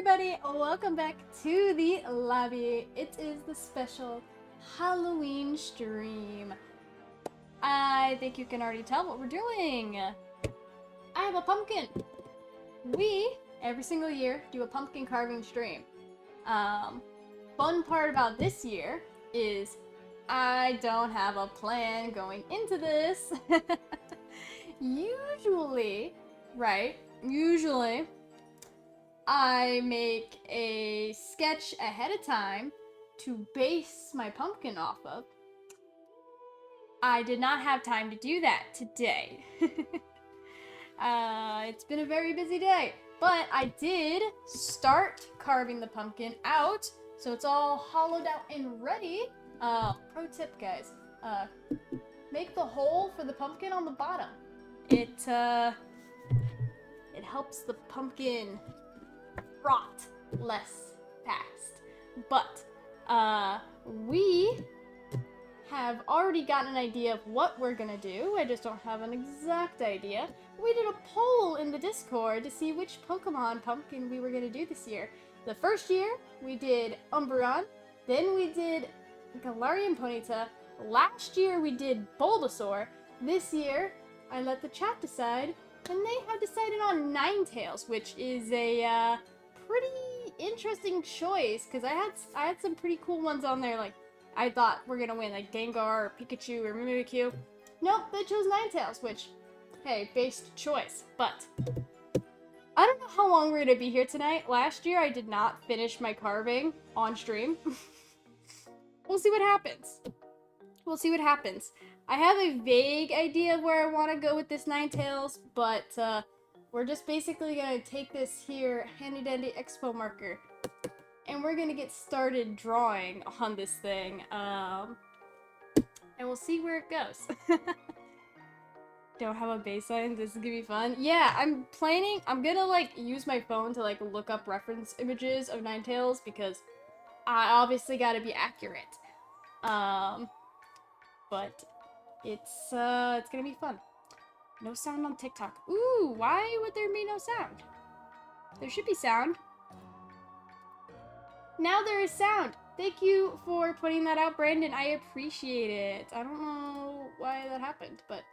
everybody, welcome back to the lobby. It is the special Halloween stream. I think you can already tell what we're doing. I have a pumpkin. We, every single year, do a pumpkin carving stream. Fun part about this year is I don't have a plan going into this. Usually, I make a sketch ahead of time to base my pumpkin off of. I did not have time to do that today. It's been a very busy day, but I did start carving the pumpkin out, so it's all hollowed out and ready. Pro tip, guys, make the hole for the pumpkin on the bottom. It helps the pumpkin rot less fast. But we have already gotten an idea of what we're gonna do. I just don't have an exact idea. We did a poll in the Discord to see which Pokemon pumpkin we were gonna do this year. The first year we did Umbreon, then we did Galarian Ponyta. Last year we did Bulbasaur. This year I let the chat decide, and they have decided on Ninetales, which is a pretty interesting choice, because I had some pretty cool ones on there. Like, I thought we're gonna win like Gengar or Pikachu or Mimikyu. Nope, they chose Ninetales, which, hey, based choice. But I don't know how long we're gonna be here tonight. Last year I did not finish my carving on stream. We'll see what happens. We'll see what happens. I have a vague idea of where I want to go with this Ninetales, but we're just basically gonna take this here handy dandy expo marker, and we're gonna get started drawing on this thing, and we'll see where it goes. Don't have a baseline. This is gonna be fun. Yeah, I'm gonna like use my phone to like look up reference images of Ninetales, because I obviously gotta be accurate. But it's gonna be fun. No sound on TikTok. Ooh, why would there be no sound? There should be sound. Now there is sound. Thank you for putting that out, Brandon. I appreciate it. I don't know why that happened, but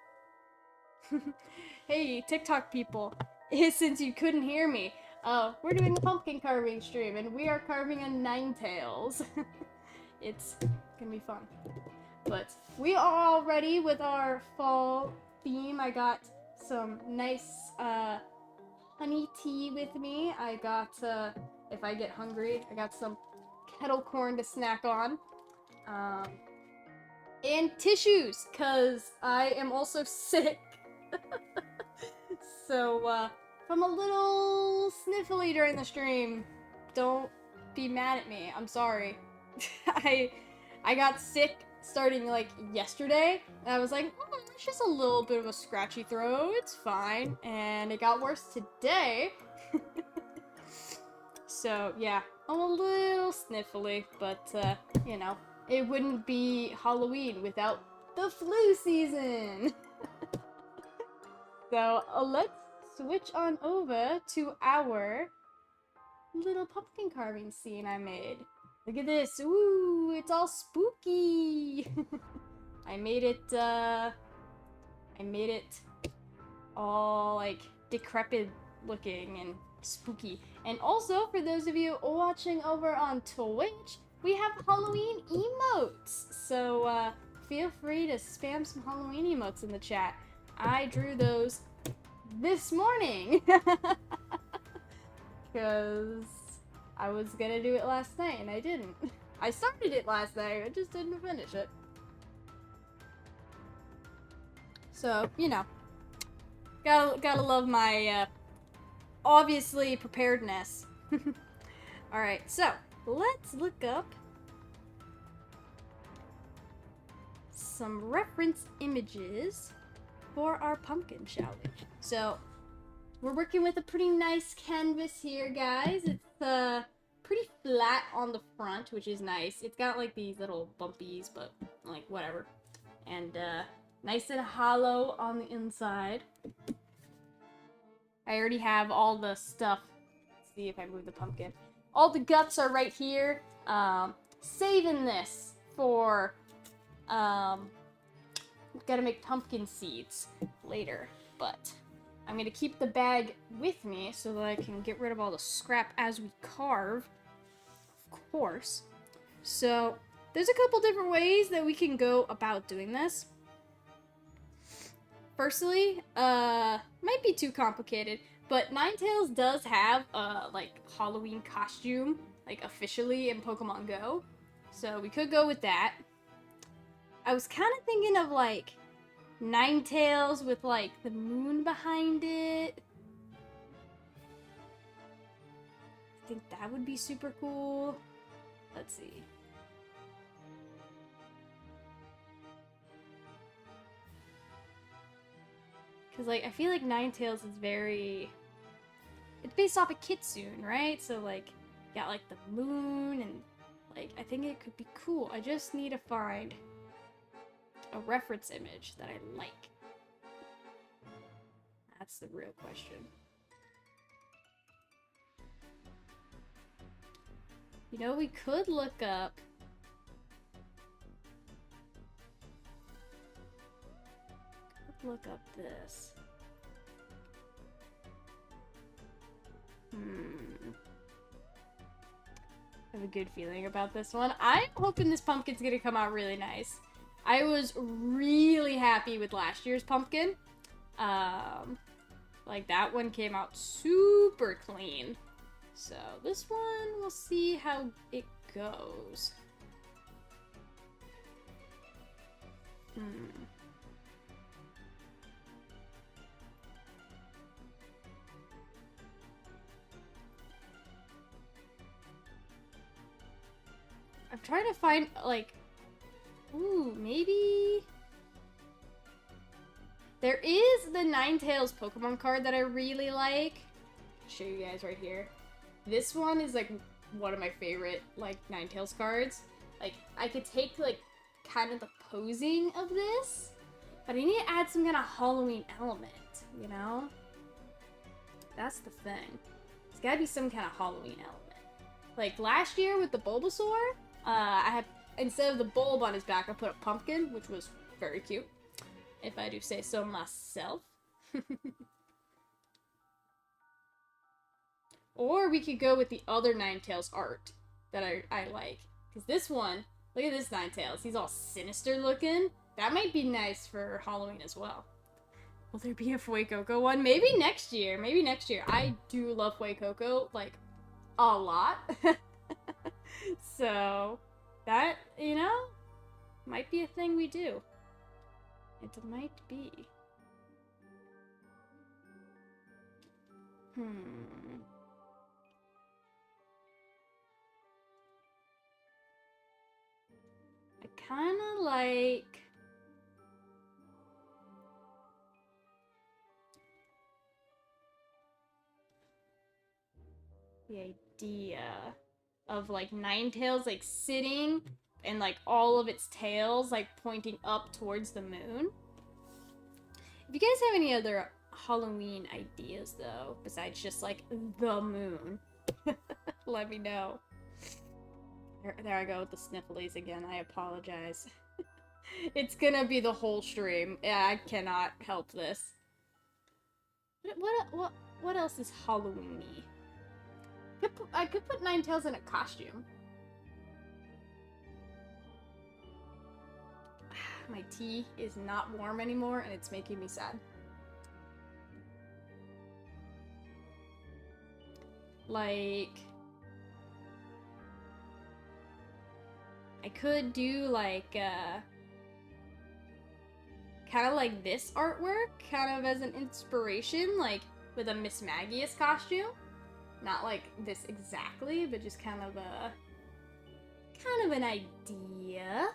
hey, TikTok people, since you couldn't hear me, we're doing a pumpkin carving stream, and we are carving a Ninetales. It's gonna be fun. But we are all ready with our fall theme. I got some nice honey tea with me. I got, if I get hungry, I got some kettle corn to snack on. And tissues, because I am also sick. So, if I'm a little sniffly during the stream, don't be mad at me. I'm sorry. I got sick starting like yesterday, and I was like, it's just a little bit of a scratchy throat, it's fine, and it got worse today. So yeah, I'm a little sniffly, but you know, it wouldn't be Halloween without the flu season. So let's switch on over to our little pumpkin carving scene I made. Look at this. Ooh, it's all spooky. I made it all like decrepit looking and spooky. And also, for those of you watching over on Twitch, we have Halloween emotes. So feel free to spam some Halloween emotes in the chat. I drew those this morning because I was gonna do it last night, and I didn't. I started it last night, I just didn't finish it. So, you know, gotta love my, obviously, preparedness. Alright, so, let's look up some reference images for our pumpkin, shall we? So, we're working with a pretty nice canvas here, guys. It's pretty flat on the front, which is nice. It's got like these little bumpies, but like whatever. And nice and hollow on the inside. I already have all the stuff see if I move the pumpkin. All the guts are right here. Saving this for, gotta make pumpkin seeds later, but I'm gonna keep the bag with me so that I can get rid of all the scrap as we carve, of course. So, there's a couple different ways that we can go about doing this. Firstly, might be too complicated, but Ninetales does have like Halloween costume, like officially in Pokemon Go. So we could go with that. I was kind of thinking of like Ninetales with like the moon behind it. I think that would be super cool. Let's see. Because, like, I feel like Ninetales is very... It's based off of Kitsune, right? So, like, you got, like, the moon, and, like, I think it could be cool. I just need to find a reference image that I like. That's the real question. You know, we could look up... Look up this. I have a good feeling about this one. I'm hoping this pumpkin's gonna come out really nice. I was really happy with last year's pumpkin. Like that one came out super clean. So this one, we'll see how it goes. I'm trying to find, like, ooh, maybe... There is the Ninetales Pokemon card that I really like. I'll show you guys right here. This one is, like, one of my favorite, like, Ninetales cards. Like, I could take, like, kind of the posing of this, but I need to add some kind of Halloween element, you know? That's the thing. It's gotta be some kind of Halloween element. Like, last year with the Bulbasaur, I had, instead of the bulb on his back, I put a pumpkin, which was very cute, if I do say so myself. Or we could go with the other Ninetales art that I like. Because this one, look at this Ninetales, he's all sinister looking. That might be nice for Halloween as well. Will there be a Fuecoco one? Maybe next year, maybe next year. I do love Fuecoco, like, a lot. So, that, you know, might be a thing we do. It might be. I kinda like... the idea of like Ninetales like sitting and like all of its tails like pointing up towards the moon. If you guys have any other Halloween ideas though, besides just like the moon, let me know. There I go with the snifflies again. I apologize. It's gonna be the whole stream. Yeah, I cannot help this. What else is Halloween-y? I could put Ninetales in a costume. My tea is not warm anymore, and it's making me sad. Like... I could do, like, kind of like this artwork, kind of as an inspiration, like, with a Miss Magius costume. Not like this exactly, but just kind of an idea.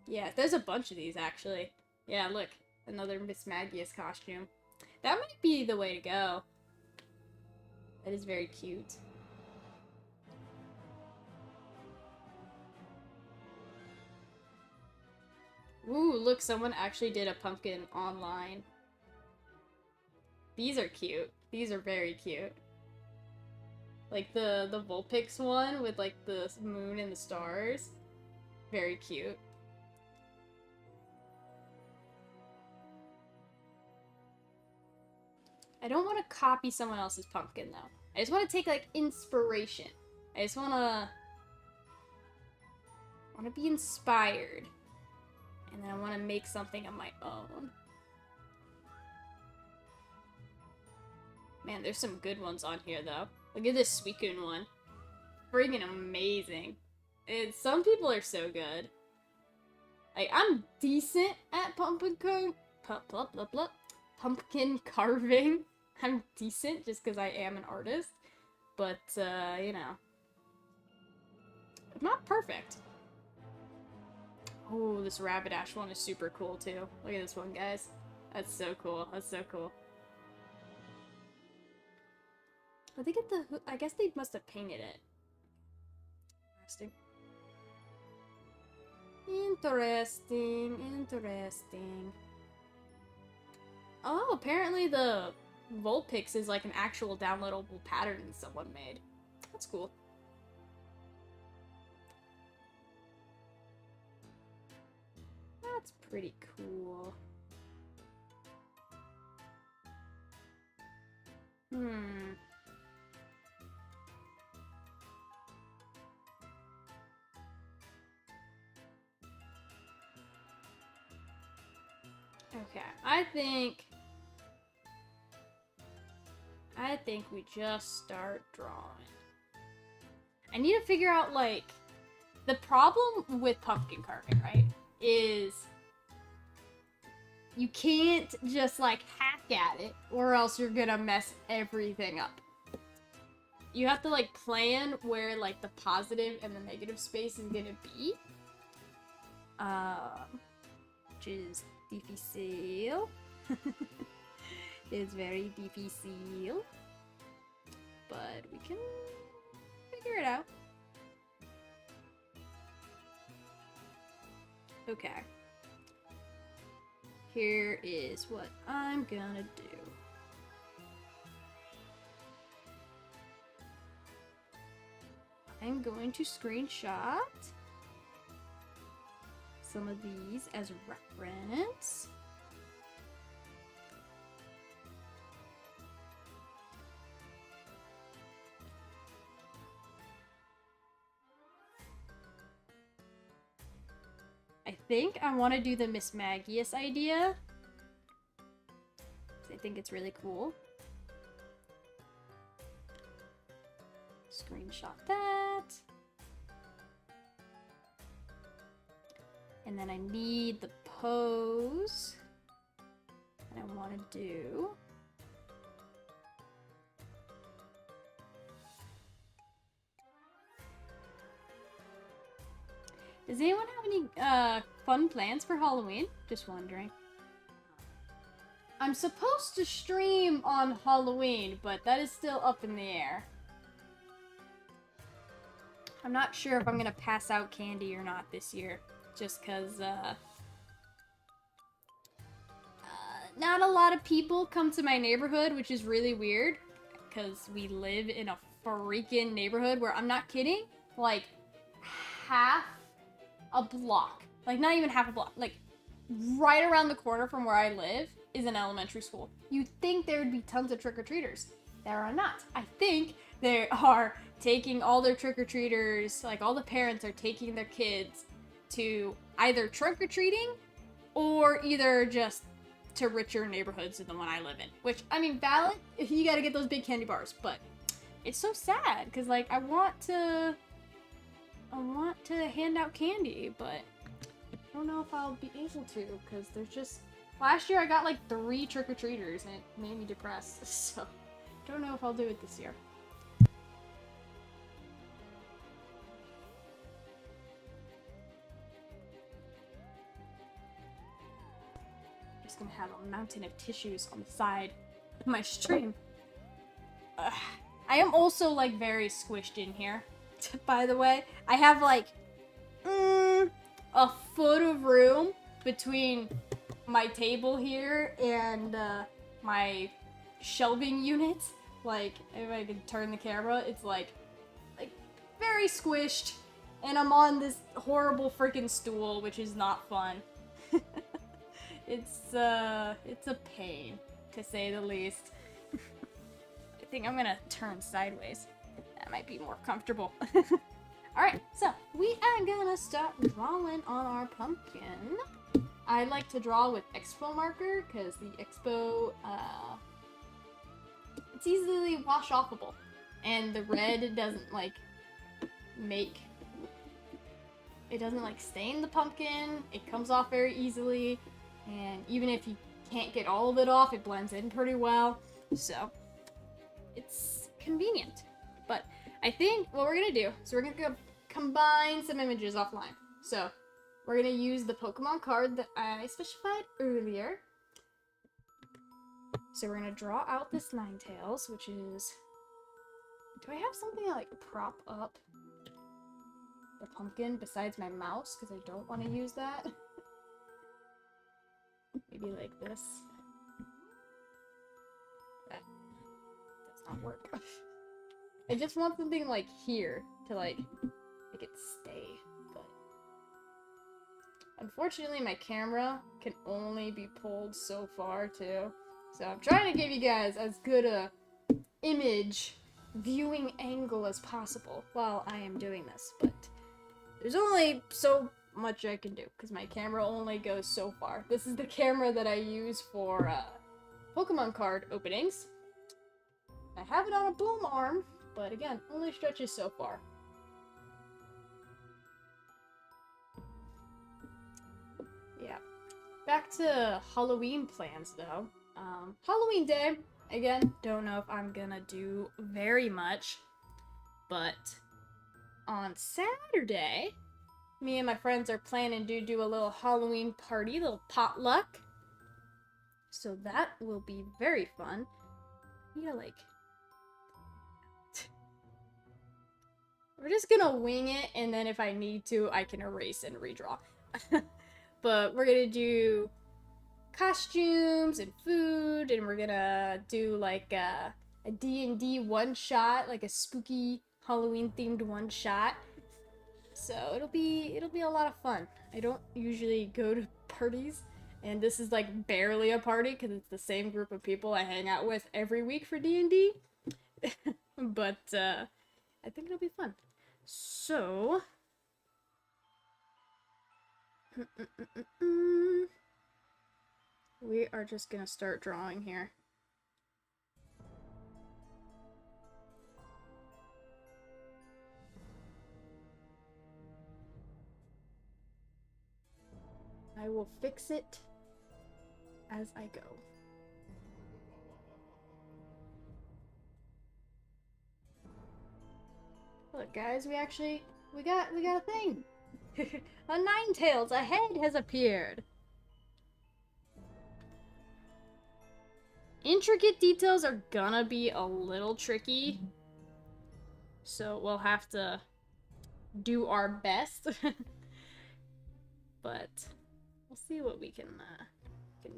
Yeah, there's a bunch of these actually. Yeah, look, another Miss Magius costume. That might be the way to go. That is very cute. Ooh, look, someone actually did a pumpkin online. These are cute. These are very cute. Like the Vulpix one with like the moon and the stars. Very cute. I don't want to copy someone else's pumpkin though. I just want to take like inspiration. I just want to be inspired. And then I want to make something of my own. Man, there's some good ones on here though. Look at this Suicune one. Friggin' amazing. Some people are so good. Like, I'm decent at pumpkin carving. I'm decent just because I am an artist. But, you know. I'm not perfect. Oh, this Rapidash one is super cool too. Look at this one, guys. That's so cool. That's so cool. But they get the... I guess they must have painted it. Interesting. Interesting. Oh, apparently the Vulpix is like an actual downloadable pattern someone made. That's cool. That's pretty cool. Okay, I think we just start drawing. I need to figure out, like, the problem with pumpkin carving, right, is you can't just, like, hack at it, or else you're gonna mess everything up. You have to, like, plan where, like, the positive and the negative space is gonna be. Which is difficile. It's very difficile. But we can figure it out. Okay. Here is what I'm gonna do. I'm going to screenshot some of these as reference. I think I want to do the Miss Magius idea. I think it's really cool. Screenshot that. And then I need the pose that I want to do. Does anyone have any fun plans for Halloween? Just wondering. I'm supposed to stream on Halloween, but that is still up in the air. I'm not sure if I'm gonna pass out candy or not this year. Just because, not a lot of people come to my neighborhood, which is really weird. Because we live in a freaking neighborhood where, I'm not kidding, like, half a block. Like, not even half a block. Like, right around the corner from where I live is an elementary school. You'd think there would be tons of trick-or-treaters. There are not. I think they are taking all their trick-or-treaters, like, all the parents are taking their kids to either trick-or-treating or either just to richer neighborhoods than the one I live in. Which, I mean, valid, if you gotta get those big candy bars, but it's so sad, because, like, I want to hand out candy, but I don't know if I'll be able to, because there's just... Last year I got, like, 3 trick-or-treaters, and it made me depressed, so don't know if I'll do it this year. Just gonna have a mountain of tissues on the side of my stream. I am also, like, very squished in here, by the way. I have, like, a foot of room between my table here and my shelving unit. Like, if I could turn the camera, it's like very squished, and I'm on this horrible freaking stool, which is not fun. It's a pain, to say the least. I think I'm gonna turn sideways. That might be more comfortable. Alright, so we are gonna start drawing on our pumpkin. I like to draw with Expo marker, because the Expo, it's easily wash-offable. And the red doesn't, like, it doesn't, like, stain the pumpkin. It comes off very easily. And even if you can't get all of it off, it blends in pretty well. So, it's convenient. But I think what we're gonna do is we're gonna go combine some images offline. So, we're gonna use the Pokemon card that I specified earlier. So we're gonna draw out this Ninetales, which is... Do I have something to, like, prop up the pumpkin besides my mouse? Because I don't want to use that. Maybe like this. That does not work. I just want something, like, here to, like, make it stay. But unfortunately, my camera can only be pulled so far, too. So I'm trying to give you guys as good a image viewing angle as possible while I am doing this, but there's only so much I can do because my camera only goes so far. This is the camera that I use for Pokemon card openings. I have it on a boom arm, but again, only stretches so far. Yeah. Back to Halloween plans, though. Halloween day, again, don't know if I'm gonna do very much, but on Saturday, me and my friends are planning to do a little Halloween party, little potluck. So that will be very fun. Yeah, like... We're just gonna wing it, and then if I need to, I can erase and redraw. But we're gonna do costumes and food, and we're gonna do like a D&D one-shot, like a spooky Halloween-themed one-shot. So it'll be a lot of fun. I don't usually go to parties, and this is like barely a party because it's the same group of people I hang out with every week for D&D. But I think it'll be fun. So we are just gonna start drawing here. I will fix it as I go. Look, guys, we got a thing. A Ninetales, a head has appeared. Intricate details are gonna be a little tricky, so we'll have to do our best. But we'll see what we can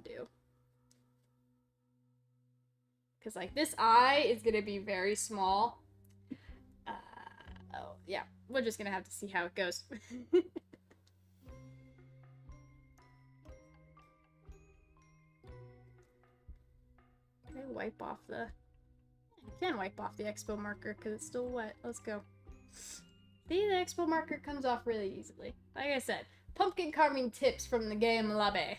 do. Because, like, this eye is gonna be very small. Oh, yeah, we're just gonna have to see how it goes. Can I wipe off the... I can wipe off the Expo marker because it's still wet. Let's go. See, the Expo marker comes off really easily. Like I said, pumpkin carving tips from the game Labe.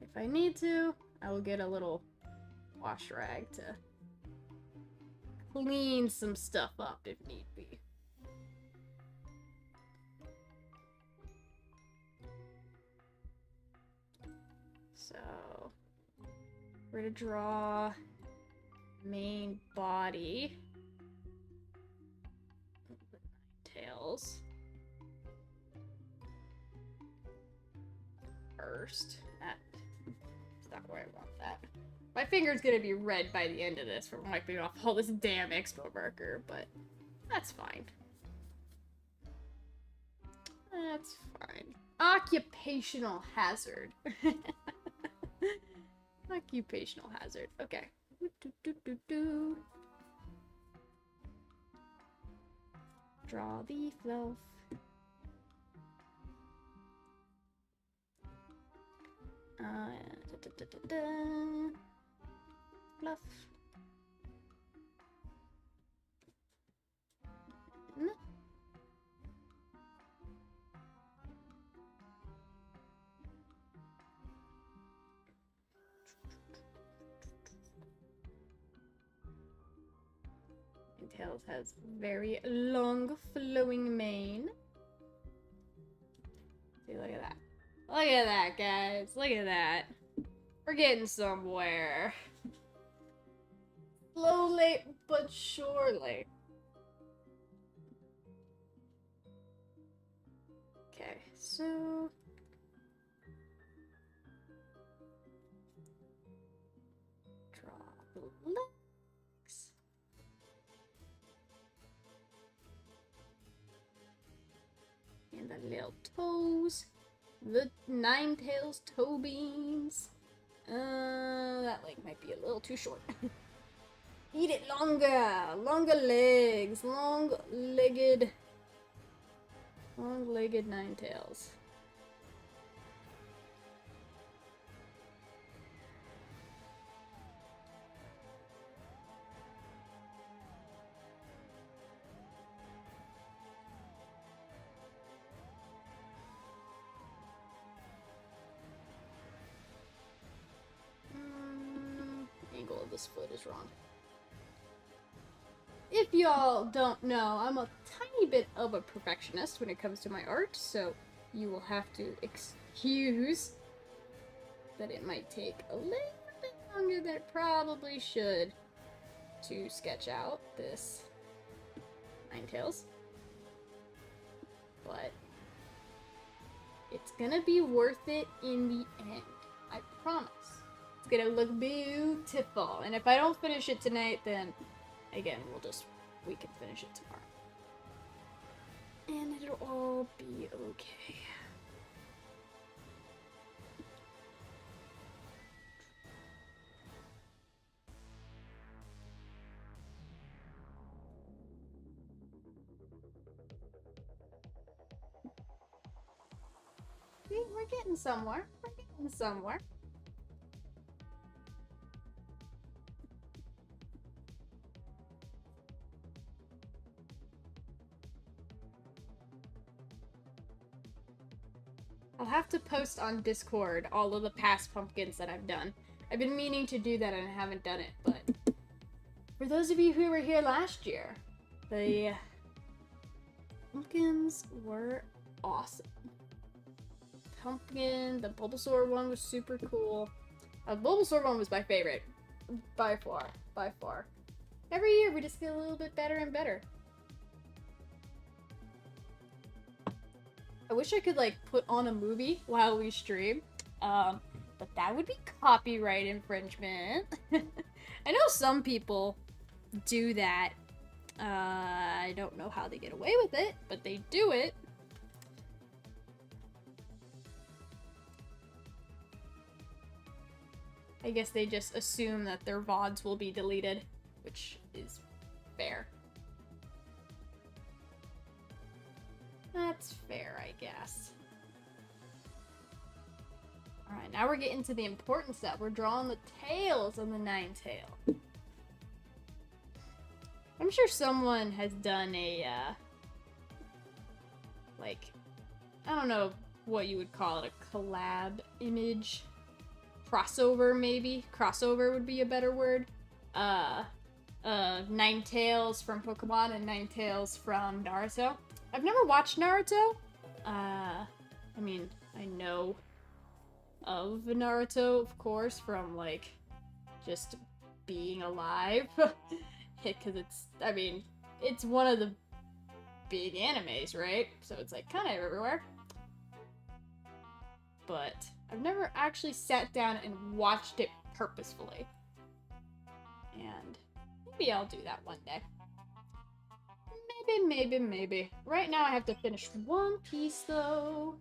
If I need to, I will get a little wash rag to clean some stuff up if need be. So, we're gonna draw main body, tails first. That's not where I want that. My finger's gonna be red by the end of this from wiping off all this damn Expo marker, but that's fine. That's fine. occupational hazard. Occupational hazard. Okay. Draw the fluff. Fluff. Tails has very long flowing mane. See, look at that. Look at that, guys. Look at that. We're getting somewhere. Slowly but surely. Okay, so... draw the legs. And the little toes. The nine-tails toe beans. That leg might be a little too short. Eat it longer! Longer legs! Long-legged nine-tails. Angle of this foot is wrong. If y'all don't know, I'm a tiny bit of a perfectionist when it comes to my art, so you will have to excuse that it might take a little bit longer than it probably should to sketch out this nine-tails. But it's gonna be worth it in the end, I promise. It's gonna look beautiful, and if I don't finish it tonight, then again, we can finish it tomorrow. And it'll all be okay. See, we're getting somewhere. We're getting somewhere. I'll have to post on Discord all of the past pumpkins that I've done. I've been meaning to do that and I haven't done it, but for those of you who were here last year, the pumpkins were awesome. Pumpkin, the Bulbasaur one was super cool. The Bulbasaur one was my favorite, by far, by far. Every year we just get a little bit better and better. I wish I could, like, put on a movie while we stream, but that would be copyright infringement. I know some people do that. I don't know how they get away with it, but they do it. I guess they just assume that their VODs will be deleted, which is fair. That's fair, I guess. Alright, now we're getting to the important stuff. We're drawing the tails on the nine-tail. I'm sure someone has done a, like, I don't know what you would call it, a collab image? Crossover, maybe? Crossover would be a better word. Ninetales from Pokemon and Ninetales from Naruto. I've never watched Naruto. I mean, I know of Naruto, of course, from, like, just being alive. Because it's, I mean, it's one of the big animes, right? So it's, like, kind of everywhere. But I've never actually sat down and watched it purposefully. And maybe I'll do that one day. Maybe. Right now I have to finish One Piece, though.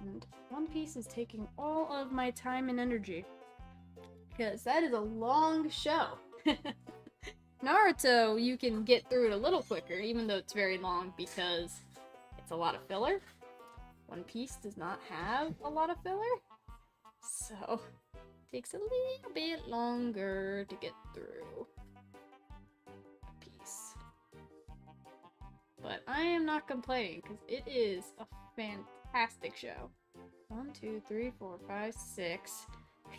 And One Piece is taking all of my time and energy. Because that is a long show. Naruto, you can get through it a little quicker, even though it's very long because it's a lot of filler. One Piece does not have a lot of filler. So, it takes a little bit longer to get through a piece. But I am not complaining because it is a fantastic show. 1, 2, 3, 4, 5, 6.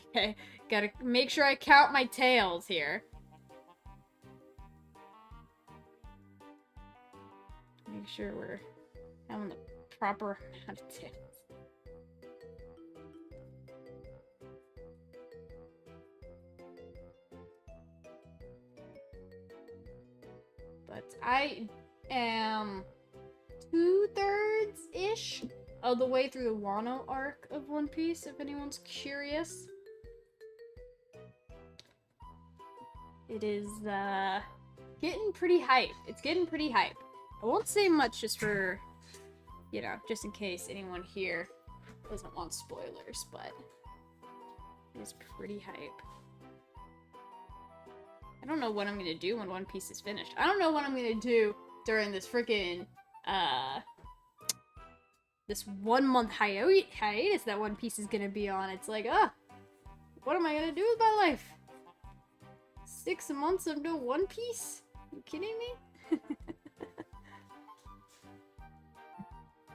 Okay, gotta make sure I count my tails here. Make sure we're having the proper amount of tails. But I am 2/3-ish of the way through the Wano arc of One Piece, if anyone's curious. It is, getting pretty hype. It's getting pretty hype. I won't say much just for, you know, just in case anyone here doesn't want spoilers, but it is pretty hype. I don't know what I'm gonna do when One Piece is finished. I don't know what I'm gonna do during this freaking, this 1 month hiatus that One Piece is gonna be on. It's like, what am I gonna do with my life? 6 months of no One Piece? You kidding me?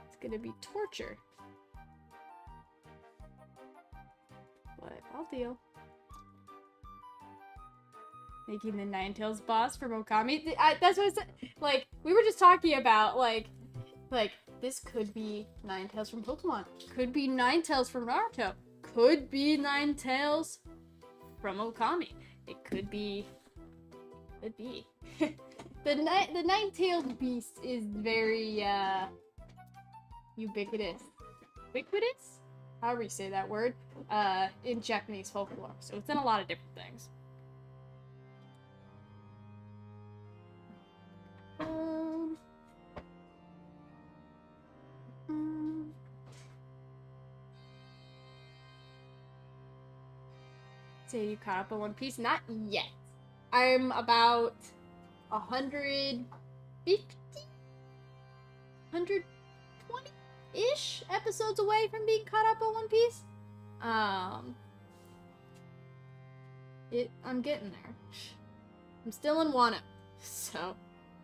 It's gonna be torture. But I'll deal. Making the Ninetales boss from Okami. That's what I said. Like, we were just talking about, like, this could be Ninetales from Pokemon. Could be Ninetales from Naruto. Could be Ninetales from Okami. It could be. Could be. The Ninetales beast is very, ubiquitous. Ubiquitous? However you say that word. In Japanese folklore. So it's in a lot of different things. Say you caught up on One Piece? Not yet. I'm about 150, 120-ish episodes away from being caught up on One Piece. I'm getting there. I'm still in Wano, so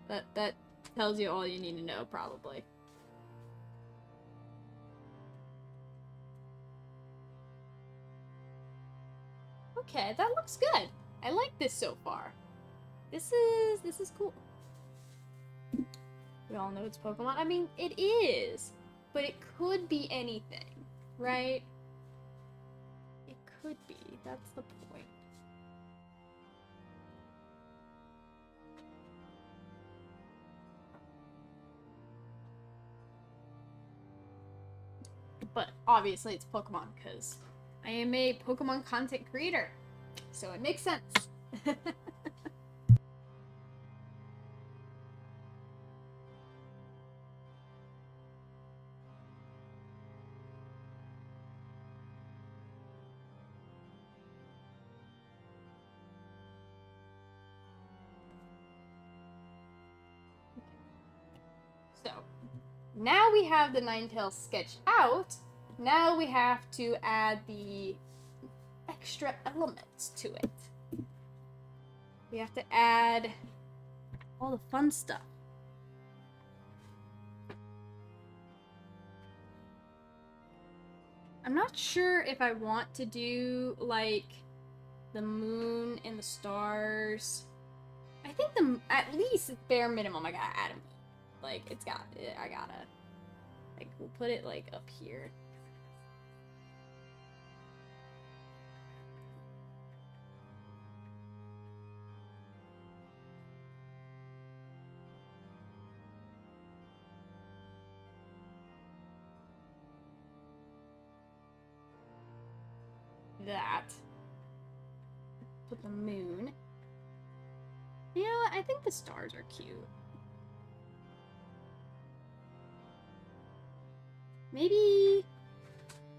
that tells you all you need to know, probably. Okay, that looks good. I like this so far. This is cool. We all know it's Pokemon. I mean, it is, but it could be anything, right? It could be. That's the point. But obviously it's Pokemon because I am a Pokemon content creator, so it makes sense. So, now we have the Ninetales sketched out. Now we have to add the extra elements to it. We have to add all the fun stuff. I'm not sure if I want to do, like, the moon and the stars. I think at least bare minimum I gotta add a moon. Like, I gotta, like, we'll put it, like, up here. That. Put the moon. You know what? I think the stars are cute. Maybe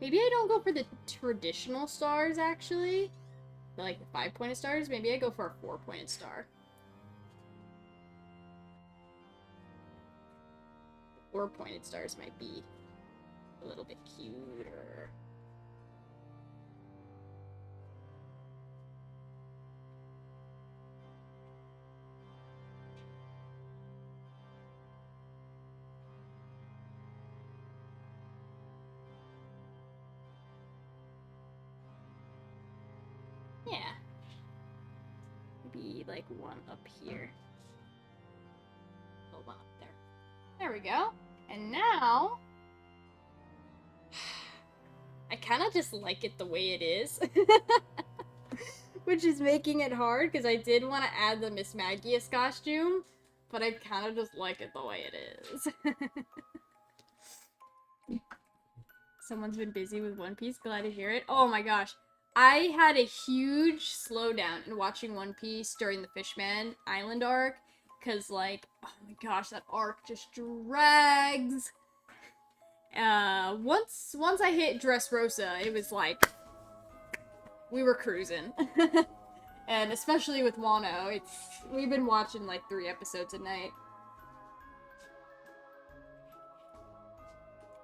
Maybe I don't go for the traditional stars, actually. Like the 5-pointed stars. Maybe I go for a 4-pointed star. 4-pointed stars might be a little bit cuter. Yeah. Maybe like one up here. Oh, one up there. There we go. And now, I kind of just like it the way it is. Which is making it hard, because I did want to add the Miss Magius costume, but I kind of just like it the way it is. Someone's been busy with One Piece, glad to hear it. Oh my gosh. I had a huge slowdown in watching One Piece during the Fishman Island arc, because, like, oh my gosh, that arc just drags. Once I hit Dressrosa, it was like, we were cruising. And especially with Wano, we've been watching like 3 episodes a night.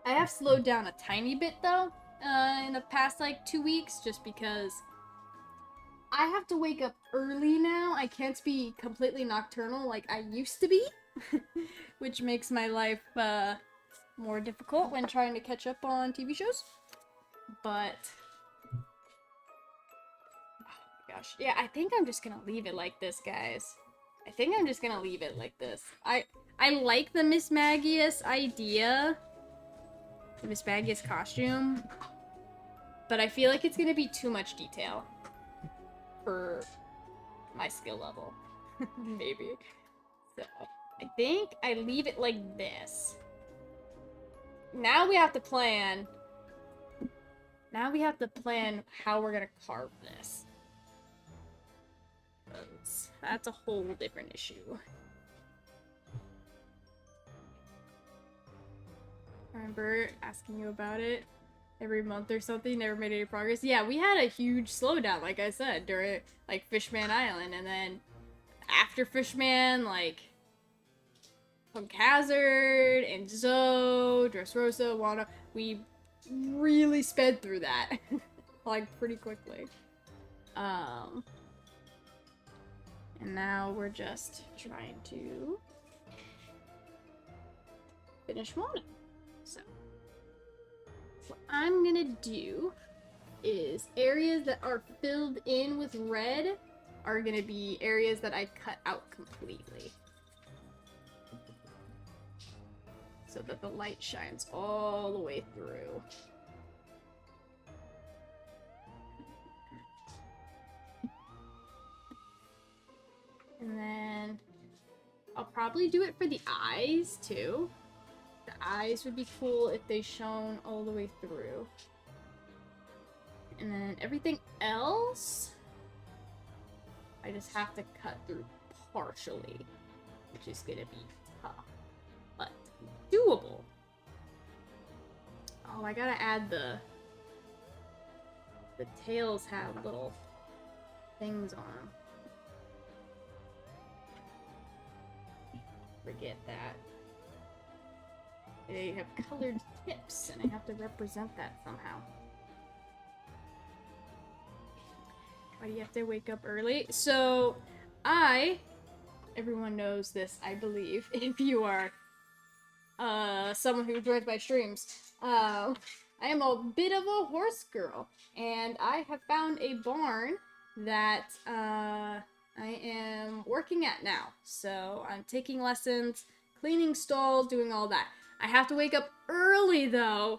I have slowed down a tiny bit though, in the past like 2 weeks, just because I have to wake up early now. I can't be completely nocturnal like I used to be, which makes my life more difficult when trying to catch up on TV shows. But gosh. Yeah, I think I'm just gonna leave it like this, guys. I think I'm just gonna leave it like this. I like the Miss Magius idea. The Miss Magius costume. But I feel like it's gonna be too much detail. For my skill level. Maybe. So, I think I leave it like this. Now we have to plan... Now we have to plan how we're gonna carve this. That's a whole different issue. Remember asking you about it every month or something, never made any progress? Yeah, we had a huge slowdown, like I said, during, like, Fishman Island, and then after Fishman, like, Punk Hazard, and Zoe, Dressrosa, Wano, we really sped through that, like, pretty quickly. And now we're just trying to finish Wano. So, what I'm gonna do is areas that are filled in with red are gonna be areas that I cut out completely. So that the light shines all the way through. And then I'll probably do it for the eyes too. The eyes would be cool if they shone all the way through. And then everything else, I just have to cut through partially, which is gonna be tough, but doable. Oh, I gotta add the tails have little things on them. Forget that. They have colored tips, and I have to represent that somehow. Why do you have to wake up early? So, everyone knows this, I believe, if you are someone who enjoys my streams. I am a bit of a horse girl, and I have found a barn that I am working at now. So I'm taking lessons, cleaning stalls, doing all that. I have to wake up early though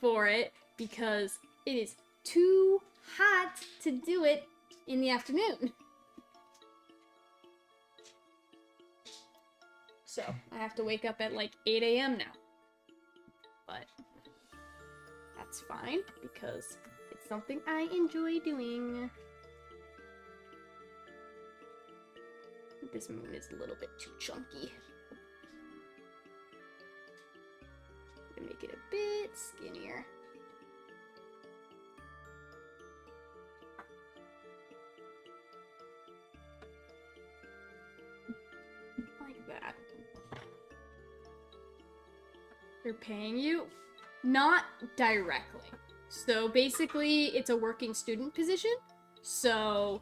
for it because it is too hot to do it in the afternoon. So I have to wake up at like 8 a.m. now. But that's fine because it's something I enjoy doing. This moon is a little bit too chunky. I'm gonna make it a bit skinnier. They're paying you? Not directly. So basically, it's a working student position. So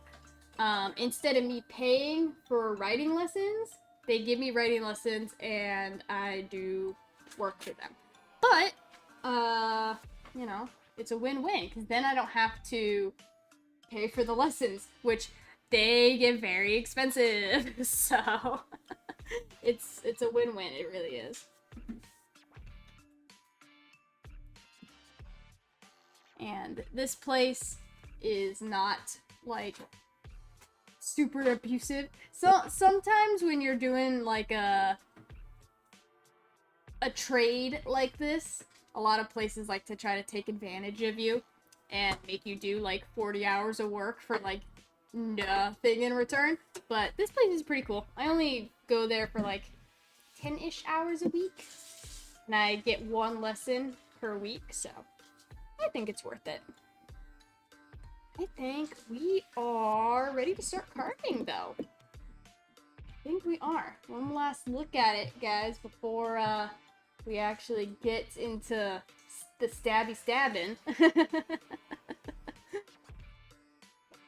instead of me paying for writing lessons, they give me writing lessons and I do work for them. But, you know, it's a win-win because then I don't have to pay for the lessons, which they get very expensive. So it's a win-win. It really is. And this place is not like super abusive. So sometimes when you're doing like a trade like this, a lot of places like to try to take advantage of you and make you do like 40 hours of work for like nothing in return. But this place is pretty cool. I only go there for like 10-ish hours a week, and I get one lesson per week, so I think it's worth it. I think we are ready to start carving, though. I think we are. One last look at it, guys, before we actually get into the stabby stabbing.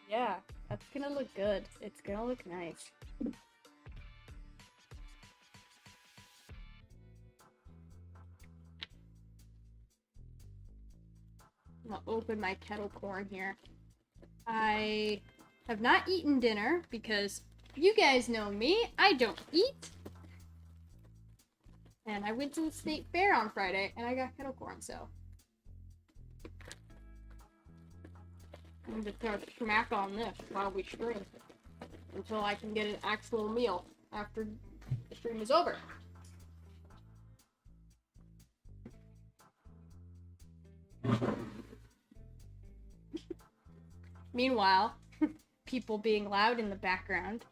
Yeah, that's gonna look good. It's gonna look nice. I'm gonna open my kettle corn here. I have not eaten dinner because you guys know me, I don't eat. And I went to the state fair on Friday and I got kettle corn, so I'm just gonna smack on this while we stream until I can get an actual meal after the stream is over. Meanwhile, people being loud in the background.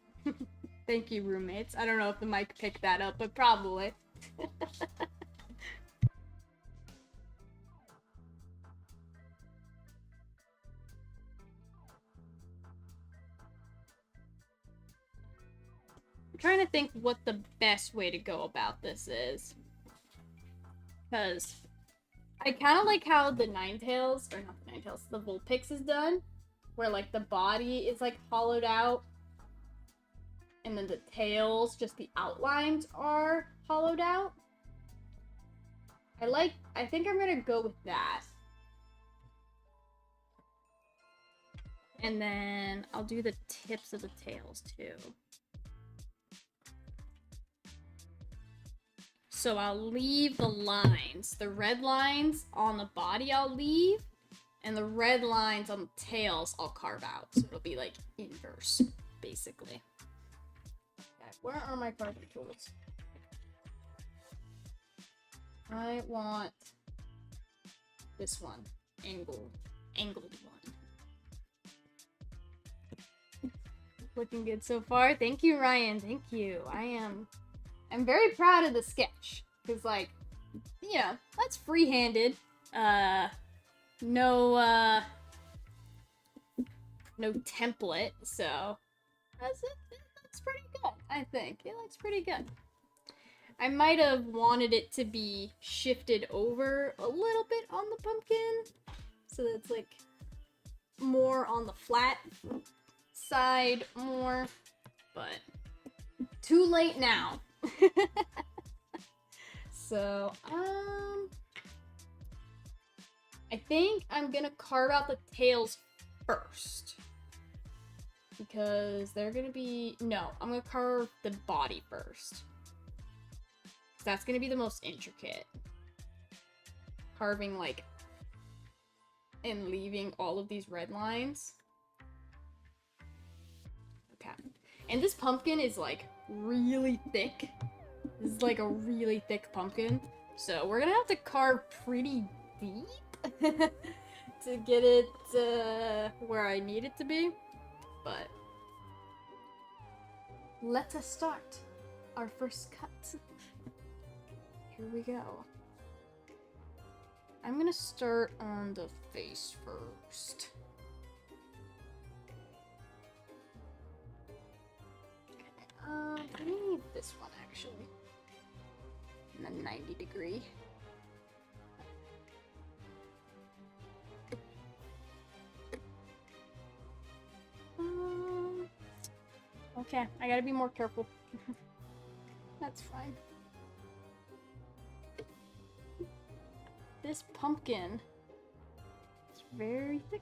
Thank you, roommates. I don't know if the mic picked that up, but probably. I'm trying to think what the best way to go about this is. Because I kind of like how the Ninetales, or not the Ninetales, the Vulpix is done. Where, like, the body is, like, hollowed out. And then the tails, just the outlines are hollowed out. I think I'm gonna go with that. And then I'll do the tips of the tails, too. So I'll leave the lines. The red lines on the body I'll leave. And the red lines on the tails I'll carve out. So it'll be like inverse, basically. Okay, where are my carving tools? I want this one. Angled one. Looking good so far. Thank you, Ryan. Thank you. I'm very proud of the sketch. Because, like, yeah, that's free-handed. No template, so it looks pretty good, I think. It looks pretty good. I might have wanted it to be shifted over a little bit on the pumpkin, so that it's, like, more on the flat side more, but too late now. So, I think I'm gonna carve out the tails first. Because they're gonna be... No, I'm gonna carve the body first. That's gonna be the most intricate. Carving, like... and leaving all of these red lines. Okay. And this pumpkin is, like, really thick. This is, like, a really thick pumpkin. So we're gonna have to carve pretty deep to get it where I need it to be, but let us start our first cut. Here we go. I'm gonna start on the face first. Okay, I need this one actually. And then 90 degree. Okay, I gotta be more careful. That's fine. This pumpkin is very thick.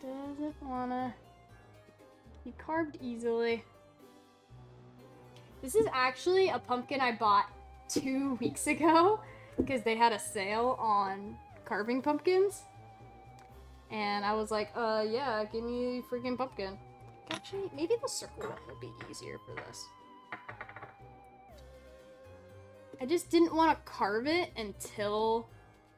Doesn't wanna be carved easily. This is actually a pumpkin I bought 2 weeks ago because they had a sale on carving pumpkins. And I was like, yeah, give me a freaking pumpkin. Actually, maybe the circle one will be easier for this. I just didn't want to carve it until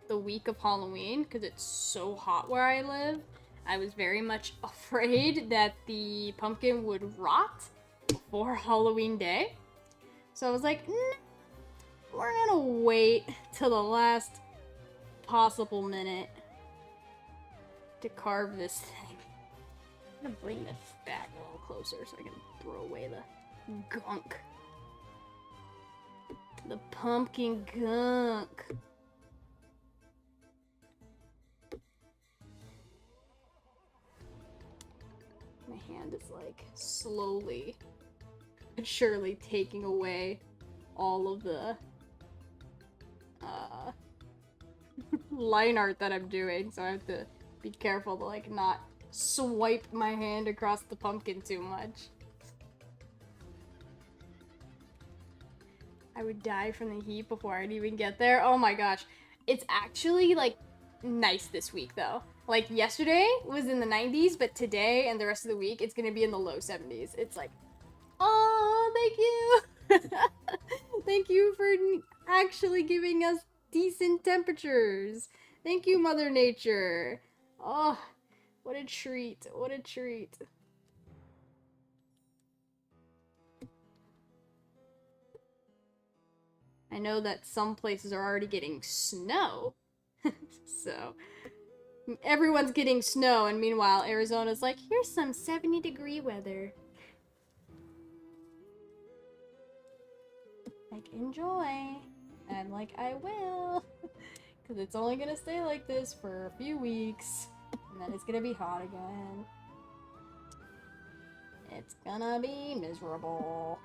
the week of Halloween because it's so hot where I live. I was very much afraid that the pumpkin would rot before Halloween Day. So I was like, nah, we're gonna wait till the last possible minute to carve this thing. I'm gonna bring this back a little closer so I can throw away the gunk. The pumpkin gunk. My hand is like slowly but surely taking away all of the line art that I'm doing, so I have to be careful to like not swipe my hand across the pumpkin too much. I would die from the heat before I'd even get there. Oh my gosh. It's actually like nice this week though. Like yesterday was in the 90s, but today and the rest of the week it's gonna be in the low 70s. It's like, oh, thank you. Thank you for actually giving us decent temperatures. Thank you, Mother Nature. Oh, what a treat. What a treat. I know that some places are already getting snow. So, everyone's getting snow, and meanwhile, Arizona's like, here's some 70-degree weather. Like, enjoy. And I'm like, I will. Because it's only gonna stay like this for a few weeks. And then it's gonna be hot again. It's gonna be miserable.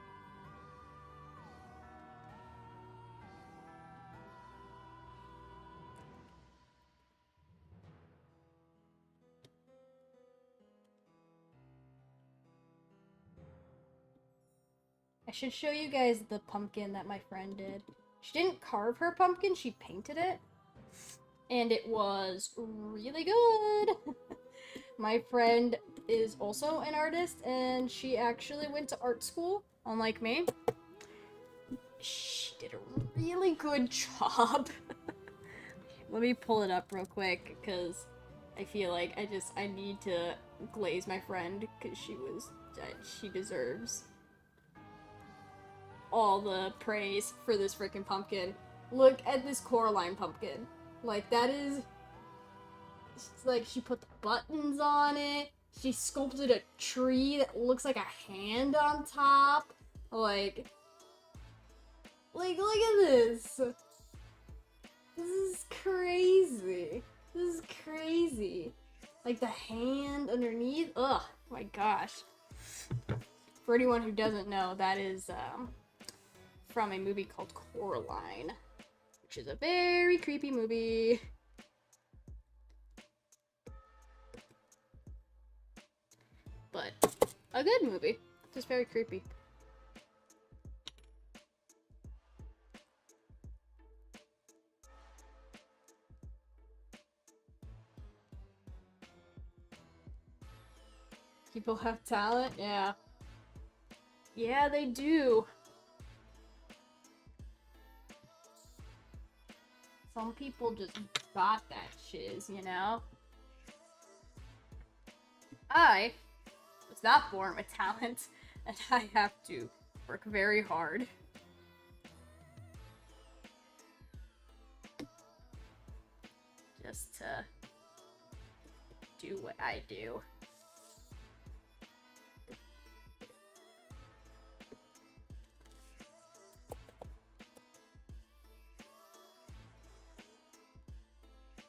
I should show you guys the pumpkin that my friend did. She didn't carve her pumpkin, she painted it. And it was really good. My friend is also an artist, and she actually went to art school, unlike me. She did a really good job. Let me pull it up real quick, because I feel like I need to glaze my friend, because she deserves all the praise for this freaking pumpkin. Look at this Coraline pumpkin. Like, that is... It's like, she put the buttons on it. She sculpted a tree that looks like a hand on top. Like, look at this. This is crazy. This is crazy. Like, the hand underneath. Ugh, my gosh. For anyone who doesn't know, that is, from a movie called Coraline, which is a very creepy movie. But a good movie. Just very creepy. People have talent? Yeah. Yeah, they do. Some people just got that shiz, you know? I was not born with talent, and I have to work very hard. Just to do what I do.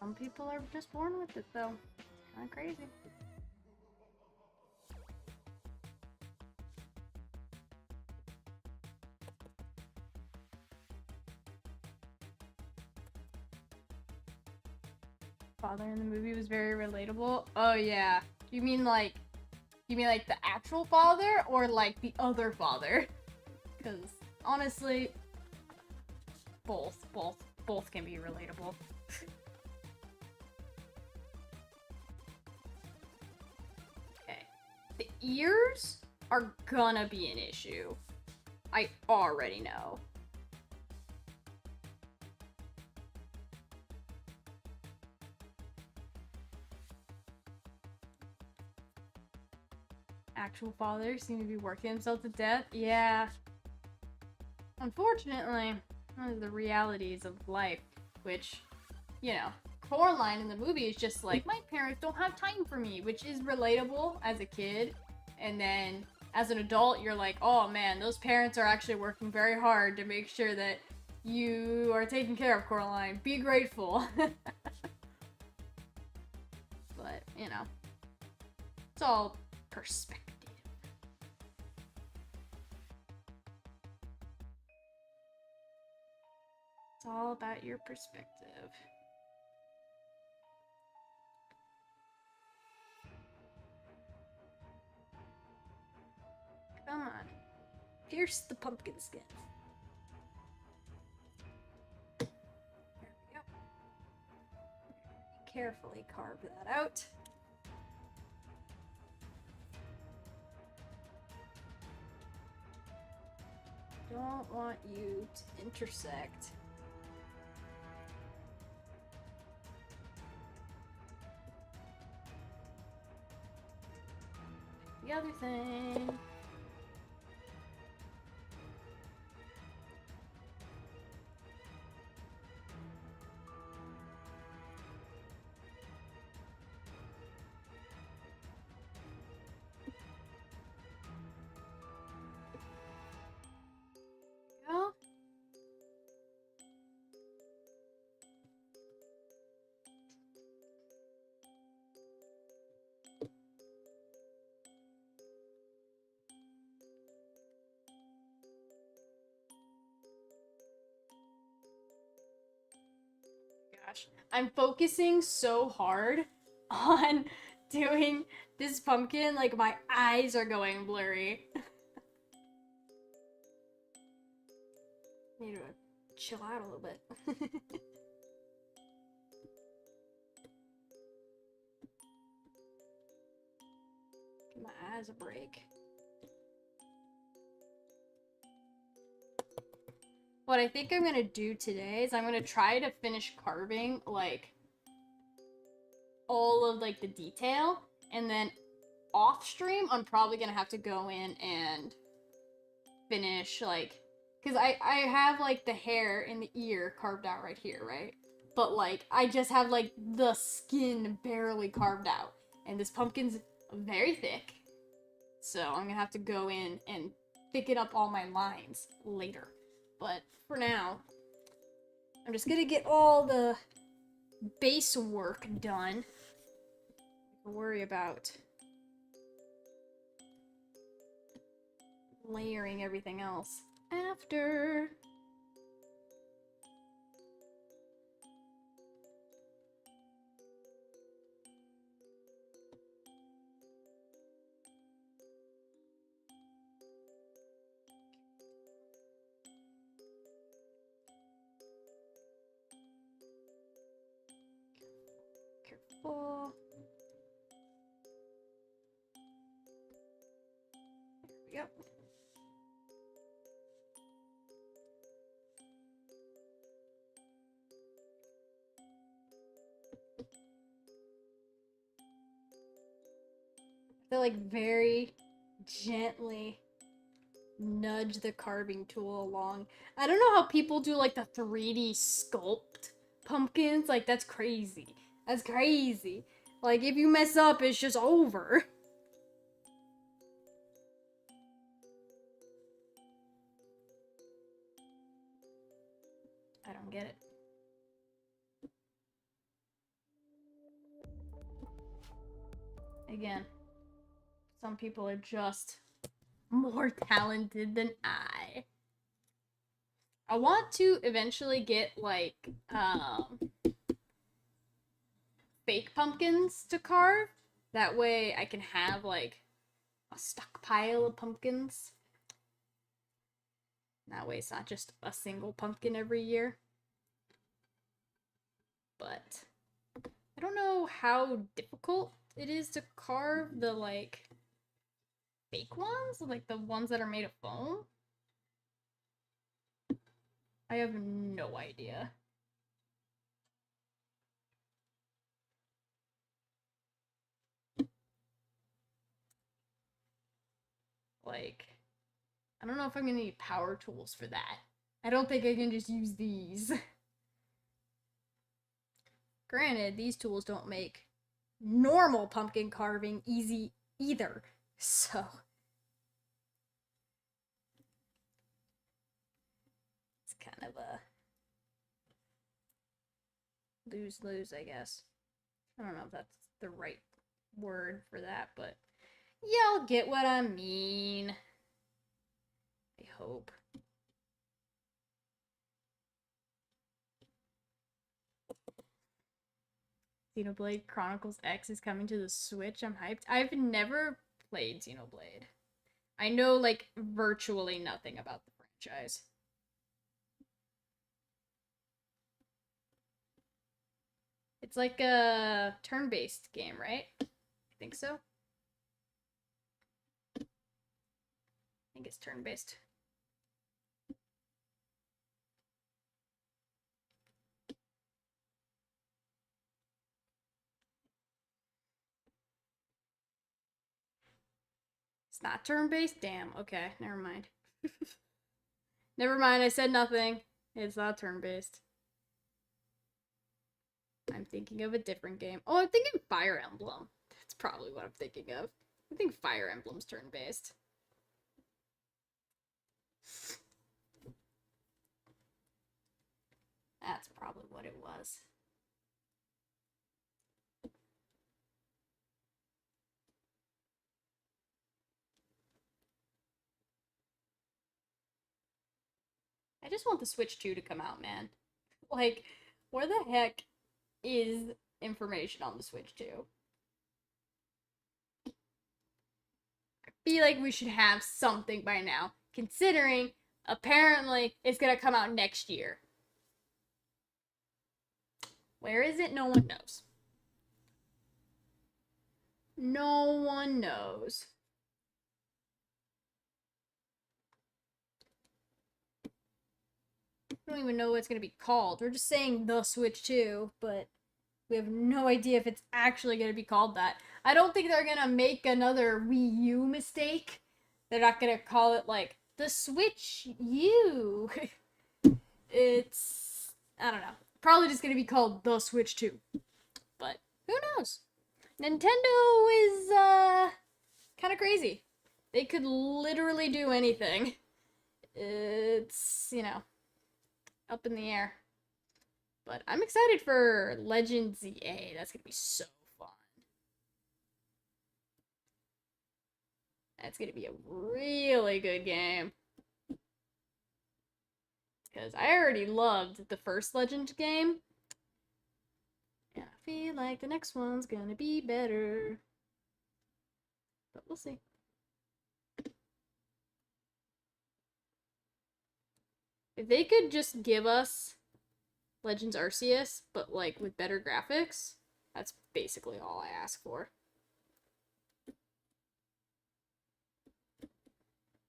Some people are just born with it, though. Kind of crazy. father in the movie was very relatable. Oh yeah. You mean like the actual father or like the other father? Because honestly, both can be relatable. Okay. The ears are gonna be an issue. I already know. Actual fathers seem to be working themselves to death. Yeah. Unfortunately, one of the realities of life, which, you know, Coraline in the movie is just like, my parents don't have time for me, which is relatable as a kid. And then as an adult, you're like, oh man, those parents are actually working very hard to make sure that you are taken care of, Coraline. Be grateful. But, you know, it's all perspective. It's all about your perspective. Come on. Pierce the pumpkin skins. There we go. Carefully carve that out. Don't want you to intersect. The other thing. Go. Gosh, I'm focusing so hard on doing this pumpkin, like my eyes are going blurry. Need to chill out a little bit. Give my eyes a break. What I think I'm gonna do today is I'm gonna try to finish carving, like, all of, like, the detail, and then off stream, I'm probably gonna have to go in and finish, like, because I have, like, the hair and the ear carved out right here, right? But, like, I just have, like, the skin barely carved out. And this pumpkin's very thick. So I'm gonna have to go in and thicken up all my lines later. But for now, I'm just gonna get all the base work done. Don't worry about layering everything else after. Careful. There we go. To like very gently nudge the carving tool along. I don't know how people do like the 3D sculpt pumpkins. Like, that's crazy. That's crazy. Like, if you mess up, it's just over. I don't get it. Again, some people are just more talented than I. I want to eventually get, like, fake pumpkins to carve. That way I can have, like, a stockpile of pumpkins. That way it's not just a single pumpkin every year. But I don't know how difficult it is to carve the, like, fake ones, like the ones that are made of foam. I have no idea. Like, I don't know if I'm gonna need power tools for that. I don't think I can just use these. Granted, these tools don't make normal pumpkin carving easy either. So it's kind of a lose-lose, I guess. I don't know if that's the right word for that, but y'all get what I mean. I hope. Xenoblade Chronicles X is coming to the Switch. I'm hyped. I've never played Xenoblade. I know, like, virtually nothing about the franchise. It's like a turn-based game, right? I think so. I think it's turn-based. It's not turn-based? Damn, okay, never mind. Never mind, I said nothing. It's not turn-based. I'm thinking of a different game. Oh, I'm thinking Fire Emblem. That's probably what I'm thinking of. I think Fire Emblem's turn-based. That's probably what it was. I just want the Switch 2 to come out, man. Like, where the heck is information on the Switch 2? I feel like we should have something by now, considering apparently it's gonna come out next year. Where is it? No one knows. No one knows. I don't even know what it's going to be called. We're just saying the Switch 2, but we have no idea if it's actually going to be called that. I don't think they're going to make another Wii U mistake. They're not going to call it, like, the Switch U. It's, I don't know. Probably just going to be called the Switch 2. But who knows? Nintendo is, kind of crazy. They could literally do anything. It's, you know, up in the air. But I'm excited for Legend ZA. That's gonna be so fun. That's gonna be a really good game. Because I already loved the first Legend game. And I feel like the next one's gonna be better. But we'll see. If they could just give us Legends Arceus, but, like, with better graphics, that's basically all I ask for.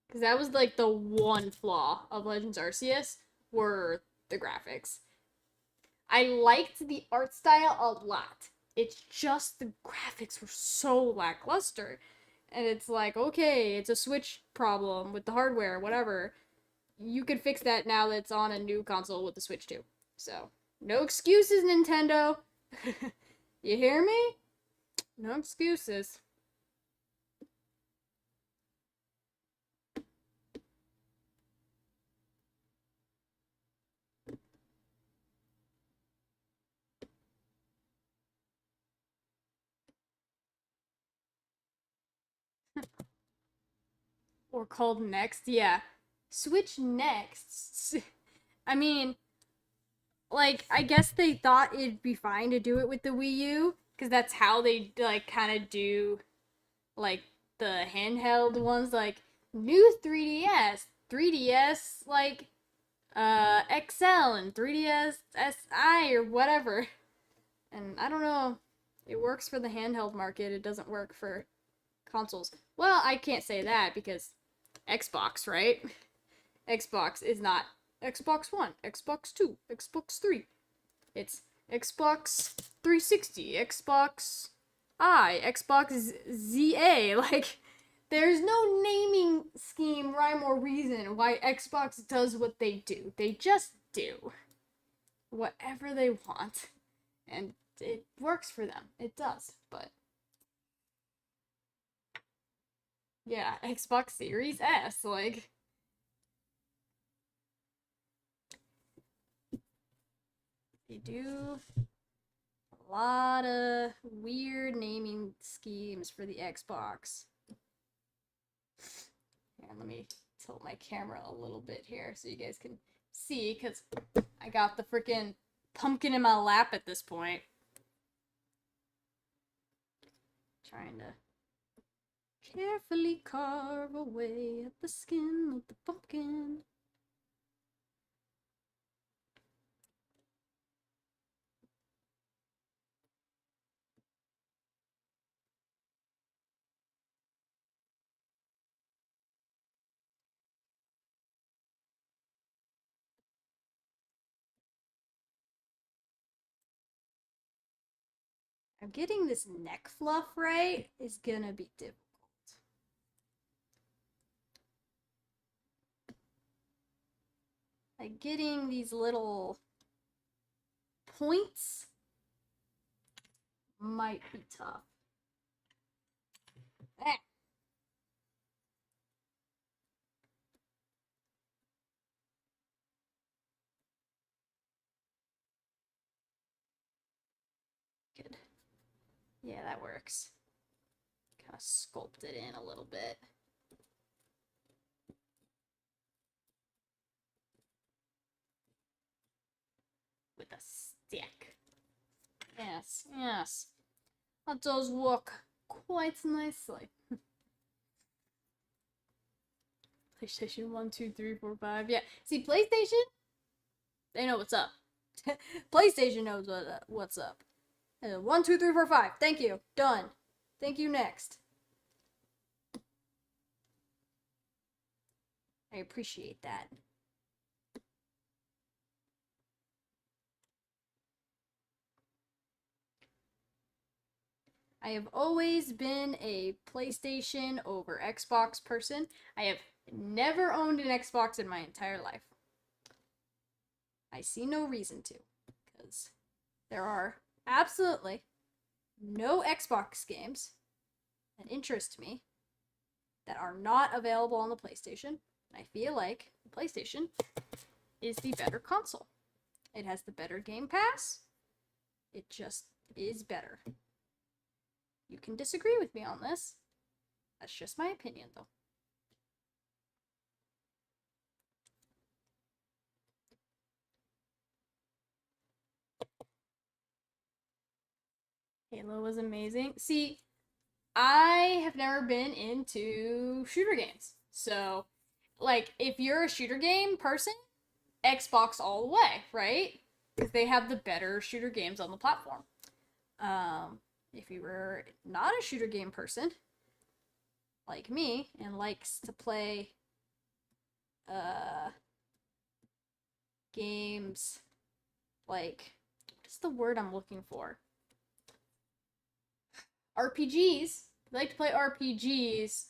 Because that was, like, the one flaw of Legends Arceus, were the graphics. I liked the art style a lot. It's just the graphics were so lackluster. And it's like, okay, it's a Switch problem with the hardware, whatever. You could fix that now that it's on a new console with the Switch 2. So, no excuses, Nintendo. You hear me? No excuses. Or called Next, yeah. Switch Next. I mean, like, I guess they thought it'd be fine to do it with the Wii U, because that's how they like kind of do like the handheld ones, like new 3DS like XL and 3DS SI or whatever. And I don't know, it works for the handheld market. It doesn't work for consoles. Well, I can't say that because Xbox, right? Xbox is not Xbox One, Xbox 2, Xbox 3. It's Xbox 360, Xbox Xbox ZA. Like, there's no naming scheme, rhyme, or reason why Xbox does what they do. They just do whatever they want. And it works for them. It does. But yeah, Xbox Series S, like, they do a lot of weird naming schemes for the Xbox. And let me tilt my camera a little bit here so you guys can see, because I got the freaking pumpkin in my lap at this point. Trying to carefully carve away at the skin of the pumpkin. I'm getting this neck fluff right is gonna be difficult. Like, getting these little points might be tough. Ah. Good. Yeah, that works. Kind of sculpt it in a little bit. With a stick. Yes, yes. That does work quite nicely. PlayStation 1, 2, 3, 4, 5. Yeah. See, PlayStation, they know what's up. PlayStation knows what's up. 1, 2, 3, 4, 5. Thank you. Done. Thank you. Next. I appreciate that. I have always been a PlayStation over Xbox person. I have never owned an Xbox in my entire life. I see no reason to, because there are absolutely no Xbox games that interest me that are not available on the PlayStation. I feel like the PlayStation is the better console. It has the better Game Pass. It just is better. You can disagree with me on this. That's just my opinion, though. Halo was amazing. See, I have never been into shooter games. So, like, if you're a shooter game person, Xbox all the way, right? Because they have the better shooter games on the platform. If you were not a shooter game person, like me, and likes to play games like, what is the word I'm looking for? RPGs. I like to play RPGs.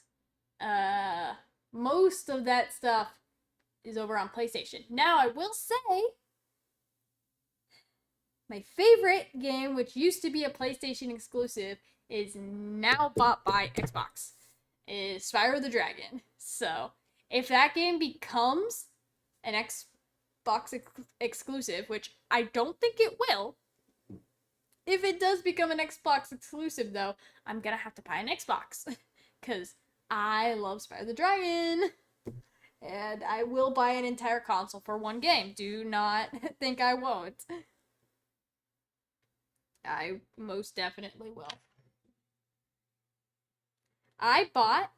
Most of that stuff is over on PlayStation. Now, I will say, my favorite game, which used to be a PlayStation exclusive, is now bought by Xbox, is Spyro the Dragon. So, if that game becomes an Xbox exclusive, which I don't think it will, if it does become an Xbox exclusive, though, I'm gonna have to buy an Xbox. Because I love Spyro the Dragon. And I will buy an entire console for one game. Do not think I won't. I most definitely will. I bought,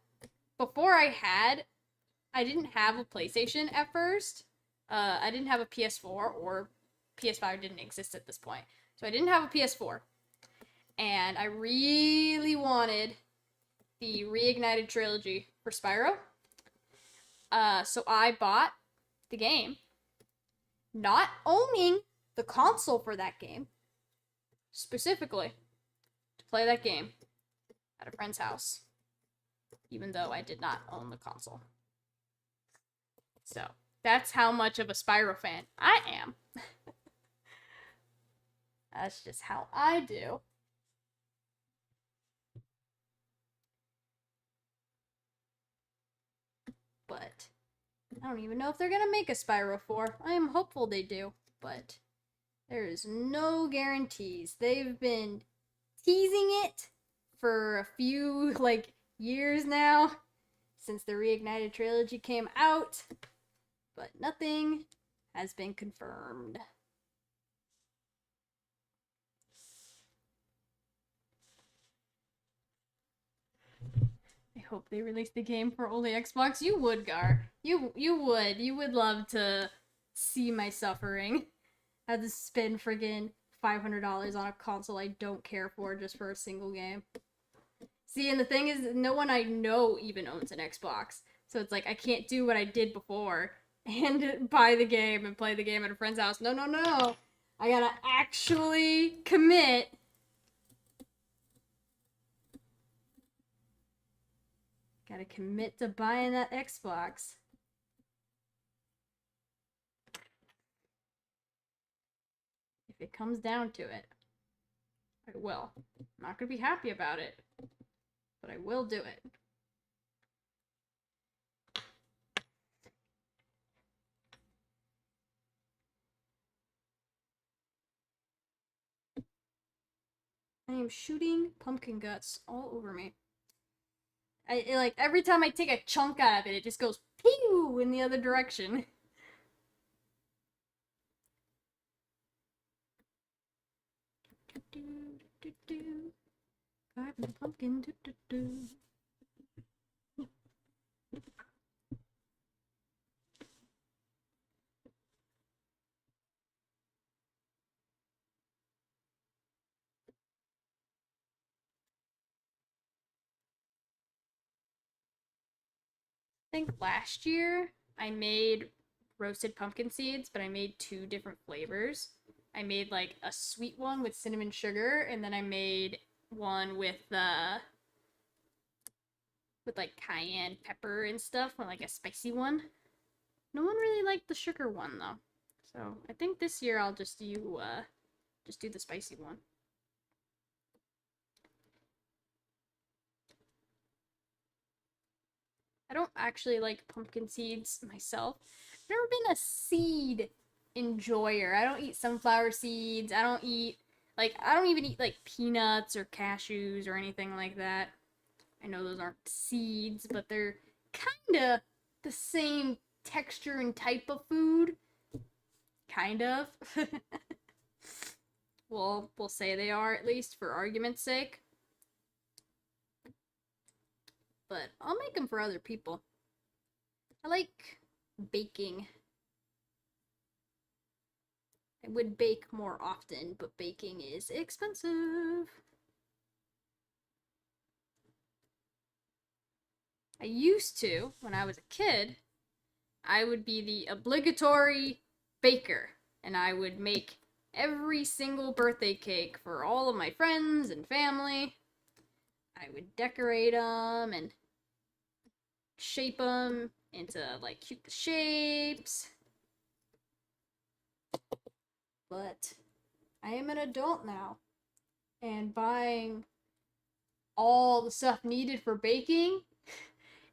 before I didn't have a PlayStation at first. I didn't have a PS4, or PS5 didn't exist at this point. So I didn't have a PS4. And I really wanted the Reignited trilogy for Spyro. So I bought the game, not owning the console for that game, specifically to play that game at a friend's house, even though I did not own the console. So that's how much of a Spyro fan I am. That's just how I do. But I don't even know if they're gonna make a Spyro 4. I am hopeful they do, but there is no guarantees. They've been teasing it for a few, like, years now, since the Reignited trilogy came out, but nothing has been confirmed. I hope they release the game for only Xbox. You would, Gar. You would. You would love to see my suffering. I had to spend friggin' $500 on a console I don't care for just for a single game. See, and the thing is, no one I know even owns an Xbox. So it's like, I can't do what I did before and buy the game and play the game at a friend's house. No, no, no. I gotta actually commit. Gotta commit to buying that Xbox. If it comes down to it, I will. I'm not gonna be happy about it, but I will do it. I am shooting pumpkin guts all over me. Like, every time I take a chunk out of it, it just goes pew in the other direction. Carving pumpkin. I think last year I made roasted pumpkin seeds, but I made 2 different flavors. I made like a sweet one with cinnamon sugar, and then I made one with like cayenne pepper and stuff, or like a spicy one. No one really liked the sugar one though. So I think this year I'll just do the spicy one. I don't actually like pumpkin seeds myself. I've never been a seed enjoyer. I don't eat sunflower seeds. I don't even eat like peanuts or cashews or anything like that. I know those aren't seeds, but they're kind of the same texture and type of food. Kind of. We'll say they are, at least for argument's sake. But I'll make them for other people. I like baking. I would bake more often, but baking is expensive. I used to, when I was a kid, I would be the obligatory baker, and I would make every single birthday cake for all of my friends and family. I would decorate them and shape them into like cute shapes. But I am an adult now, and buying all the stuff needed for baking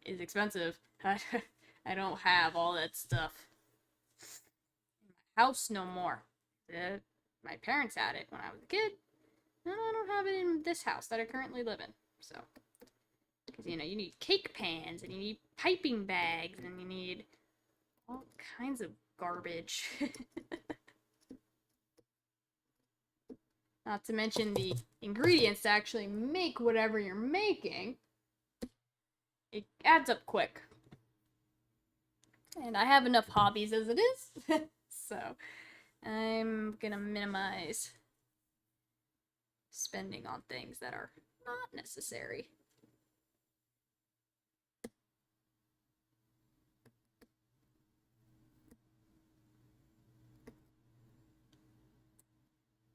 is expensive. I don't have all that stuff in my house no more. My parents had it when I was a kid, and I don't have it in this house that I currently live in. So, because you need cake pans, and you need piping bags, and you need all kinds of garbage. not to mention the ingredients to actually make whatever you're making, it adds up quick. And I have enough hobbies as it is, so I'm gonna minimize spending on things that are not necessary.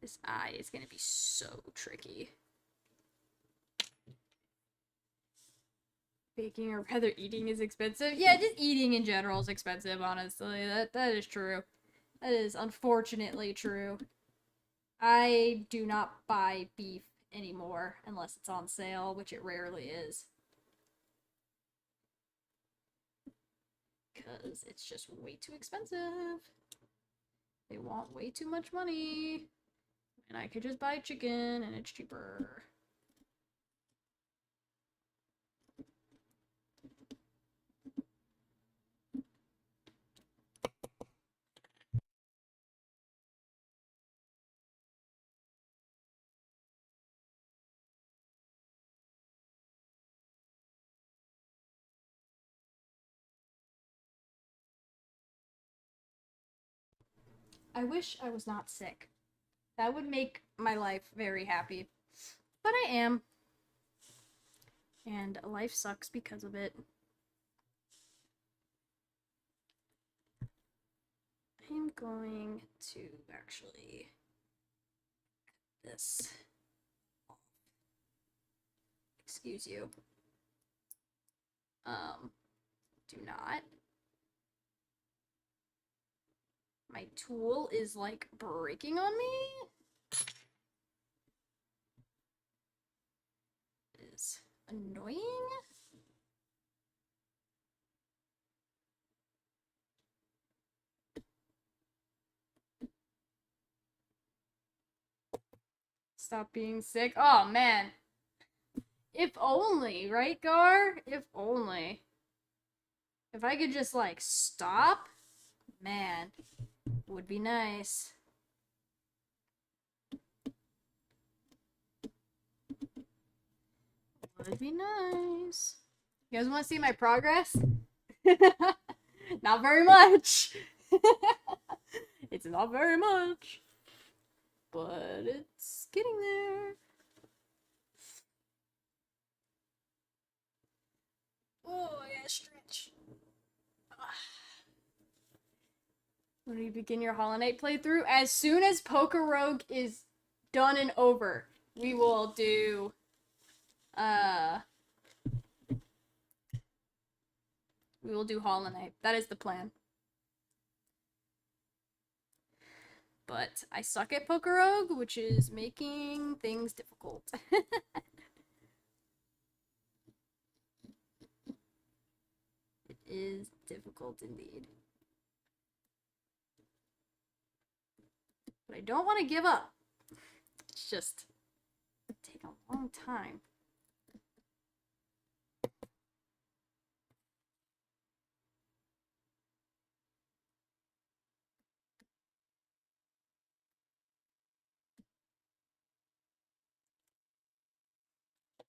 This eye is gonna be so tricky. Baking or rather eating is expensive. Yeah, just eating in general is expensive, honestly. That is true. That is unfortunately true. I do not buy beef anymore unless it's on sale, which it rarely is. Because it's just way too expensive. They want way too much money. And I could just buy chicken and it's cheaper. I wish I was not sick. That would make my life very happy. But I am. And life sucks because of it. I'm going to actually this. Excuse you. Do not. My tool is like breaking on me. It is annoying. Stop being sick. Oh man. If only, right, Gar? If only. If I could just like stop, man, would be nice. Would be nice. You guys want to see my progress? Not very much. It's not very much. But it's getting there. Oh, I gotta stretch. When you begin your Hollow Knight playthrough, as soon as Poker Rogue is done and over, we will do Hollow Knight. That is the plan. But I suck at Poker Rogue, which is making things difficult. It is difficult indeed. But I don't want to give up. It's just take a long time.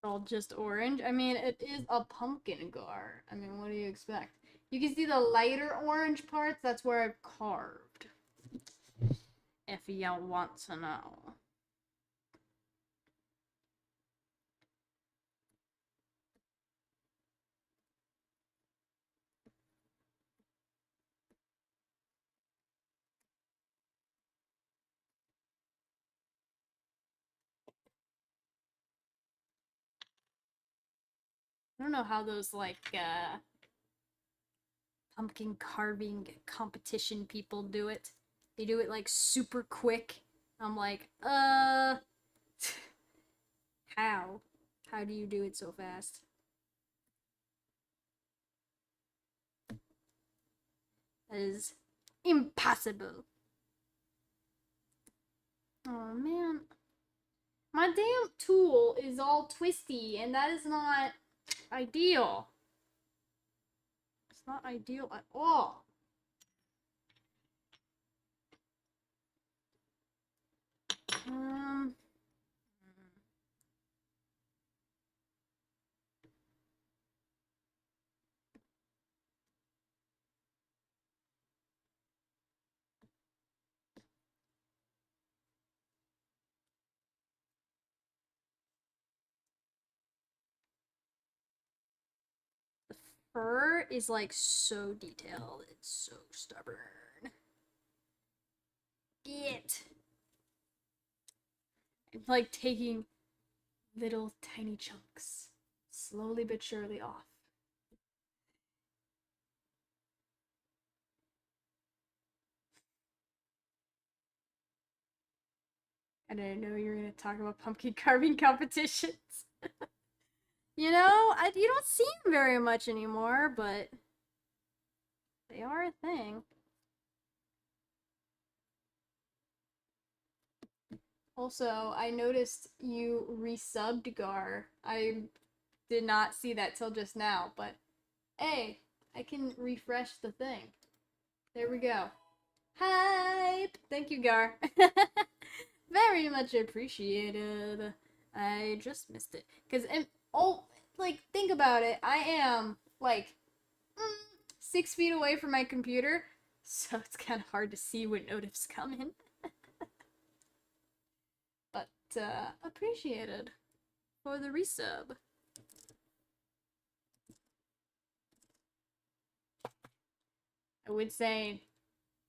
All just orange. I mean, it is a pumpkin gar. I mean, what do you expect? You can see the lighter orange parts. That's where I've carved. If you want to know. I don't know how those, like, pumpkin carving competition people do it. They do it, like, super quick. I'm like, how? How do you do it so fast? That is impossible. Oh, man. My damn tool is all twisty, and that is not ideal. It's not ideal at all. fur is like so detailed. It's so stubborn. I'm like taking little tiny chunks, slowly but surely off. And I know you're gonna talk about pumpkin carving competitions. You know, you don't see them very much anymore, but they are a thing. Also, I noticed you resubbed Gar. I did not see that till just now, but hey, I can refresh the thing. There we go. Hype! Thank you, Gar. Very much appreciated. I just missed it. Because, like, think about it. I am, like, 6 feet away from my computer, so it's kind of hard to see when notifs come in. But, appreciated for the resub. I would say,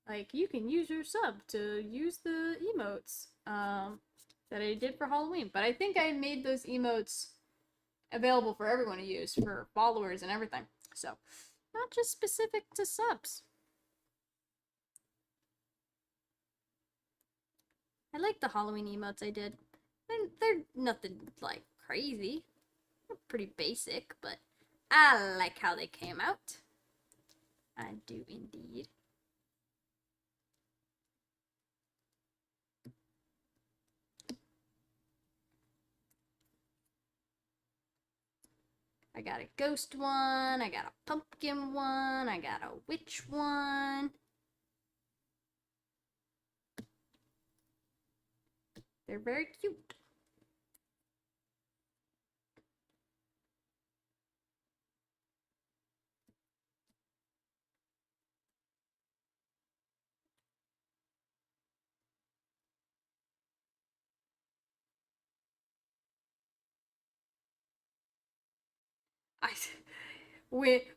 like, you can use your sub to use the emotes that I did for Halloween. But I think I made those emotes available for everyone to use, for followers and everything. So, not just specific to subs. I like the Halloween emotes I did. They're nothing, like, crazy. They're pretty basic, but I like how they came out. I do indeed. I got a ghost one, I got a pumpkin one, I got a witch one. They're very cute.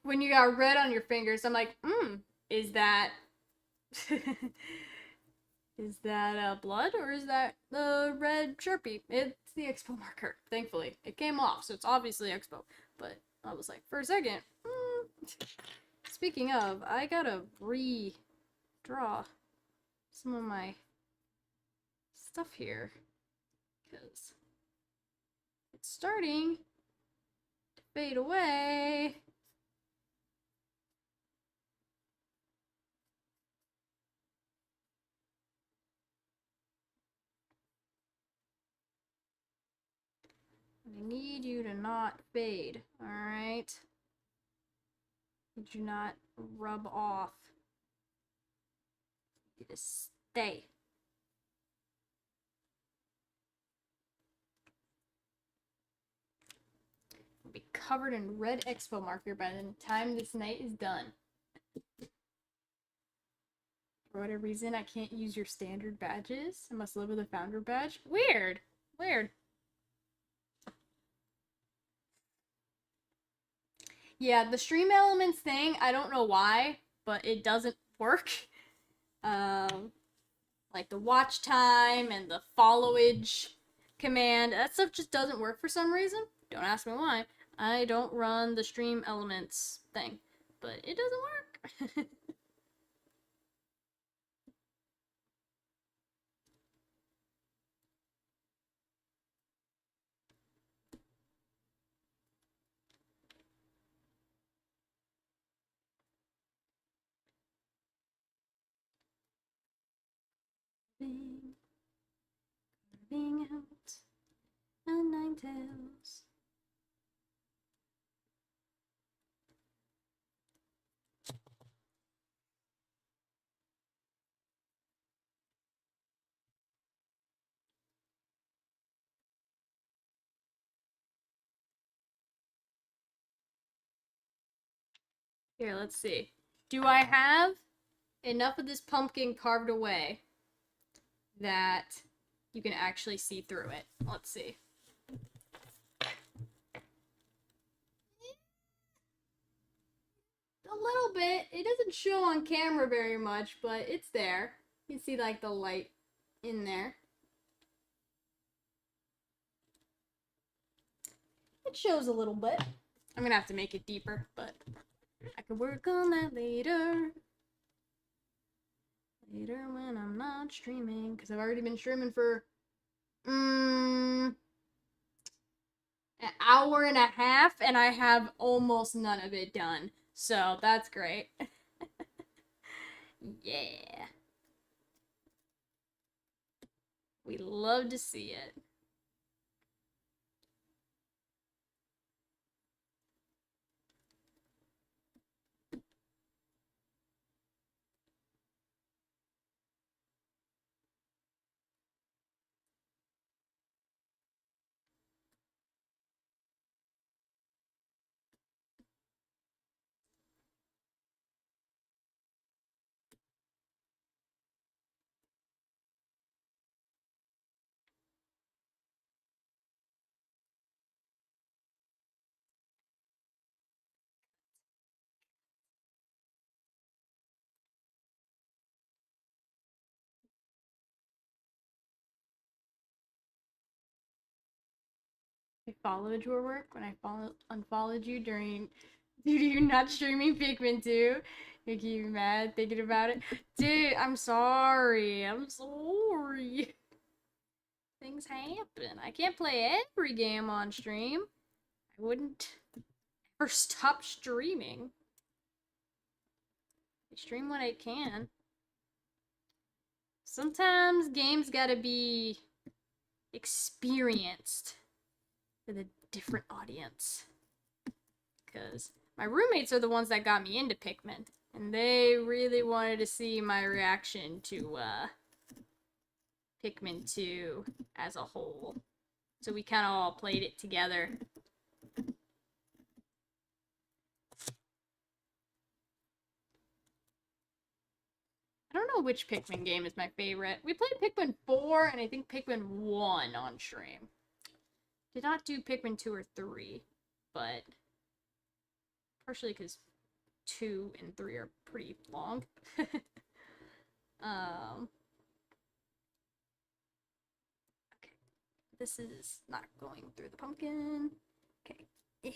When you got red on your fingers, I'm like, is that is that blood or is that the red Sharpie? It's the expo marker. Thankfully, it came off, so it's obviously expo. But I was like, for a second. Speaking of, I gotta redraw some of my stuff here because it's starting to fade away. I need you to not fade, alright? Need you not rub off. You need to stay. I'll be covered in red expo marker by the time this night is done. For whatever reason, I can't use your standard badges. I must live with a founder badge. Weird. Weird. Yeah, the stream elements thing, I don't know why, but it doesn't work. Like the watch time and the followage command, that stuff just doesn't work for some reason. Don't ask me why. I don't run the stream elements thing, but it doesn't work. Carving out a nine tails. Here, let's see. Do I have enough of this pumpkin carved away that you can actually see through it? Let's see. little bit. It doesn't show on camera very much, but it's there. You can see like the light in there. It shows a little bit. I'm gonna have to make it deeper, but I can work on that later. Later when I'm not streaming, because I've already been streaming for an hour and a half, and I have almost none of it done. So that's great. Yeah. We love to see it. I followed your work when I unfollowed you due to you not streaming Pikmin 2. Make you mad thinking about it. Dude, I'm sorry. I'm sorry. Things happen. I can't play every game on stream. I wouldn't ever stop streaming. I stream when I can. Sometimes games gotta be experienced with a different audience. Because my roommates are the ones that got me into Pikmin. And they really wanted to see my reaction to Pikmin 2 as a whole. So we kind of all played it together. I don't know which Pikmin game is my favorite. We played Pikmin 4 and I think Pikmin 1 on stream. Did not do Pikmin 2 or 3, but partially because 2 and 3 are pretty long. Okay. This is not going through the pumpkin. Okay. There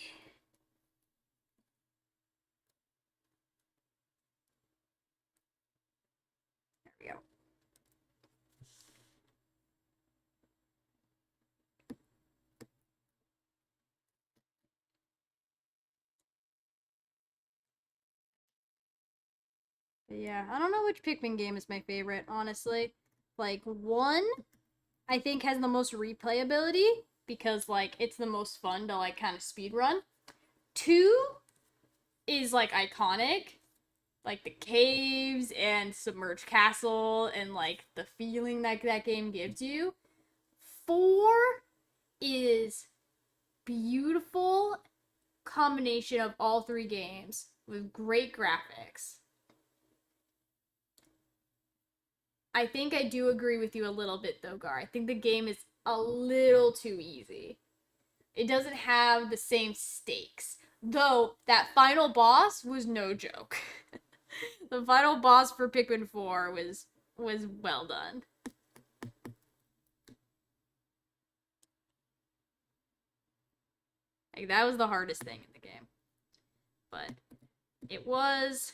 we go. Yeah, I don't know which Pikmin game is my favorite, honestly. Like, 1, I think, has the most replayability, because, like, it's the most fun to, like, kind of speedrun. 2 is, like, iconic. Like, the caves and Submerged Castle and, like, the feeling that that game gives you. 4 is beautiful combination of all 3 games with great graphics. I think I do agree with you a little bit, though, Gar. I think the game is a little too easy. It doesn't have the same stakes. Though, that final boss was no joke. The final boss for Pikmin 4 was well done. Like, that was the hardest thing in the game. But it was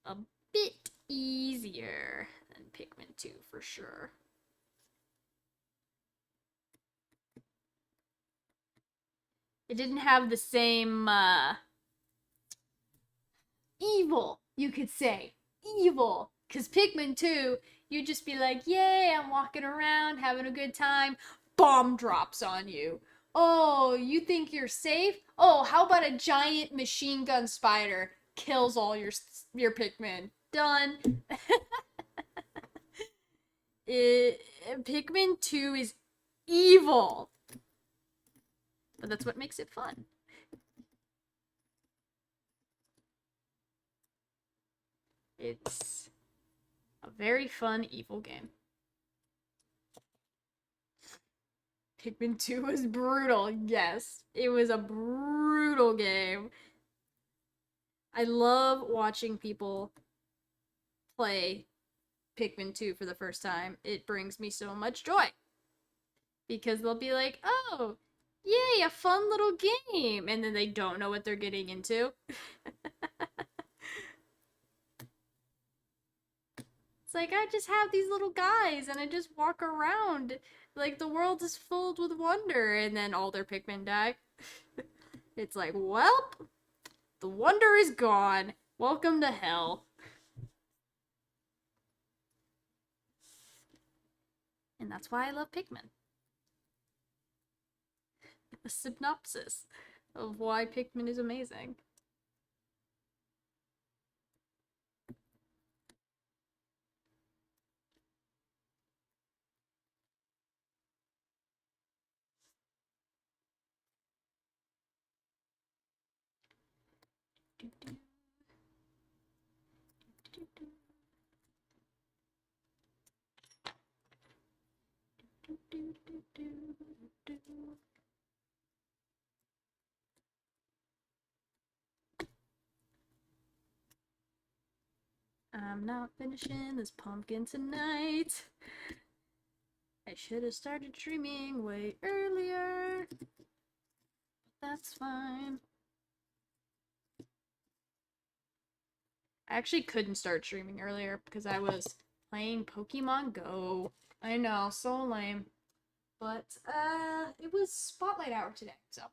a bit easier than Pikmin 2 for sure. It didn't have the same evil, you could say. Evil. Because Pikmin 2, you'd just be like, yay, I'm walking around, having a good time. Bomb drops on you. Oh, you think you're safe? Oh, how about a giant machine gun spider kills all your Pikmin? Done. Pikmin 2 is evil. But that's what makes it fun. It's a very fun, evil game. Pikmin 2 was brutal, yes. It was a brutal game. I love watching people play Pikmin 2 for the first time. It brings me so much joy. Because they'll be like, oh, yay, a fun little game. And then they don't know what they're getting into. It's like, I just have these little guys and I just walk around. Like, the world is filled with wonder. And then all their Pikmin die. It's like, well, the wonder is gone. Welcome to hell. And that's why I love Pikmin. A synopsis of why Pikmin is amazing. I'm not finishing this pumpkin tonight. I should have started streaming way earlier. But that's fine. I actually couldn't start streaming earlier because I was playing Pokemon Go. I know, so lame. But, it was Spotlight Hour today, so.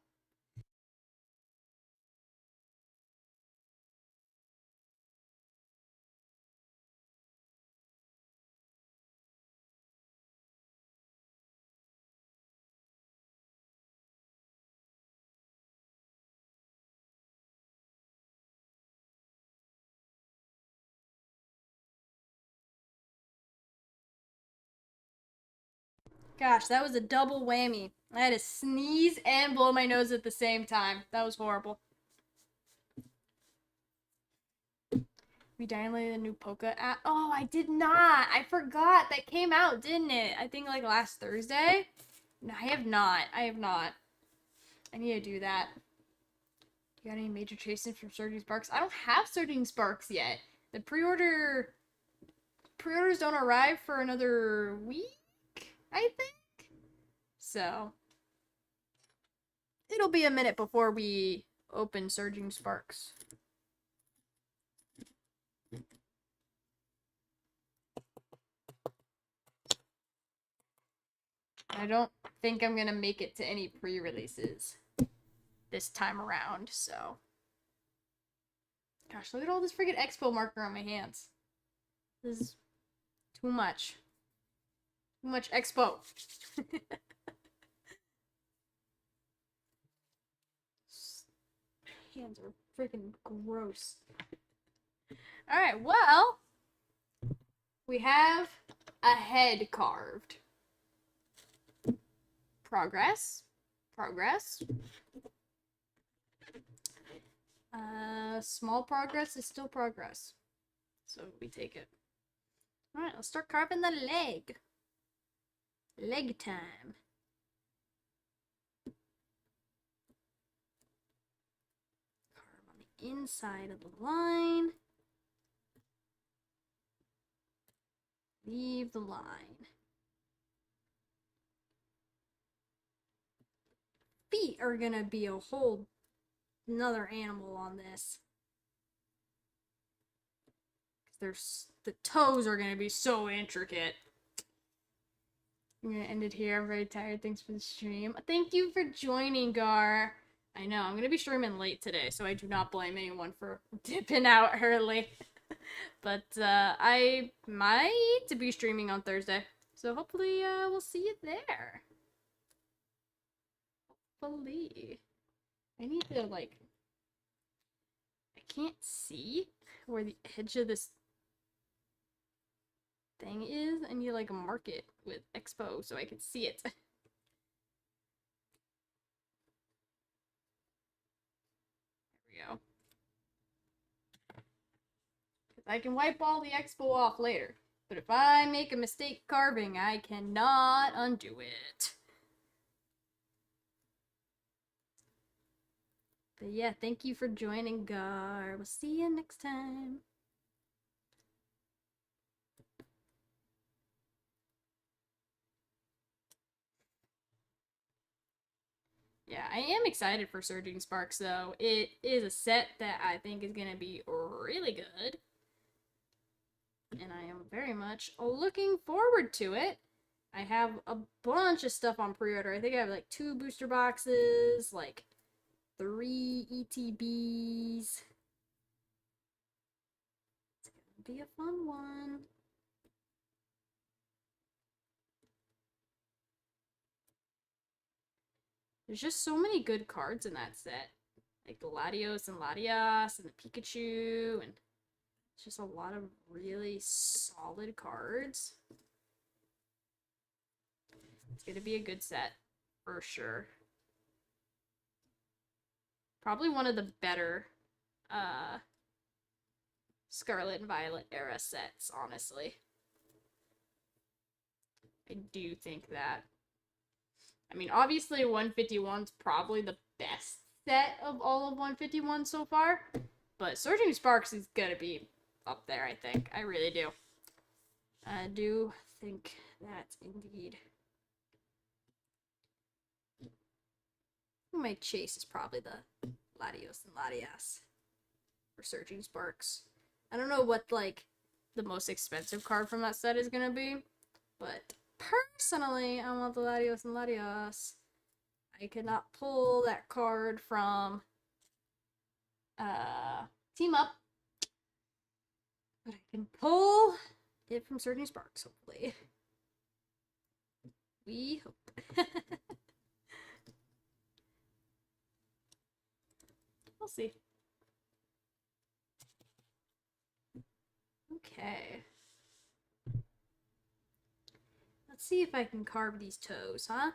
Gosh, that was a double whammy. I had to sneeze and blow my nose at the same time. That was horrible. We downloaded the new Poca app. Oh, I did not. I forgot. That came out, didn't it? I think like last Thursday. No, I have not. I need to do that. You got any major chasing from Surging Sparks? I don't have Surging Sparks yet. The pre-orders don't arrive for another week, I think. So it'll be a minute before we open Surging Sparks. I don't think I'm gonna make it to any pre-releases this time around, so. Gosh, look at all this freaking expo marker on my hands. This is too much. Too much expo. Hands are freaking gross. Alright, well, we have a head carved. Progress. Progress. Small progress is still progress. So we take it. Alright, let's start carving the leg. Leg time. Carve on the inside of the line. Leave the line. Feet are gonna be a whole another animal on this. The toes are gonna be so intricate. I'm gonna end it here. I'm very tired. Thanks for the stream. Thank you for joining, Gar. I know, I'm gonna be streaming late today, so I do not blame anyone for dipping out early. But I might be streaming on Thursday. So hopefully we'll see you there. Hopefully. I need to, like, I can't see where the edge of this thing is. I need to, like, mark it with Expo so I can see it. There we go. I can wipe all the Expo off later. But if I make a mistake carving, I cannot undo it. But yeah, thank you for joining, Gar. We'll see you next time. Yeah, I am excited for Surging Sparks, though. It is a set that I think is going to be really good. And I am very much looking forward to it. I have a bunch of stuff on pre-order. I think I have like 2 booster boxes, like 3 ETBs. It's gonna be a fun one. There's just so many good cards in that set. Like the Latios and Latias and the Pikachu, and it's just a lot of really solid cards. It's gonna be a good set, for sure. Probably one of the better Scarlet and Violet era sets, honestly. I do think that. I mean, obviously 151's probably the best set of all of 151 so far, but Surging Sparks is gonna be up there, I think. I really do. I do think that indeed. My chase is probably the Latios and Latias for Surging Sparks. I don't know what, like, the most expensive card from that set is gonna be, but personally, I want the Latios and Latias. I could not pull that card from Team Up, but I can pull it from Surging Sparks, hopefully. We hope. We'll see. Okay. Let's see if I can carve these toes, huh?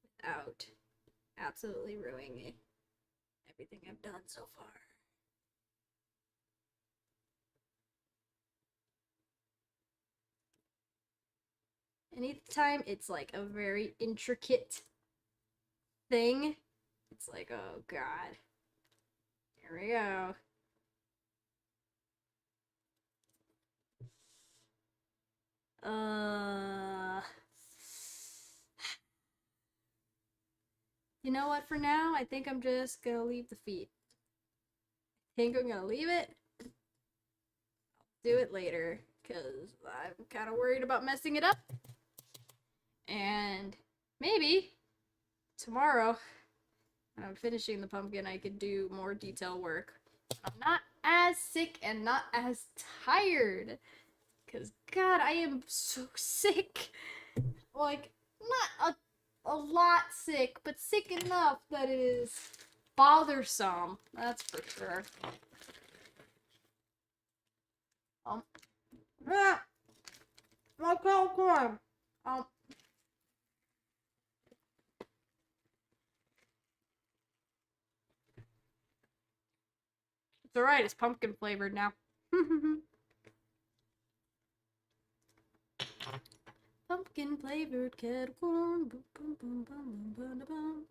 Without absolutely ruining everything I've done so far. Anytime it's like a very intricate thing, it's like, oh god. Here we go. You know what, for now, I think I'm just gonna leave the feet. I think I'm gonna leave it. I'll do it later, because I'm kind of worried about messing it up. And maybe tomorrow, when I'm finishing the pumpkin, I could do more detail work. I'm not as sick and not as tired. Because, God, I am so sick. Like, not a lot sick, but sick enough that it is bothersome. That's for sure. My popcorn. It's alright, it's pumpkin flavored now. Pumpkin flavored kettle corn. Boom, boom, boom, boom, boom, boom, boom.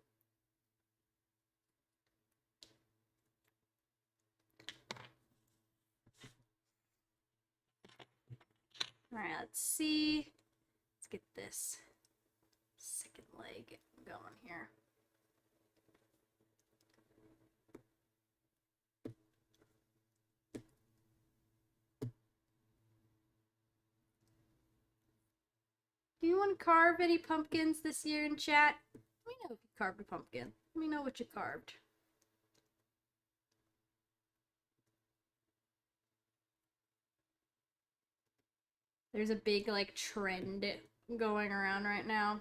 Alright, let's see. Let's get this second leg going here. Do you want to carve any pumpkins this year in chat? Let me know if you carved a pumpkin. Let me know what you carved. There's a big, like, trend going around right now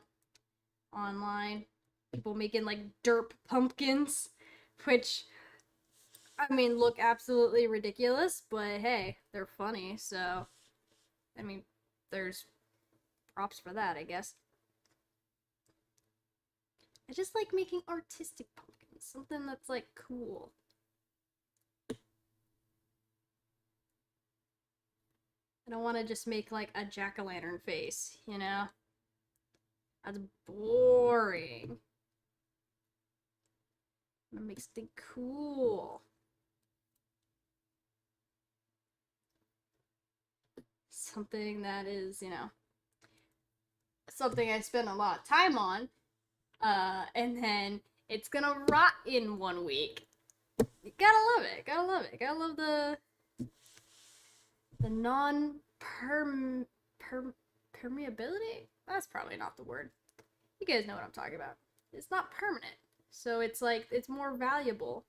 online. People making, like, derp pumpkins, which, I mean, look absolutely ridiculous, but hey, they're funny, so, I mean, there's props for that, I guess. I just like making artistic pumpkins, something that's, like, cool. I don't want to just make, like, a jack-o'-lantern face, you know? That's boring. I'm gonna make something cool. Something that is, you know, something I spend a lot of time on. And then it's gonna rot in 1 week. You gotta love it. Gotta love it. Gotta love the permeability. That's probably not the word. You guys know what I'm talking about. It's not permanent, so it's like it's more valuable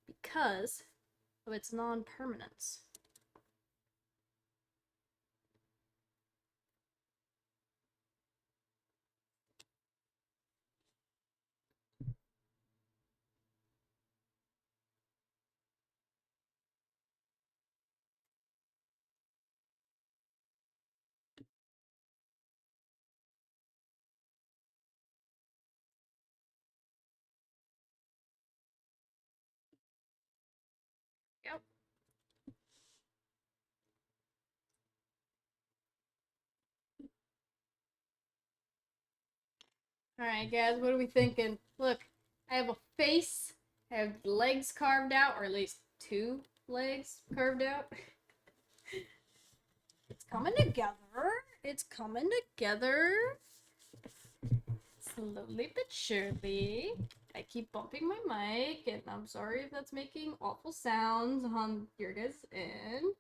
because of its non-permanence. Yep. Alright, guys, what are we thinking? Look, I have a face, I have legs carved out, or at least 2 legs carved out. It's coming together. It's coming together. Slowly but surely. I keep bumping my mic, and I'm sorry if that's making awful sounds on your guys' end.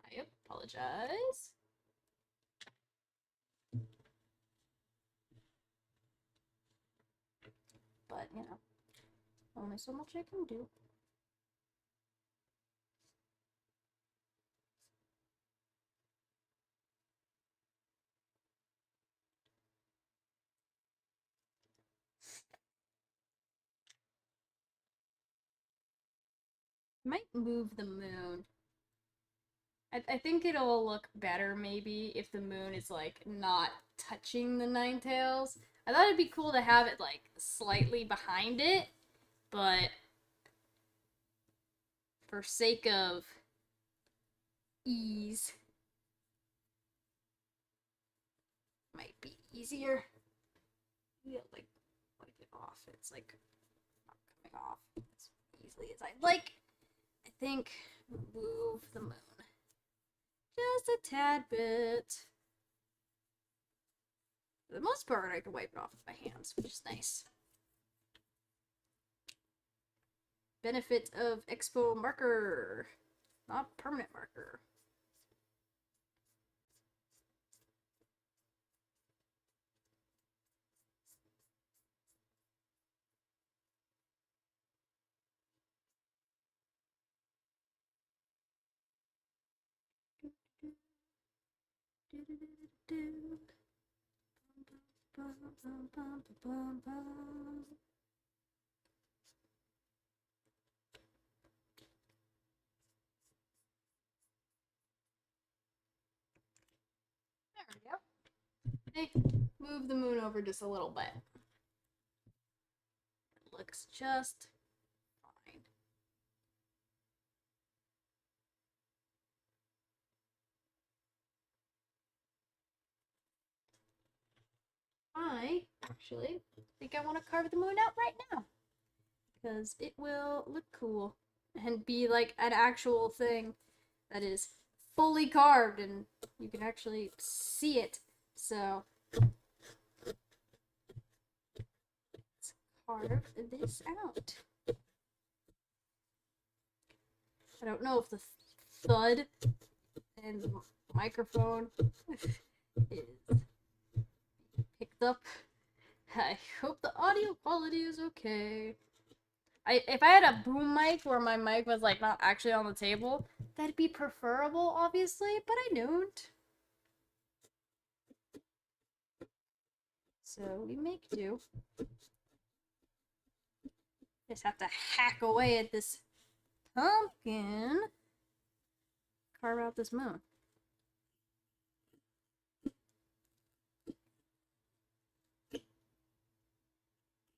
I apologize. But, you know, only so much I can do. Might move the moon. I think it'll look better maybe if the moon is like not touching the nine tails. I thought it'd be cool to have it like slightly behind it, but for sake of ease, might be easier. Yeah, like wipe it off. It's like not coming off as easily as I'd like. I think move the moon just a tad bit. For the most part, I can wipe it off with my hands, which is nice. Benefit of Expo marker, not permanent marker. There we go. Hey, move the moon over just a little bit. It looks just fine. I actually think I want to carve the moon out right now because it will look cool and be like an actual thing that is fully carved and you can actually see it. So let's carve this out. I don't know if the thud and the microphone is picked up. I hope the audio quality is okay. If I had a boom mic where my mic was like not actually on the table, that'd be preferable, obviously, but I don't. So we make do. Just have to hack away at this pumpkin. Carve out this moon.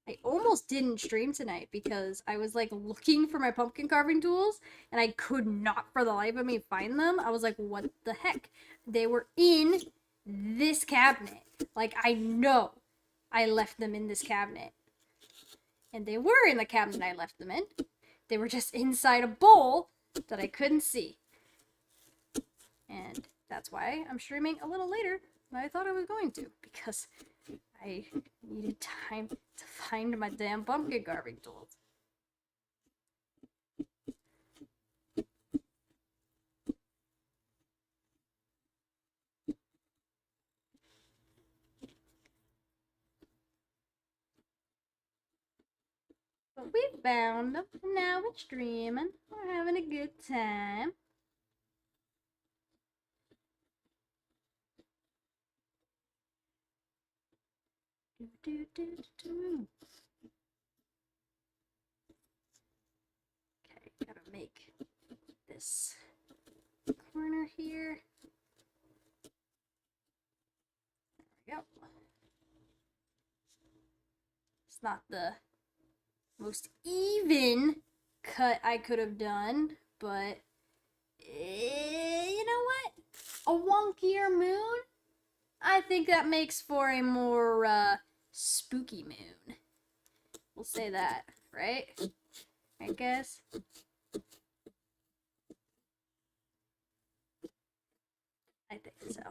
I almost didn't stream tonight because I was like looking for my pumpkin carving tools and I could not for the life of me find them. I was like, what the heck? They were in this cabinet. Like, I know I left them in this cabinet. And they were in the cabinet I left them in. They were just inside a bowl that I couldn't see. And that's why I'm streaming a little later than I thought I was going to. Because I needed time to find my damn pumpkin carving tools. But we found them, and now we're streaming. We're having a good time. Okay, gotta make this corner here. There we go. It's not the most even cut I could have done, but you know what? A wonkier moon? I think that makes for a more spooky moon. We'll say that, right? I guess. I think so.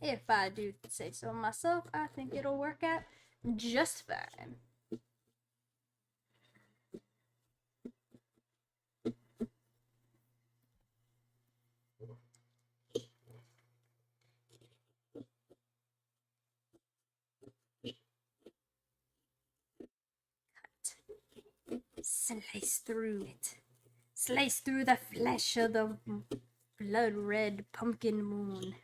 If I do say so myself, I think it'll work out just fine. Slice through it. Slice through the flesh of the blood red pumpkin moon.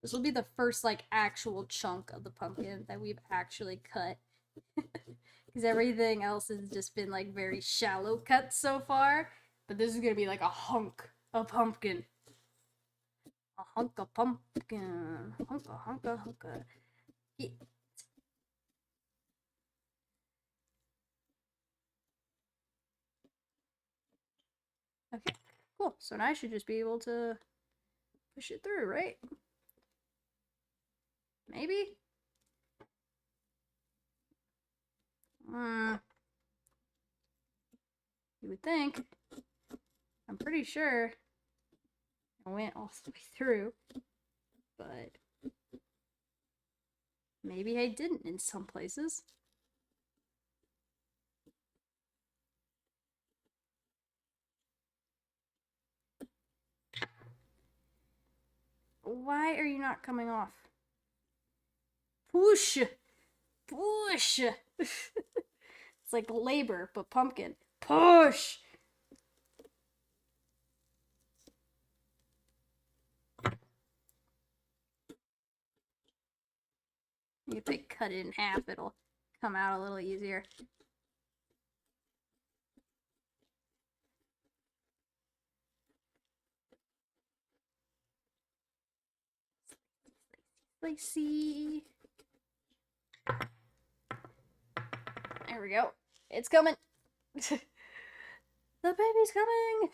This will be the first, like, actual chunk of the pumpkin that we've actually cut. Because everything else has just been, like, very shallow cuts so far. But this is gonna be like a hunk of pumpkin. A hunk of pumpkin. Hunka. Yeah. Okay, cool. So now I should just be able to push it through, right? Maybe? You would think. I'm pretty sure I went all the way through, but maybe I didn't in some places. Why are you not coming off? Push! Push! It's like labor, but pumpkin. Push! If they cut it in half, it'll come out a little easier. Slicey. There we go. It's coming. The baby's coming.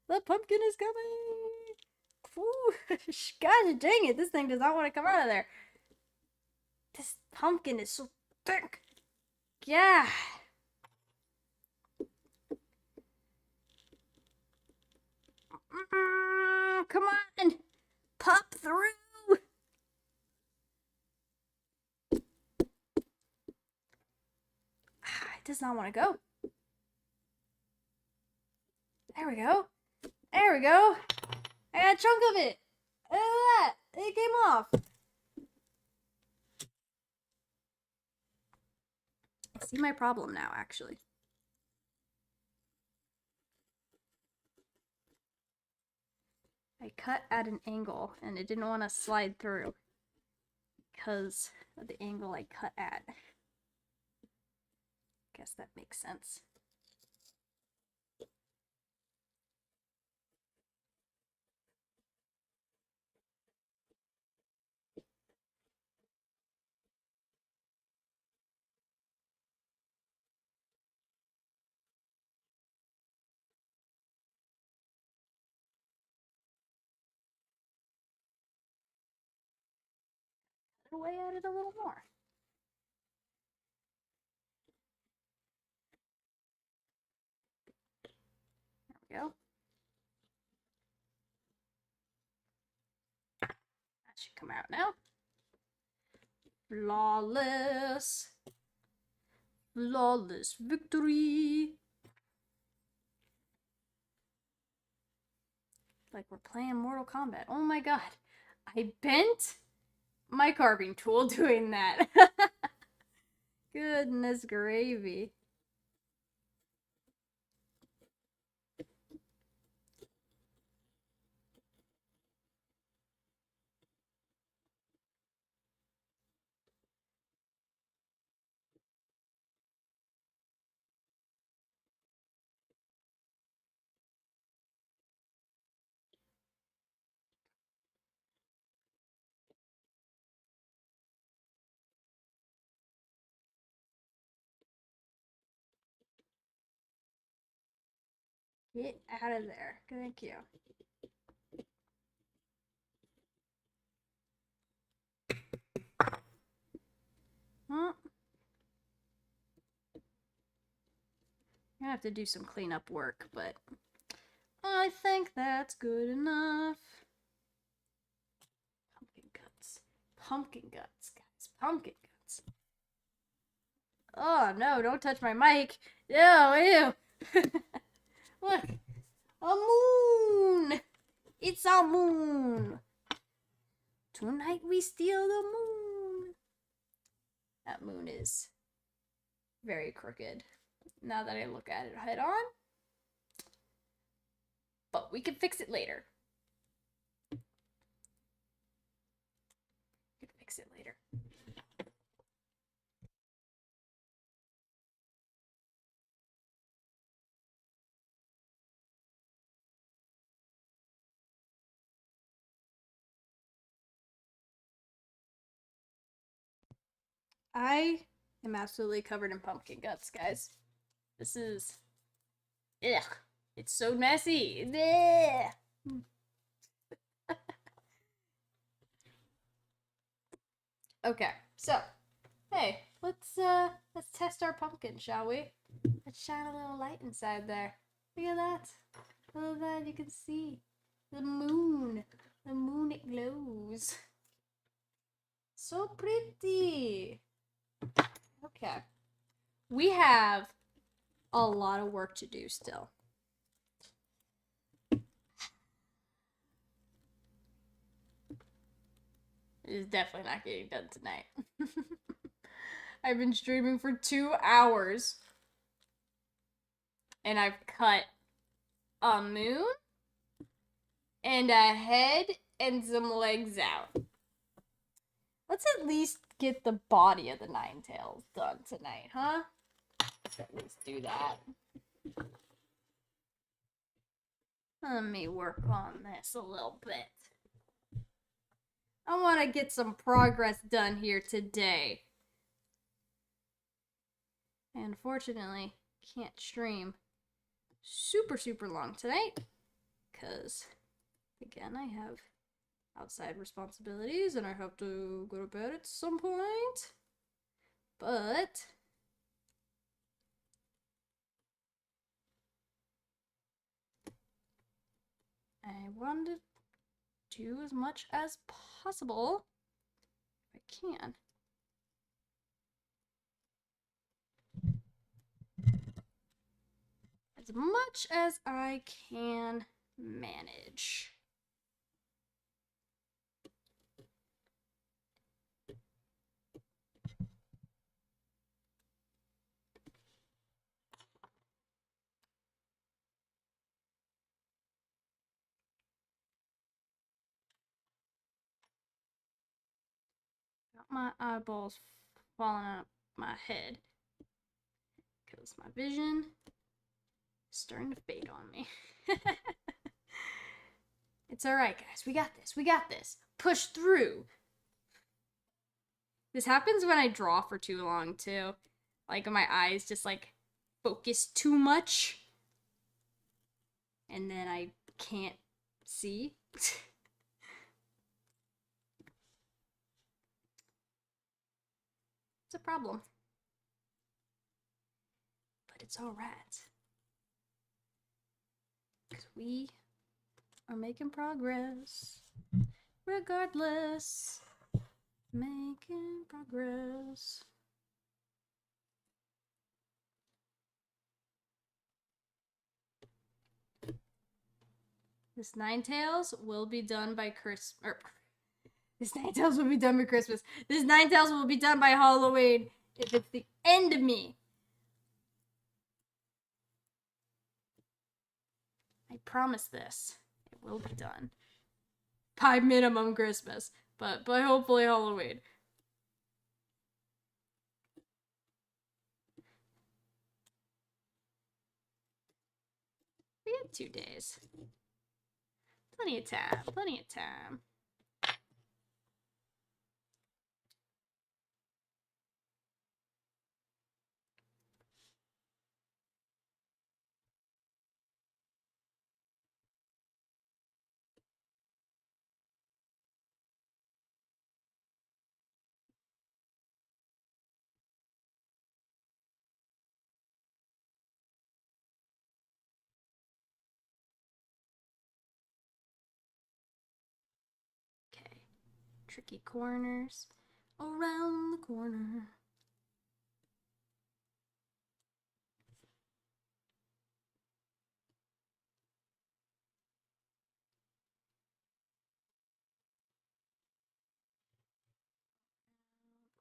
The pumpkin is coming. Ooh, gosh dang it. This thing does not want to come out of there. This pumpkin is so thick. Yeah. Come on. Pop through. It does not want to go. There we go. There we go. I got a chunk of it. Look at that. It came off. I see my problem now, actually. I cut at an angle, and it didn't want to slide through because of the angle I cut at. Guess that makes sense. away at it a little more. There we go. That should come out now. Flawless. Flawless victory. Like we're playing Mortal Kombat. Oh my god. I bent my carving tool doing that. Goodness gravy. Get out of there. Thank you. Huh? I'm gonna have to do some cleanup work, but I think that's good enough. Pumpkin guts. Pumpkin guts, guys. Pumpkin guts. Oh no, don't touch my mic. Ew, ew. Look. A moon. It's a moon. Tonight we steal the moon. That moon is very crooked now that I look at it head on. But we can fix it later. We can fix it later. I am absolutely covered in pumpkin guts, guys. This is... Ugh. It's so messy. Okay, so hey, let's test our pumpkin, shall we? Let's shine a little light inside there. Look at that. Look at that. You can see the moon. The moon, it glows. So pretty. Okay, we have a lot of work to do still. It is definitely not getting done tonight. I've been streaming for 2 hours. And I've cut a moon and a head and some legs out. Let's at least get the body of the Ninetales done tonight, huh? Let's at least do that. Let me work on this a little bit. I want to get some progress done here today. And unfortunately, can't stream super long tonight. Because, again, I have outside responsibilities and I have to go to bed at some point. But I wanted to do as much as possible if I can. As much as I can manage. Got my eyeballs falling out of my head because my vision is starting to fade on me. It's alright, guys. We got this. We got this. Push through. This happens when I draw for too long, too. Like, my eyes just, like, focus too much. And then I can't see. It's a problem. But it's alright. Because we are making progress. Regardless. Making progress. This Ninetales will be done by Christmas. This Ninetales will be done by Christmas. This Ninetales will be done by Halloween. If it's the end of me. I promise this. It will be done. By minimum Christmas. But by hopefully Halloween. We have 2 days. Plenty of time. Plenty of time. Okay. Tricky corners. Around the corner.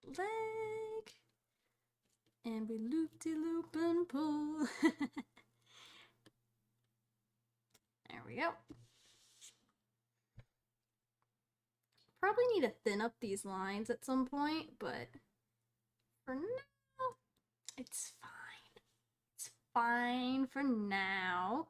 Leg. And we loop-de-loop and pull. There we go. Probably need to thin up these lines at some point, but for now, it's fine. It's fine for now.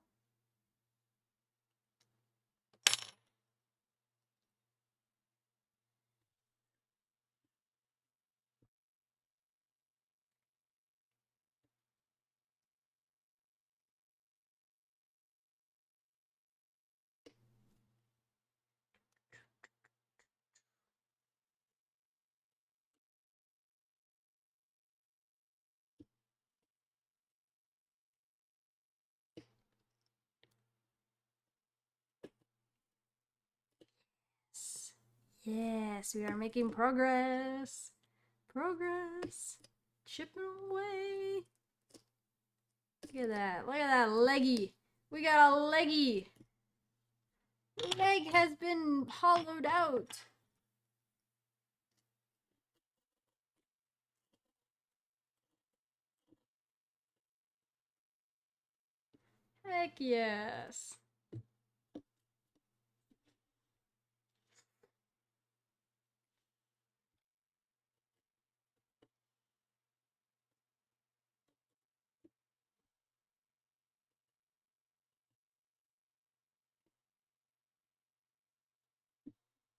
Yes, we are making progress. Progress. Chipping away. Look at that. Look at that leggy. We got a leggy. Leg has been hollowed out. Heck yes.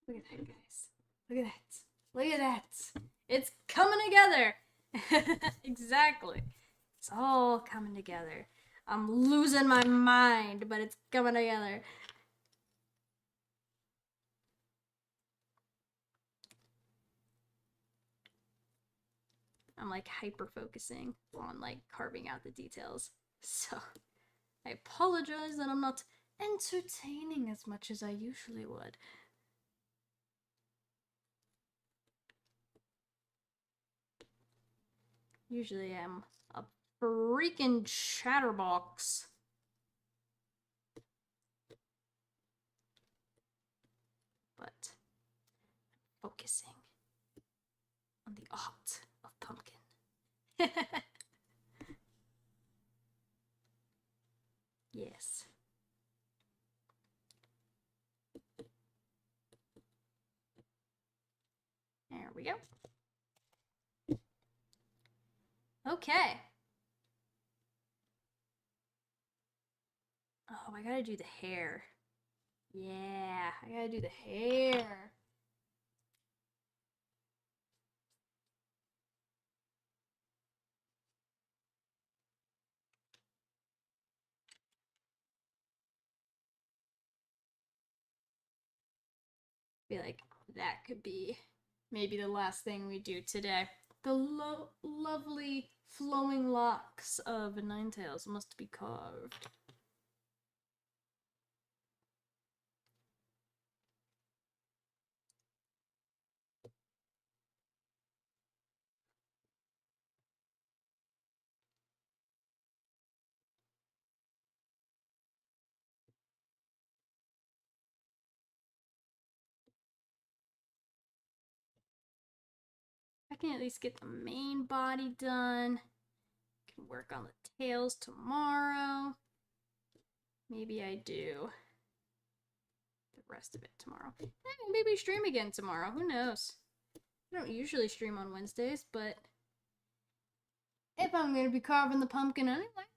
Look at that, guys. Look at that. Look at that. It's coming together. Exactly. It's all coming together. I'm losing my mind, but it's coming together. I'm like hyper focusing on like carving out the details. So I apologize that I'm not entertaining as much as I usually would. Usually I'm a freaking chatterbox. But focusing on the art of pumpkin. Yes. There we go. Okay. Oh, I gotta do the hair. Yeah, I gotta do the hair. Feel like that could be maybe the last thing we do today. The lovely flowing locks of Ninetales must be carved. I can at least get the main body done. Can work on the tails tomorrow. Maybe I do the rest of it tomorrow. Maybe stream again tomorrow. Who knows? I don't usually stream on Wednesdays, but if I'm going to be carving the pumpkin anyway,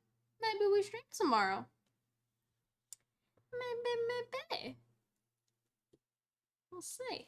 maybe we stream tomorrow. Maybe. We'll see.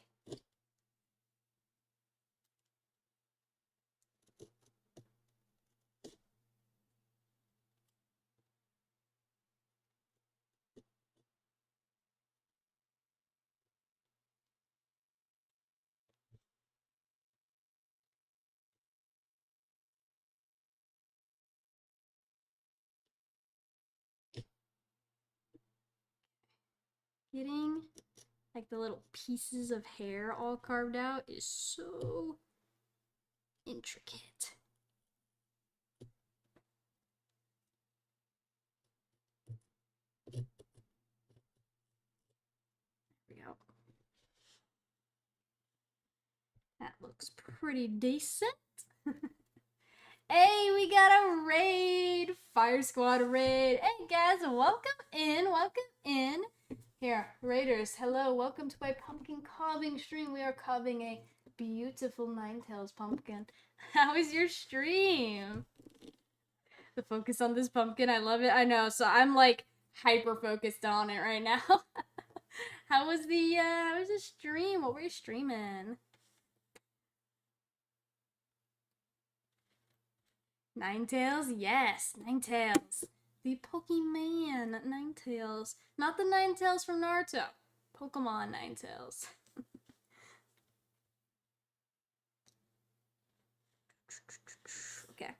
Getting like the little pieces of hair all carved out is so intricate. There we go. That looks pretty decent. Hey, we got a raid! Fire Squad raid. Hey guys, welcome in, welcome in. Here, raiders, hello, welcome to my pumpkin carving stream. We are carving a beautiful Ninetales pumpkin. How is your stream? The focus on this pumpkin, I love it. I know, so I'm like hyper focused on it right now. How was the stream? What were you streaming? Ninetales? Yes, Ninetales. The Pokemon Ninetales. Not the Ninetales from Naruto. Pokemon Ninetales. Okay.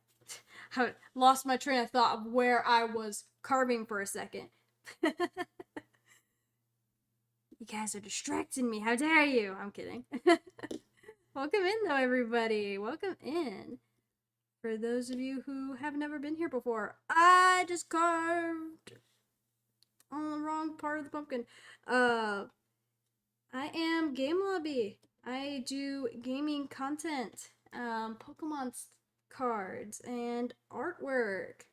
I lost my train of thought of where I was carving for a second. You guys are distracting me. How dare you? I'm kidding. Welcome in, though, everybody. Welcome in. For those of you who have never been here before, I just carved on the wrong part of the pumpkin. I am Game Lobby. I do gaming content, Pokemon cards, and artwork.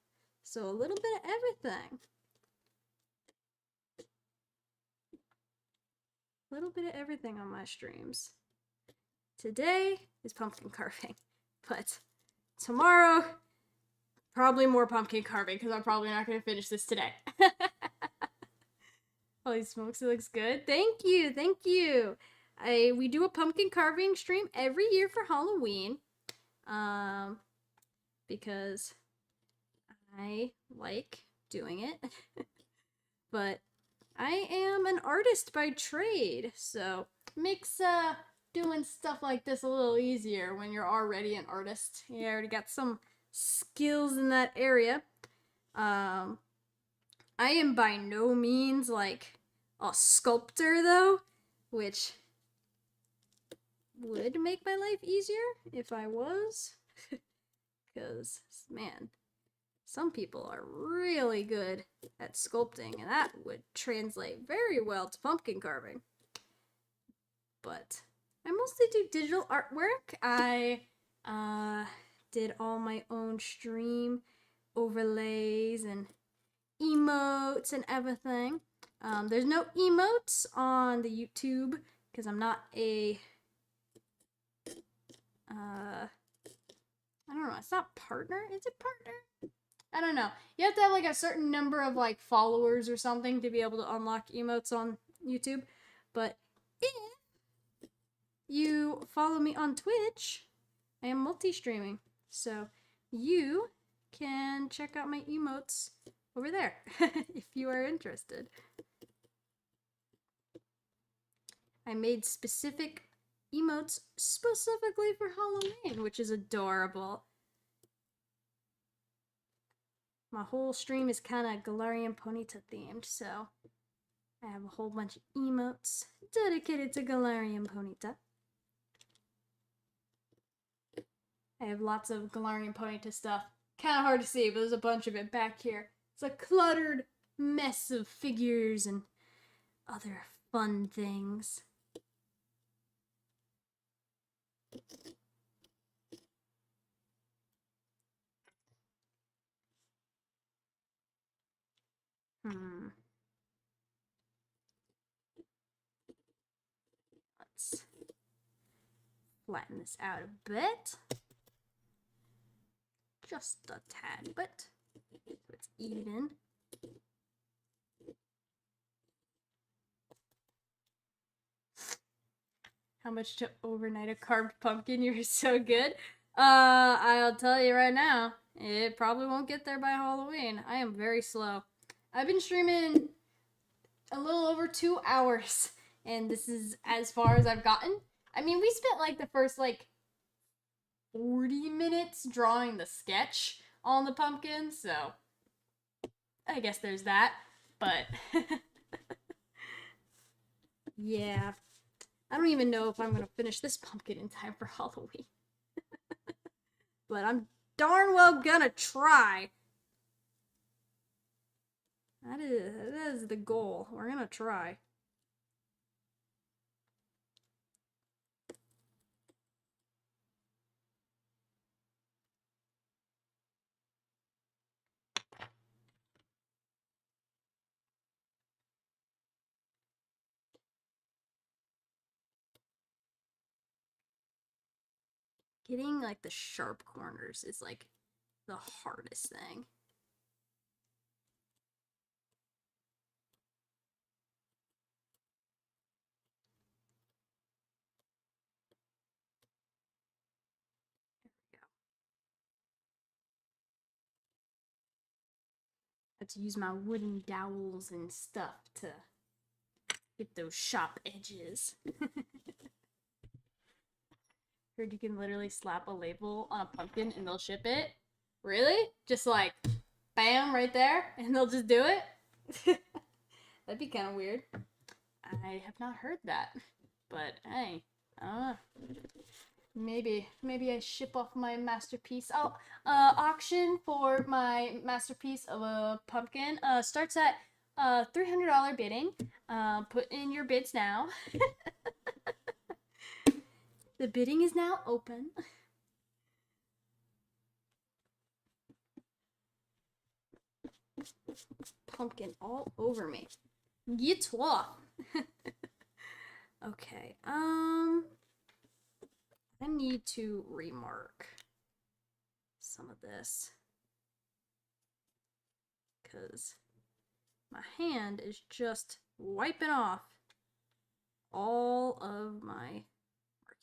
So a little bit of everything. A little bit of everything on my streams. Today is pumpkin carving, but tomorrow, probably more pumpkin carving because I'm probably not going to finish this today. Holy smokes, it looks good. Thank you, thank you. We do a pumpkin carving stream every year for Halloween, because I like doing it. But I am an artist by trade, so makes doing stuff like this a little easier when you're already an artist. You already got some skills in that area. I am by no means like a sculptor though, which would make my life easier if I was. Because, man, some people are really good at sculpting, and that would translate very well to pumpkin carving. But I mostly do digital artwork. I did all my own stream overlays and emotes and everything. There's no emotes on the YouTube because I'm not a I don't know, it's not partner? Is it partner? I don't know. You have to have like a certain number of like followers or something to be able to unlock emotes on YouTube. But if you follow me on Twitch, I am multi-streaming. So you can check out my emotes over there if you are interested. I made specific emotes specifically for Halloween, which is adorable. My whole stream is kind of Galarian Ponyta themed, so I have a whole bunch of emotes dedicated to Galarian Ponyta. I have lots of Galarian Ponyta stuff. Kind of hard to see, but there's a bunch of it back here. It's a cluttered mess of figures and other fun things. Let's flatten this out a bit. Just a tad bit, so it's even. How much to overnight a carved pumpkin? You're so good. I'll tell you right now, it probably won't get there by Halloween. I am very slow. I've been streaming a little over 2 hours, and this is as far as I've gotten. I mean, we spent like the first 40 minutes drawing the sketch on the pumpkin, so I guess there's that. But yeah, I don't even know if I'm gonna finish this pumpkin in time for Halloween. But I'm darn well gonna try. That is the goal. We're gonna try. Getting like the sharp corners is like the hardest thing. I have to use my wooden dowels and stuff to get those sharp edges. Heard you can literally slap a label on a pumpkin and they'll ship it. Really? Just like, bam, right there, and they'll just do it? That'd be kind of weird. I have not heard that, but hey, maybe I ship off my masterpiece. I'll auction for my masterpiece of a pumpkin. Starts at $300 bidding. Put in your bids now. The bidding is now open. Pumpkin all over me. Get off. Okay. I need to remark some of this because my hand is just wiping off all of my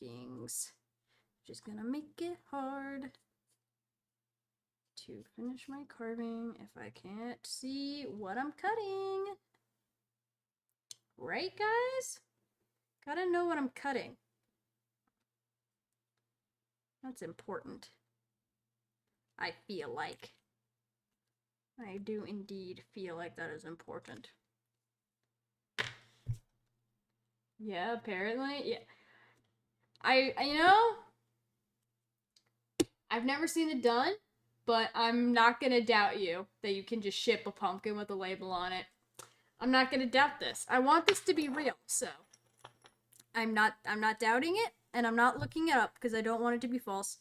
markings, which is gonna make it hard to finish my carving if I can't see what I'm cutting. Right, guys? Gotta know what I'm cutting. That's important. I feel like. I do indeed feel like that is important. Yeah, apparently. Yeah. You know, I've never seen it done, but I'm not gonna doubt you that you can just ship a pumpkin with a label on it. I'm not gonna doubt this. I want this to be real, so I'm not doubting it, and I'm not looking it up because I don't want it to be false.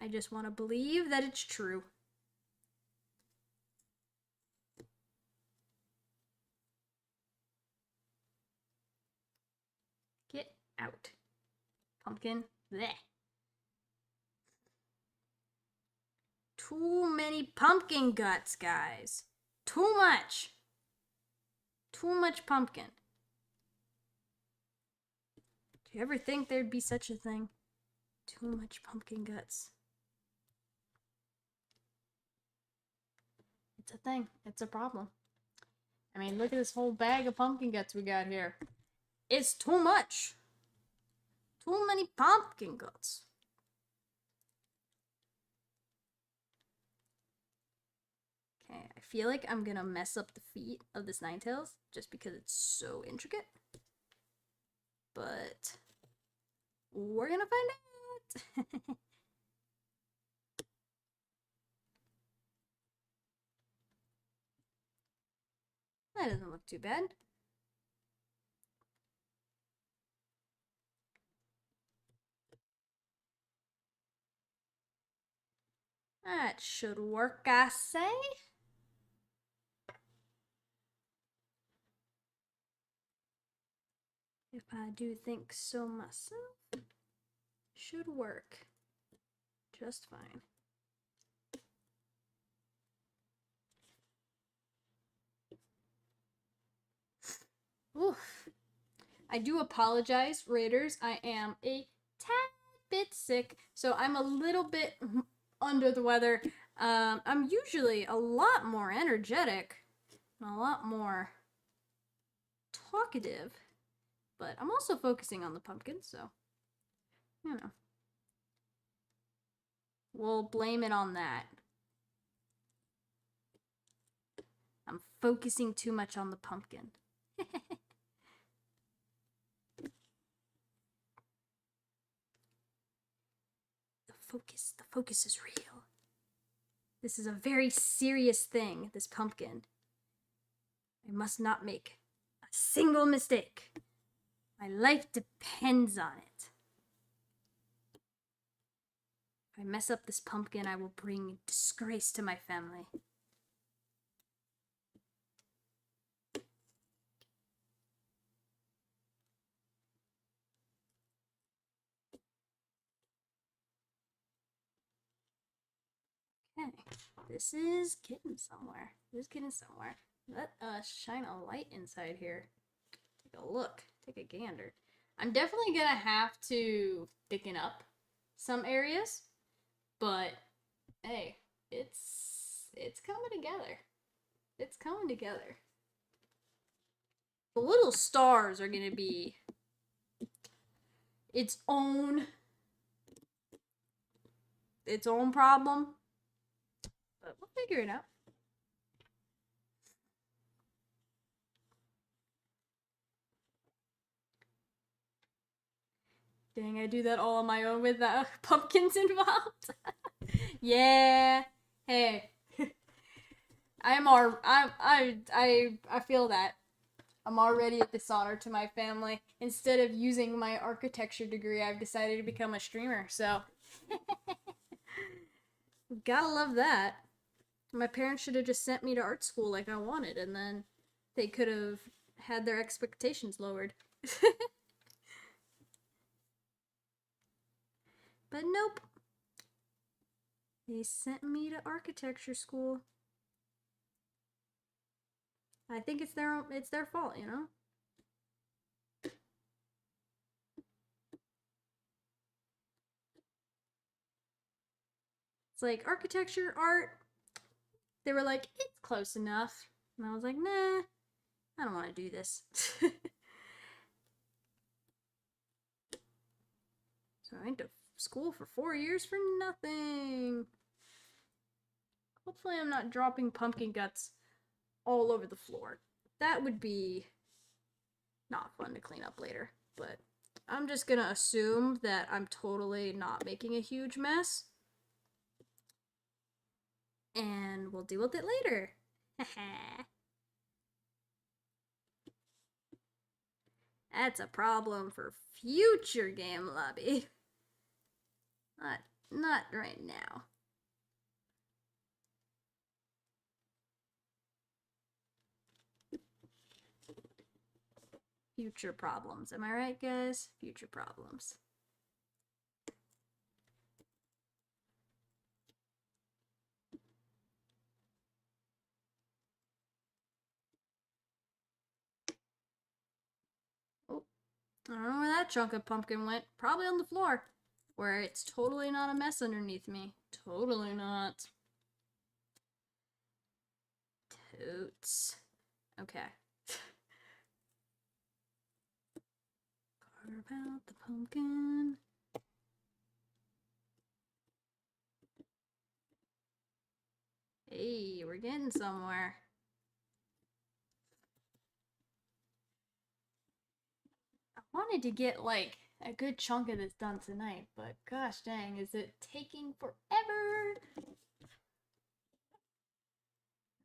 I just want to believe that it's true. Get out. Pumpkin. Blech. Too many pumpkin guts, guys. Too much. Too much pumpkin. Do you ever think there'd be such a thing? Too much pumpkin guts. It's a thing. It's a problem. I mean, look at this whole bag of pumpkin guts we got here. It's too much. Too many pumpkin guts. Okay, I feel like I'm gonna mess up the feet of this Ninetales just because it's so intricate. But we're gonna find out. That doesn't look too bad. That should work, I say. If I do think so myself, should work just fine. Oof. I do apologize, Raiders. I am a tad bit sick, so I'm a little bit under the weather. I'm usually a lot more energetic and a lot more talkative, but I'm also focusing on the pumpkin, so, you know. We'll blame it on that. I'm focusing too much on the pumpkin. The focus is real. This is a very serious thing, this pumpkin. I must not make a single mistake. My life depends on it. If I mess up this pumpkin, I will bring disgrace to my family. Okay, this is getting somewhere. Let us shine a light inside here. Take a look. Take a gander. I'm definitely gonna have to thicken up some areas, but hey, it's coming together. It's coming together. The little stars are gonna be its own problem, but we'll figure it out. Dang, I do that all on my own with pumpkins involved. Yeah. Hey. I feel that. I'm already a dishonor to my family. Instead of using my architecture degree, I've decided to become a streamer, so. Gotta love that. My parents should have just sent me to art school like I wanted, and then they could have had their expectations lowered. But nope. They sent me to architecture school. I think it's their fault, you know? It's like architecture, art. They were like, it's close enough. And I was like, nah, I don't want to do this. So I went to school for 4 years for nothing. Hopefully I'm not dropping pumpkin guts all over the floor. That would be not fun to clean up later. But I'm just gonna assume that I'm totally not making a huge mess. And we'll deal with it later. That's a problem for future game lobby. Not right now. Future problems. Am I right, guys? Future problems. Oh, I don't know where that chunk of pumpkin went. Probably on the floor, where it's totally not a mess underneath me. Totally not. Toots. Okay. about the pumpkin. Hey, we're getting somewhere. I wanted to get like a good chunk of this done tonight, but gosh dang, is it taking forever?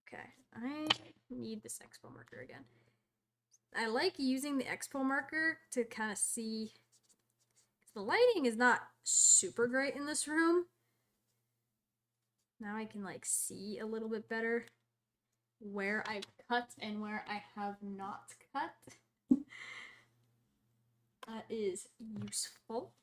Okay, I need this expo marker again. I like using the expo marker to kind of see. The lighting is not super great in this room. Now I can like see a little bit better where I've cut and where I have not cut. That is useful.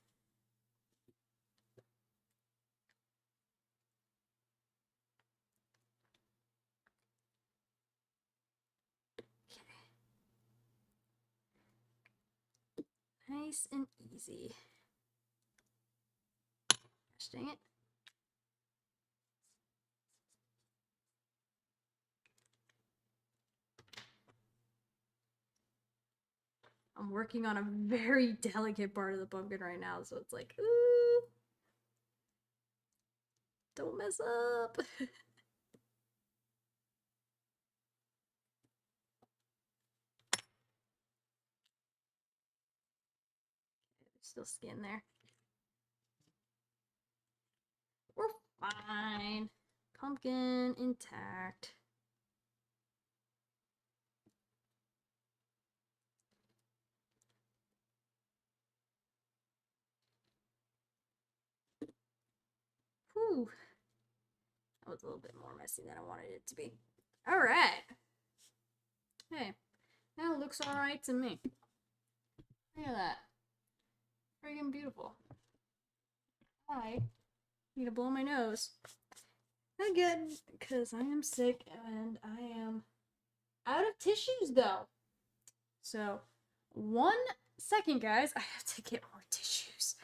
Okay. Nice and easy. Gosh dang it. I'm working on a very delicate part of the pumpkin right now, so it's like, ooh, don't mess up. There's still skin there. We're fine. Pumpkin intact. Whew. That was a little bit more messy than I wanted it to be. All right. Hey, that looks all right to me. Look at that. Friggin' beautiful. I need to blow my nose again because I am sick and I am out of tissues though. So, 1 second, guys. I have to get more tissues,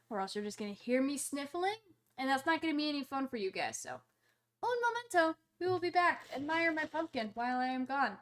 or else you're just gonna hear me sniffling, and that's not gonna be any fun for you guys. So, un momento, we will be back. Admire my pumpkin while I am gone.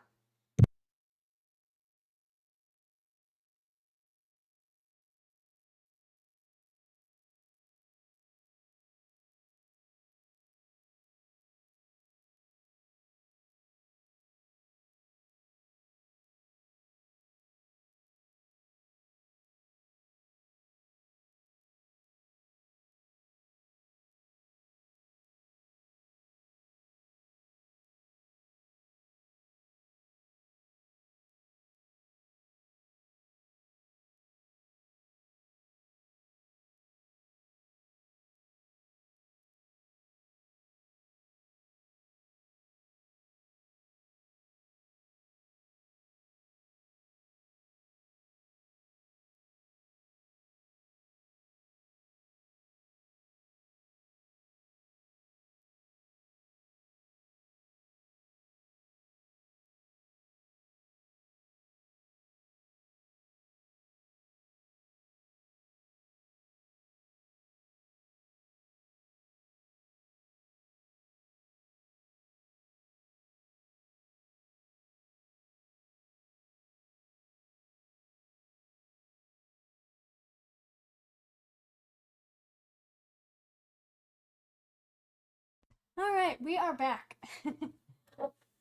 All right, we are back.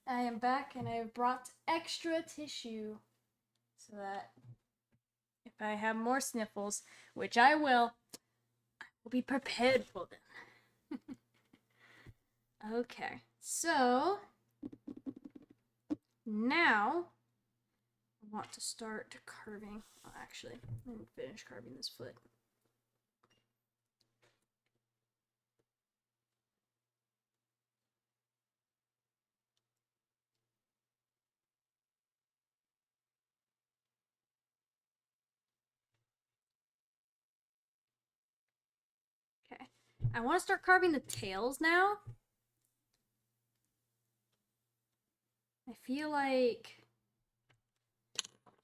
I am back and I've brought extra tissue so that if I have more sniffles, which I will be prepared for them. Okay, so now I want to start carving. Well, actually, let me finish carving this foot. Okay, I want to start carving the tails now. I feel like,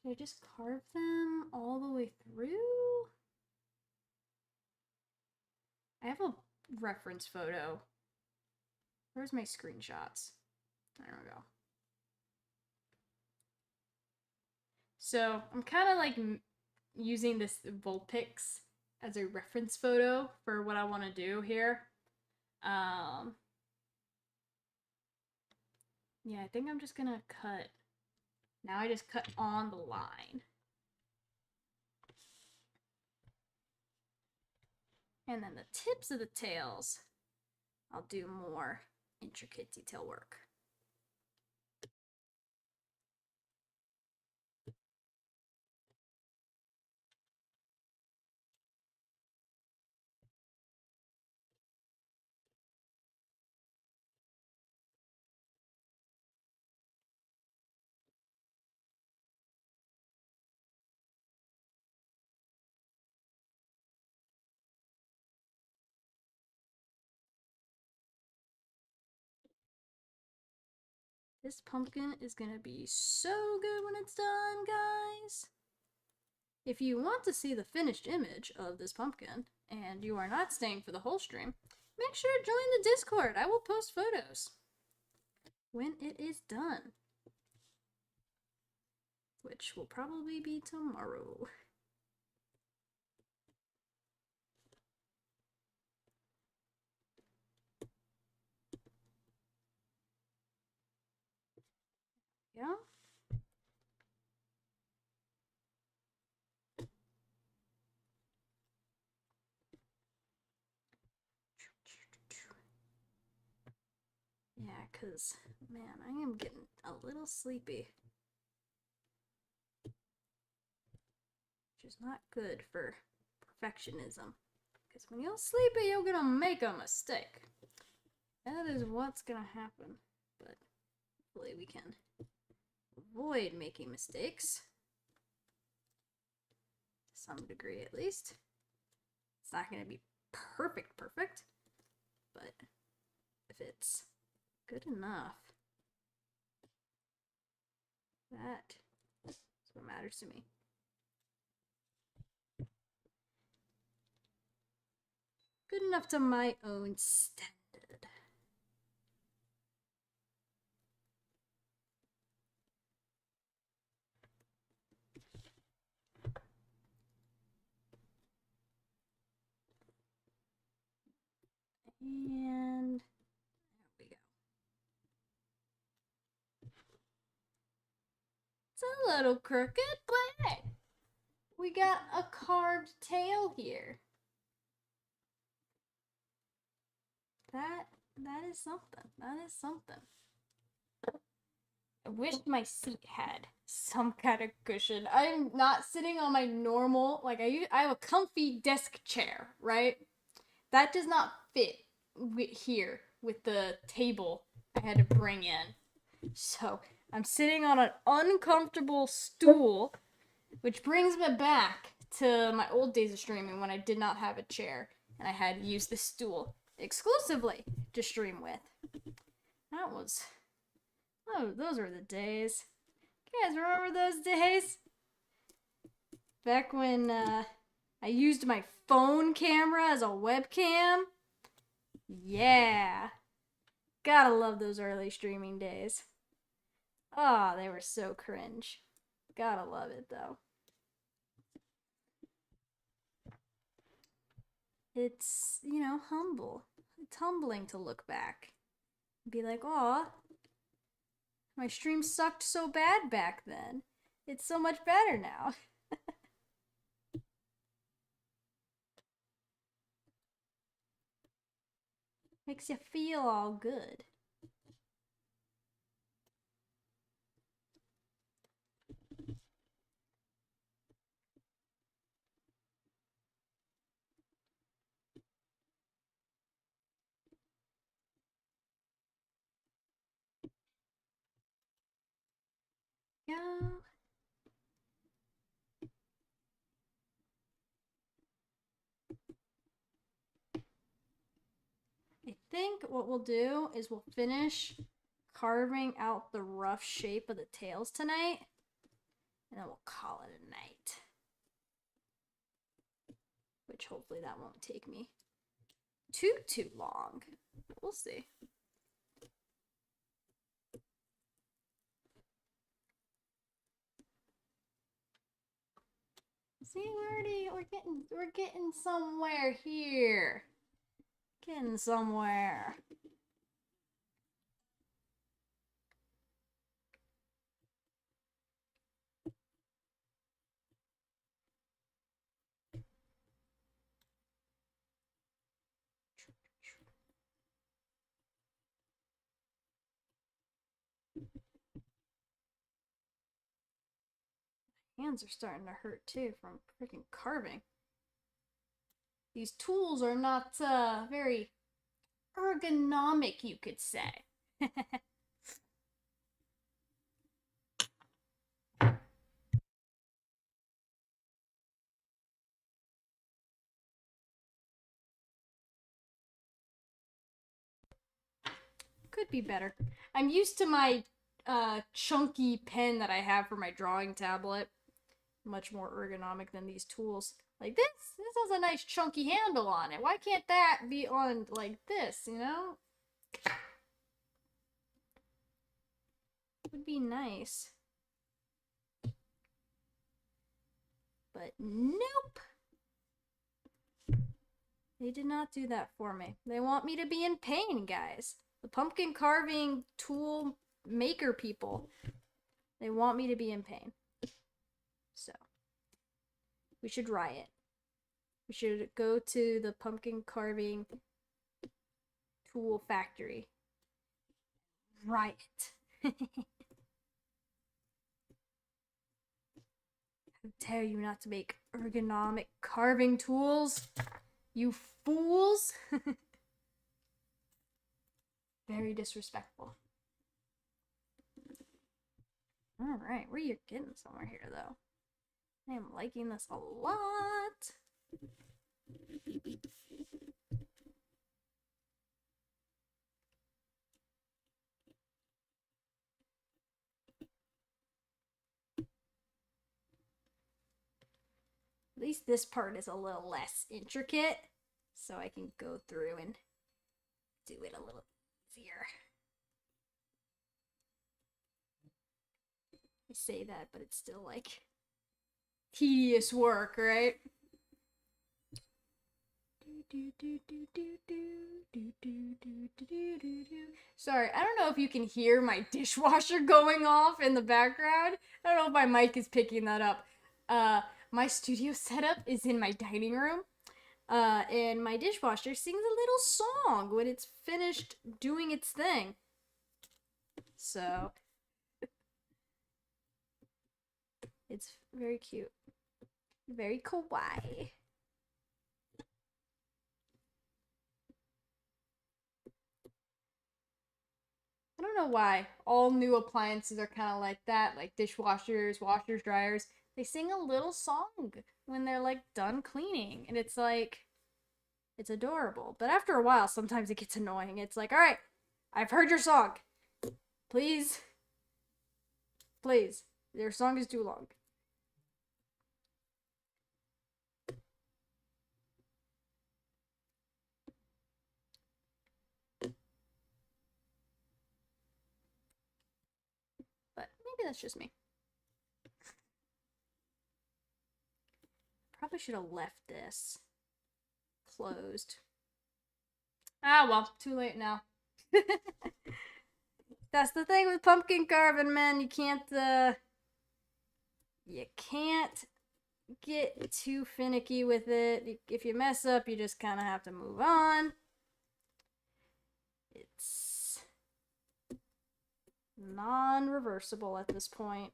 should I just carve them all the way through? I have a reference photo. Where's my screenshots? There we go. So I'm kind of like using this Vulpix as a reference photo for what I want to do here. Yeah, I think I'm just gonna cut. Now I just cut on the line. And then the tips of the tails, I'll do more intricate detail work. This pumpkin is gonna be so good when it's done, guys. If you want to see the finished image of this pumpkin, and you are not staying for the whole stream, make sure to join the Discord. I will post photos when it is done, which will probably be tomorrow. Yeah. Yeah, because, man, I am getting a little sleepy. Which is not good for perfectionism. Because when you're sleepy, you're gonna make a mistake. That is what's gonna happen. But hopefully we can avoid making mistakes. To some degree, at least. It's not gonna be perfect, but if it's good enough, that is what matters to me. Good enough to my own standard. And there we go. It's a little crooked, but hey, we got a carved tail here. That is something. That is something. I wish my seat had some kind of cushion. I'm not sitting on my normal, like I have a comfy desk chair, right? That does not fit here with the table I had to bring in. So I'm sitting on an uncomfortable stool, which brings me back to my old days of streaming when I did not have a chair and I had to use the stool exclusively to stream with. That was... oh, those were the days. You guys remember those days? Back when I used my phone camera as a webcam? Yeah. Gotta love those early streaming days. Oh, they were so cringe. Gotta love it, though. It's, you know, humble. It's humbling to look back. Be like, aw, my stream sucked so bad back then. It's so much better now. Makes you feel all good. Yeah. I think what we'll do is we'll finish carving out the rough shape of the tails tonight, and then we'll call it a night. Which hopefully that won't take me too long. We'll see. See, we're getting somewhere here. Getting somewhere. Hands are starting to hurt too from freaking carving. These tools are not very ergonomic, you could say. Could be better. I'm used to my chunky pen that I have for my drawing tablet. Much more ergonomic than these tools. Like this has a nice chunky handle on it. Why can't that be on like this, you know? Would be nice. But nope. They did not do that for me. They want me to be in pain, guys. The pumpkin carving tool maker people. They want me to be in pain. So, we should riot. We should go to the pumpkin carving tool factory. Riot. How dare you not to make ergonomic carving tools? You fools! Very disrespectful. Alright, we're getting somewhere here, though. I am liking this a lot. At least this part is a little less intricate, so I can go through and do it a little easier. I say that, but it's still like tedious work, right? Sorry, I don't know if you can hear my dishwasher going off in the background. I don't know if my mic is picking that up. My studio setup is in my dining room. And my dishwasher sings a little song when it's finished doing its thing. So, it's very cute. Very kawaii. I don't know why all new appliances are kind of like that, like dishwashers, washers, dryers. They sing a little song when they're like done cleaning, and it's like, it's adorable. But after a while, sometimes it gets annoying. It's like, all right, I've heard your song. Please, please, your song is too long. But maybe that's just me. Probably should have left this closed. Ah, well, too late now. That's the thing with pumpkin carving, man. You can't get too finicky with it. If you mess up, you just kind of have to move on. It's non-reversible at this point.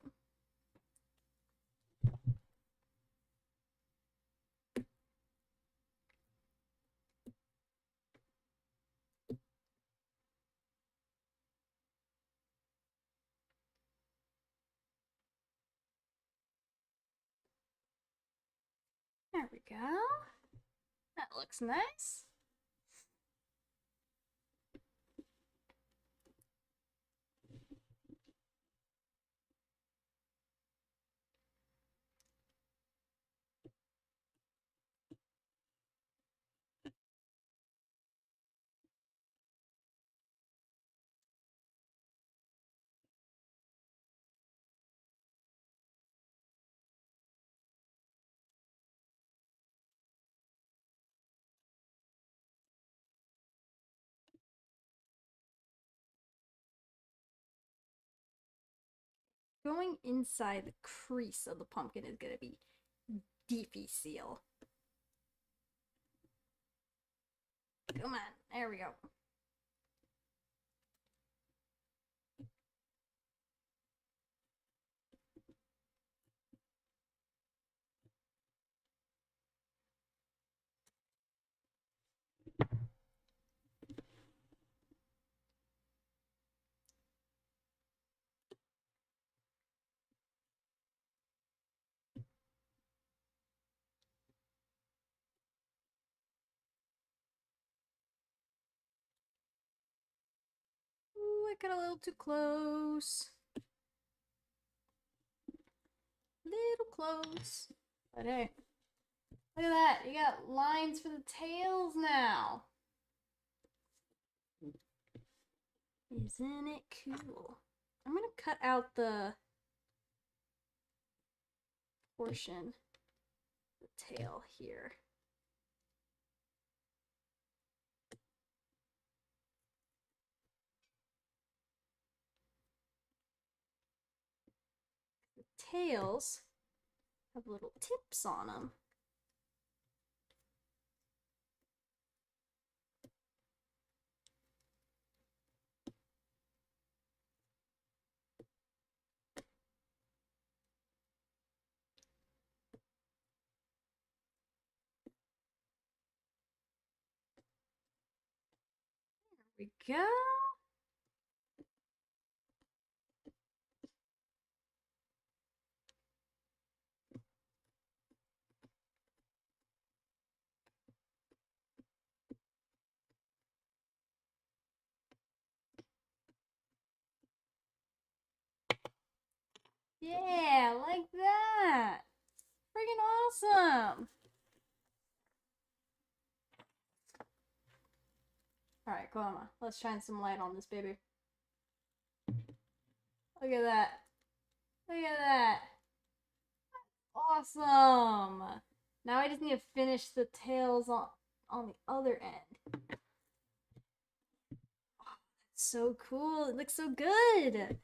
There we go. That looks nice. Going inside the crease of the pumpkin is gonna be difficile. Come on, there we go. Ooh, I got a little too close. Little close. But hey, look at that. You got lines for the tails now. Isn't it cool? I'm gonna cut out the portion, the tail here. The tails have little tips on them. There we go. Yeah, like that. Freaking awesome. Alright, come on. Let's shine some light on this baby. Look at that. Look at that. Awesome. Now I just need to finish the tails on the other end. Oh, that's so cool. It looks so good.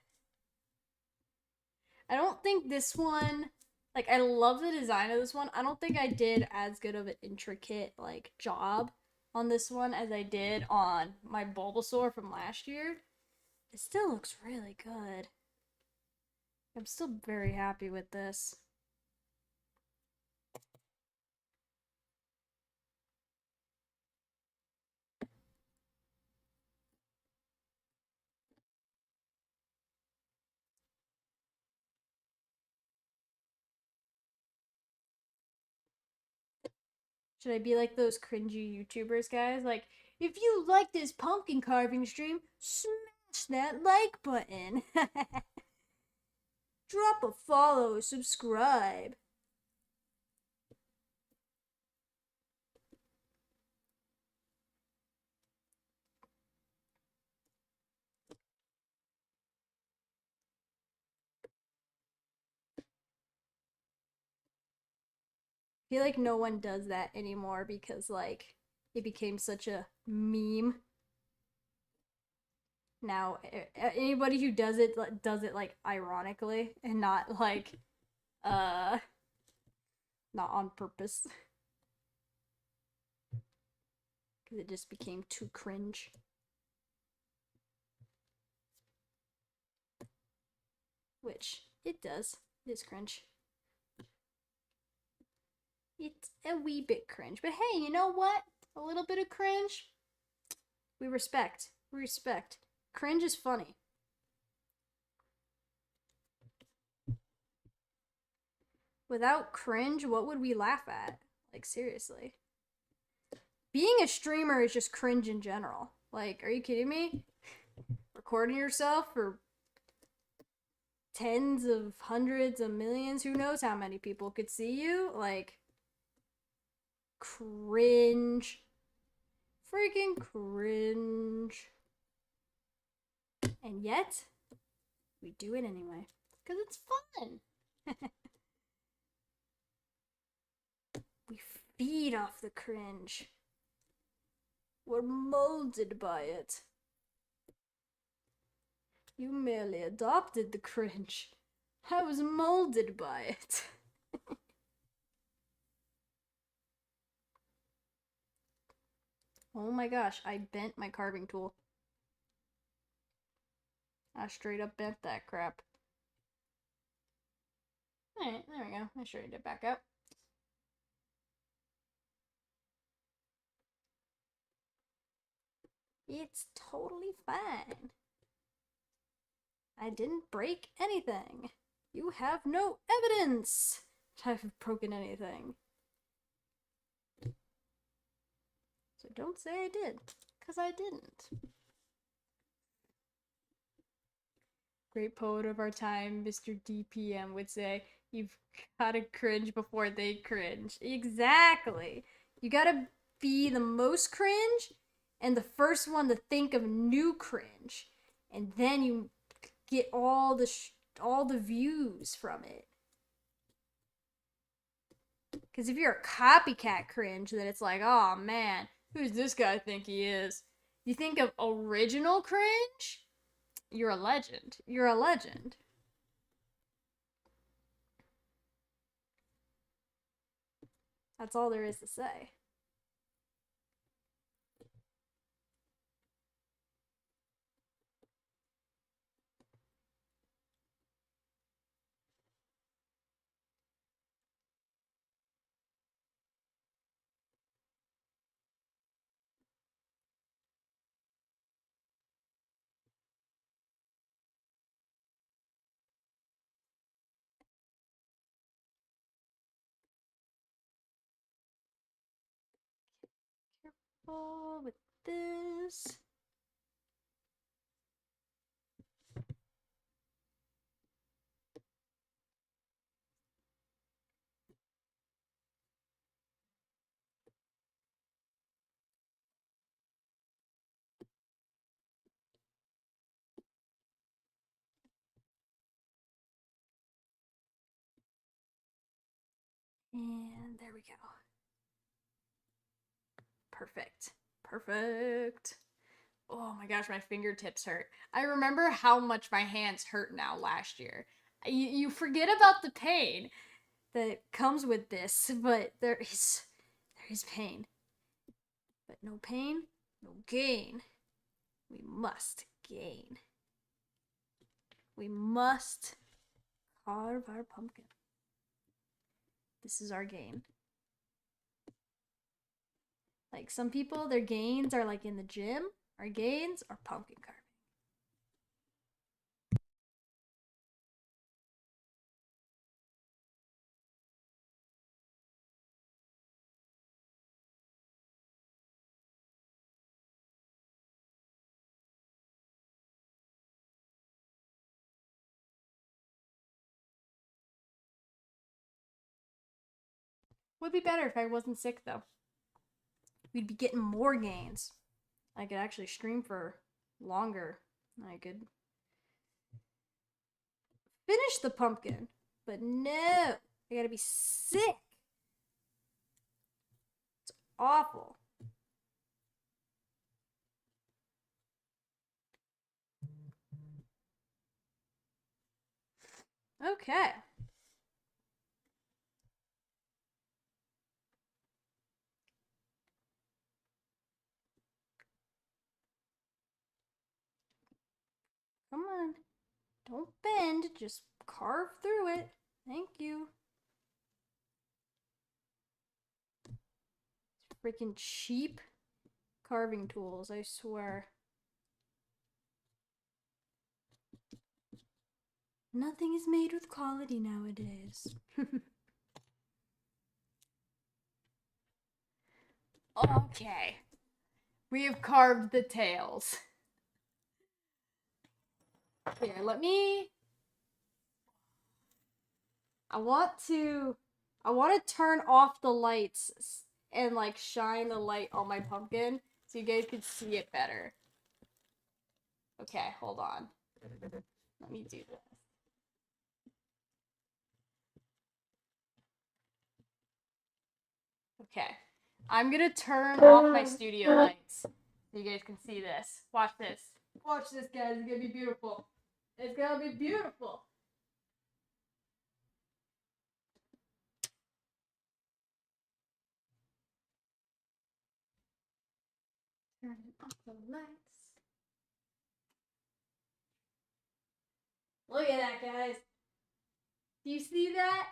I don't think this one, like, I love the design of this one. I don't think I did as good of an intricate, like, job on this one as I did on my Bulbasaur from last year. It still looks really good. I'm still very happy with this. Should I be like those cringy YouTubers, guys? Like, if you like this pumpkin carving stream, smash that like button. Drop a follow, subscribe. I feel like no one does that anymore because, like, it became such a meme. Now, anybody who does it like ironically and not like, uh, not on purpose. Because it just became too cringe. Which, it does. It is cringe. It's a wee bit cringe. But hey, you know what? A little bit of cringe, we respect. We respect. Cringe is funny. Without cringe, what would we laugh at? Like, seriously. Being a streamer is just cringe in general. Like, are you kidding me? Recording yourself for tens of hundreds of millions, who knows how many people could see you? Like, cringe. Freaking cringe. And yet, we do it anyway. Because it's fun. We feed off the cringe. We're molded by it. You merely adopted the cringe. I was molded by it. Oh my gosh, I bent my carving tool. I straight up bent that crap. Alright, there we go. I straightened it back up. It's totally fine. I didn't break anything. You have no evidence that I've broken anything. So don't say I did, because I didn't. Great poet of our time, Mr. DPM would say, you've gotta cringe before they cringe. Exactly. You gotta be the most cringe and the first one to think of new cringe. And then you get all the views from it. Because if you're a copycat cringe, then it's like, oh man, who's this guy think he is? You think of original cringe? You're a legend. You're a legend. That's all there is to say. Careful with this. And there we go. Perfect. Perfect. Oh my gosh, my fingertips hurt. I remember how much my hands hurt now last year. You forget about the pain that comes with this, but there is pain. But no pain, no gain. We must gain. We must carve our pumpkin. This is our gain. Like some people, their gains are like in the gym. Our gains are pumpkin carving. Would be better if I wasn't sick though. We'd be getting more gains. I could actually stream for longer. I could finish the pumpkin. But no, I gotta be sick. It's awful. Okay. Come on. Don't bend, just carve through it. Thank you. Freaking cheap carving tools, I swear. Nothing is made with quality nowadays. Okay. We have carved the tails. Here, let me... I want to turn off the lights and like shine the light on my pumpkin so you guys can see it better. Okay, hold on. Let me do this. Okay. I'm gonna turn off my studio lights so you guys can see this. Watch this. Watch this, guys. It's gonna be beautiful. It's gonna be beautiful. Turning off the lights. Look at that, guys. Do you see that?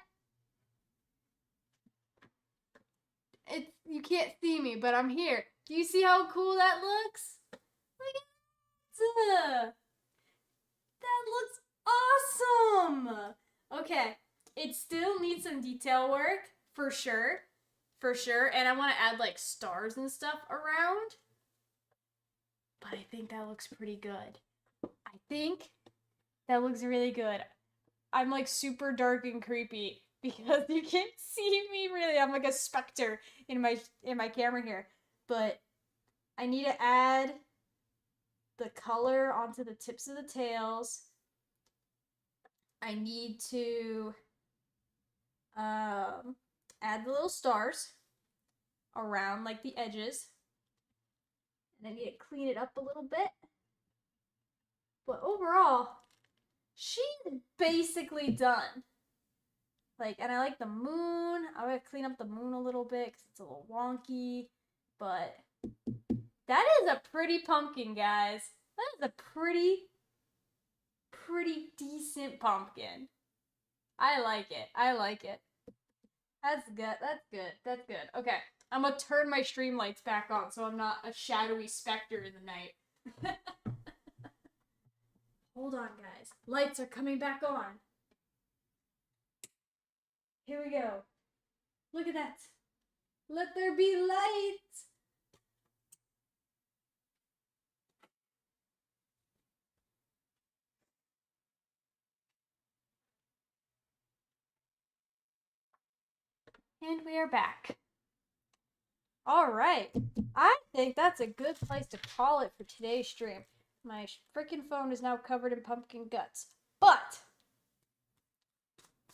You can't see me, but I'm here. Do you see how cool that looks? Look at that. That looks awesome. Okay, it still needs some detail work for sure. For sure. And I want to add like stars and stuff around. But I think that looks pretty good. I think that looks really good. I'm like super dark and creepy because you can't see me really. I'm like a specter in my camera here. But I need to add the color onto the tips of the tails. I need to add the little stars around like the edges. And I need to clean it up a little bit. But overall, she's basically done. Like, and I like the moon. I'm gonna clean up the moon a little bit because it's a little wonky. But that is a pretty pumpkin, guys. That is a pretty decent pumpkin. I like it. I like it. That's good. That's good. That's good. Okay. I'm gonna turn my stream lights back on so I'm not a shadowy specter in the night. Hold on, guys. Lights are coming back on. Here we go. Look at that. Let there be light. And we are back. All right. I think that's a good place to call it for today's stream. My freaking phone is now covered in pumpkin guts. But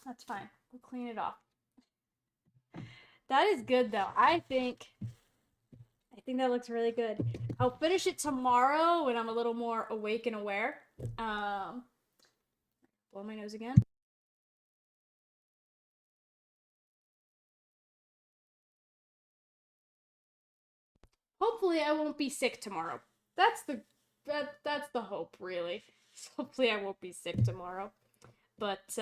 that's fine. We'll clean it off. That is good though. I think that looks really good. I'll finish it tomorrow when I'm a little more awake and aware. Blow my nose again. Hopefully I won't be sick tomorrow. That's the hope, really. Hopefully I won't be sick tomorrow. But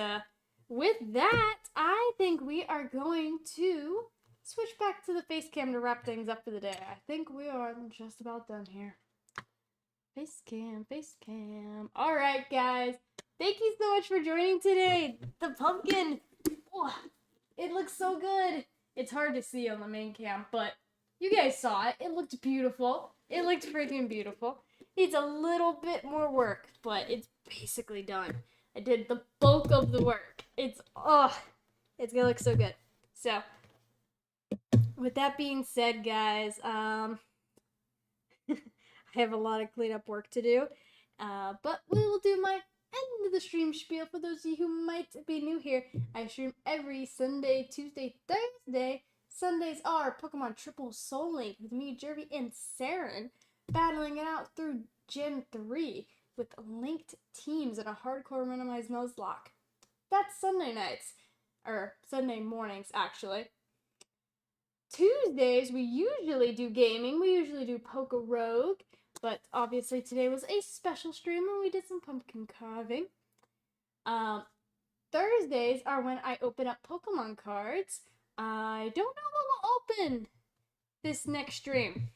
with that, I think we are going to switch back to the face cam to wrap things up for the day. I think we are just about done here. Face cam, face cam. All right, guys. Thank you so much for joining today. The pumpkin, oh, it looks so good. It's hard to see on the main cam, but you guys saw it. It looked beautiful. It looked freaking beautiful. Needs a little bit more work, but it's basically done. I did the bulk of the work. It's gonna look so good. So, with that being said, guys, I have a lot of cleanup work to do, but we will do my end of the stream spiel for those of you who might be new here. I stream every Sunday, Tuesday, Thursday. Sundays are Pokemon Triple Soul Link with me, Jervy, and Saren, battling it out through Gen 3 with linked teams and a hardcore randomized Nuzlocke. That's Sunday nights, or Sunday mornings, actually. Tuesdays, we usually do gaming. We usually do Poke Rogue, but obviously today was a special stream and we did some pumpkin carving. Thursdays are when I open up Pokemon cards. I don't know what we'll open this next stream.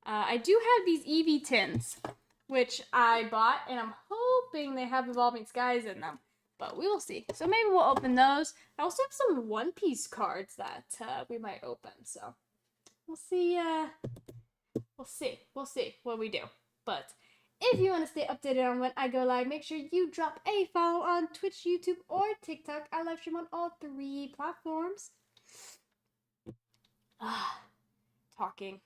I do have these Eevee tins, which I bought, and I'm hoping they have Evolving Skies in them. But we will see. So maybe we'll open those. I also have some One Piece cards that we might open. So we'll see. We'll see what we do. But if you want to stay updated on when I go live, make sure you drop a follow on Twitch, YouTube, or TikTok. I live stream on all 3 platforms. Talking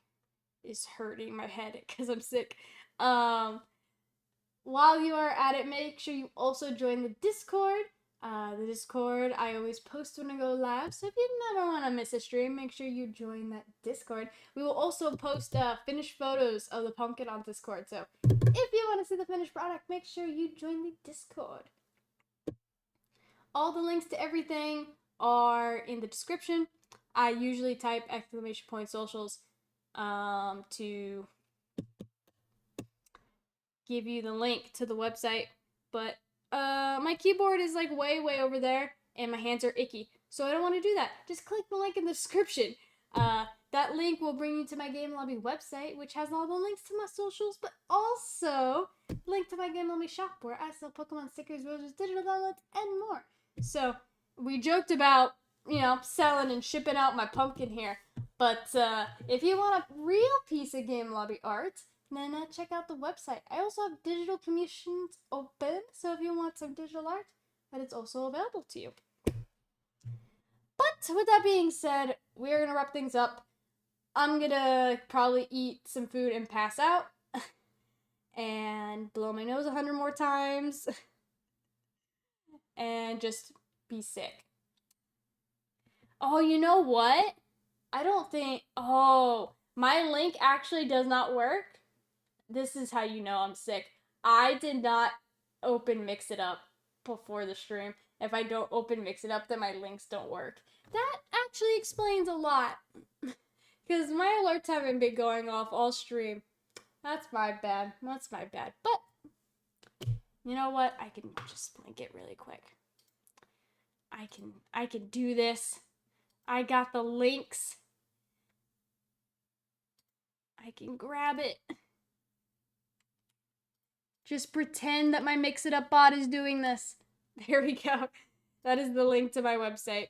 is hurting my head because I'm sick. While you are at it, make sure you also join the Discord. The Discord, I always post when I go live, so if you never want to miss a stream, make sure you join that Discord. We will also post finished photos of the pumpkin on Discord, so if you want to see the finished product, make sure you join the Discord. All the links to everything are in the description. I usually type !socials to give you the link to the website, but my keyboard is like way over there and my hands are icky, so I don't want to do that. Just click the link in the description. That link will bring you to my Game Lobby website, which has all the links to my socials, but also link to my Game Lobby shop where I sell Pokemon stickers, roses, digital downloads, and more. So we joked about, you know, selling and shipping out my pumpkin here, but if you want a real piece of Game Lobby art, then check out the website. I also have digital commissions open, so if you want some digital art, that is also available to you. But with that being said, we're gonna wrap things up. I'm gonna probably eat some food and pass out and blow my nose 100 more times and just be sick. Oh, you know what? I don't think, oh, my link actually does not work. This is how you know I'm sick. I did not open Mix It Up before the stream. If I don't open Mix It Up, then my links don't work. That actually explains a lot. Because my alerts haven't been going off all stream. That's my bad. That's my bad. But, you know what? I can just blink it really quick. I can do this. I got the links. I can grab it. Just pretend that my Mix It Up bot is doing this. There we go. That is the link to my website.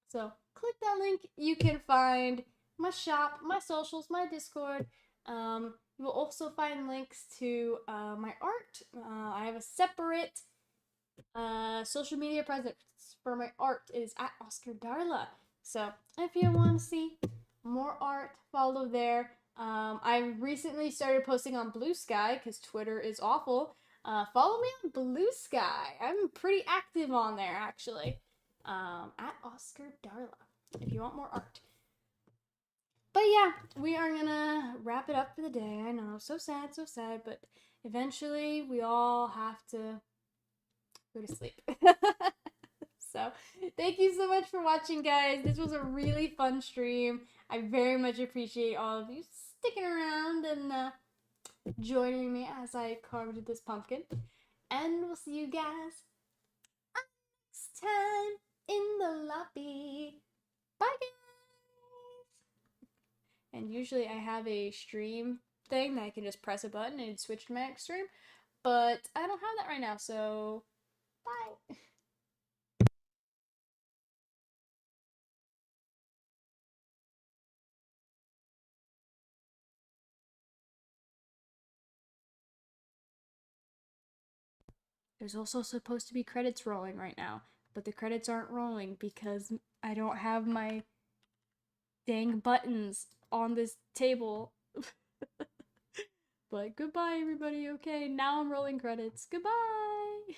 So click that link. You can find my shop, my socials, my Discord. You will also find links to my art. I have a separate social media presence for my art. It is at Oscar Darla. So if you want to see more art, follow there. I recently started posting on Blue Sky because Twitter is awful. Follow me on Blue Sky. I'm pretty active on there, actually. At Oscar Darla, if you want more art. But yeah, we are gonna wrap it up for the day. I know, so sad, but eventually we all have to go to sleep. So, thank you so much for watching, guys. This was a really fun stream. I very much appreciate all of you sticking around and joining me as I carved this pumpkin. And we'll see you guys next time in the lobby. Bye, guys! And usually I have a stream thing that I can just press a button and switch to my next stream, but I don't have that right now, so bye! There's also supposed to be credits rolling right now, but the credits aren't rolling because I don't have my dang buttons on this table. But goodbye, everybody. Okay, now I'm rolling credits. Goodbye!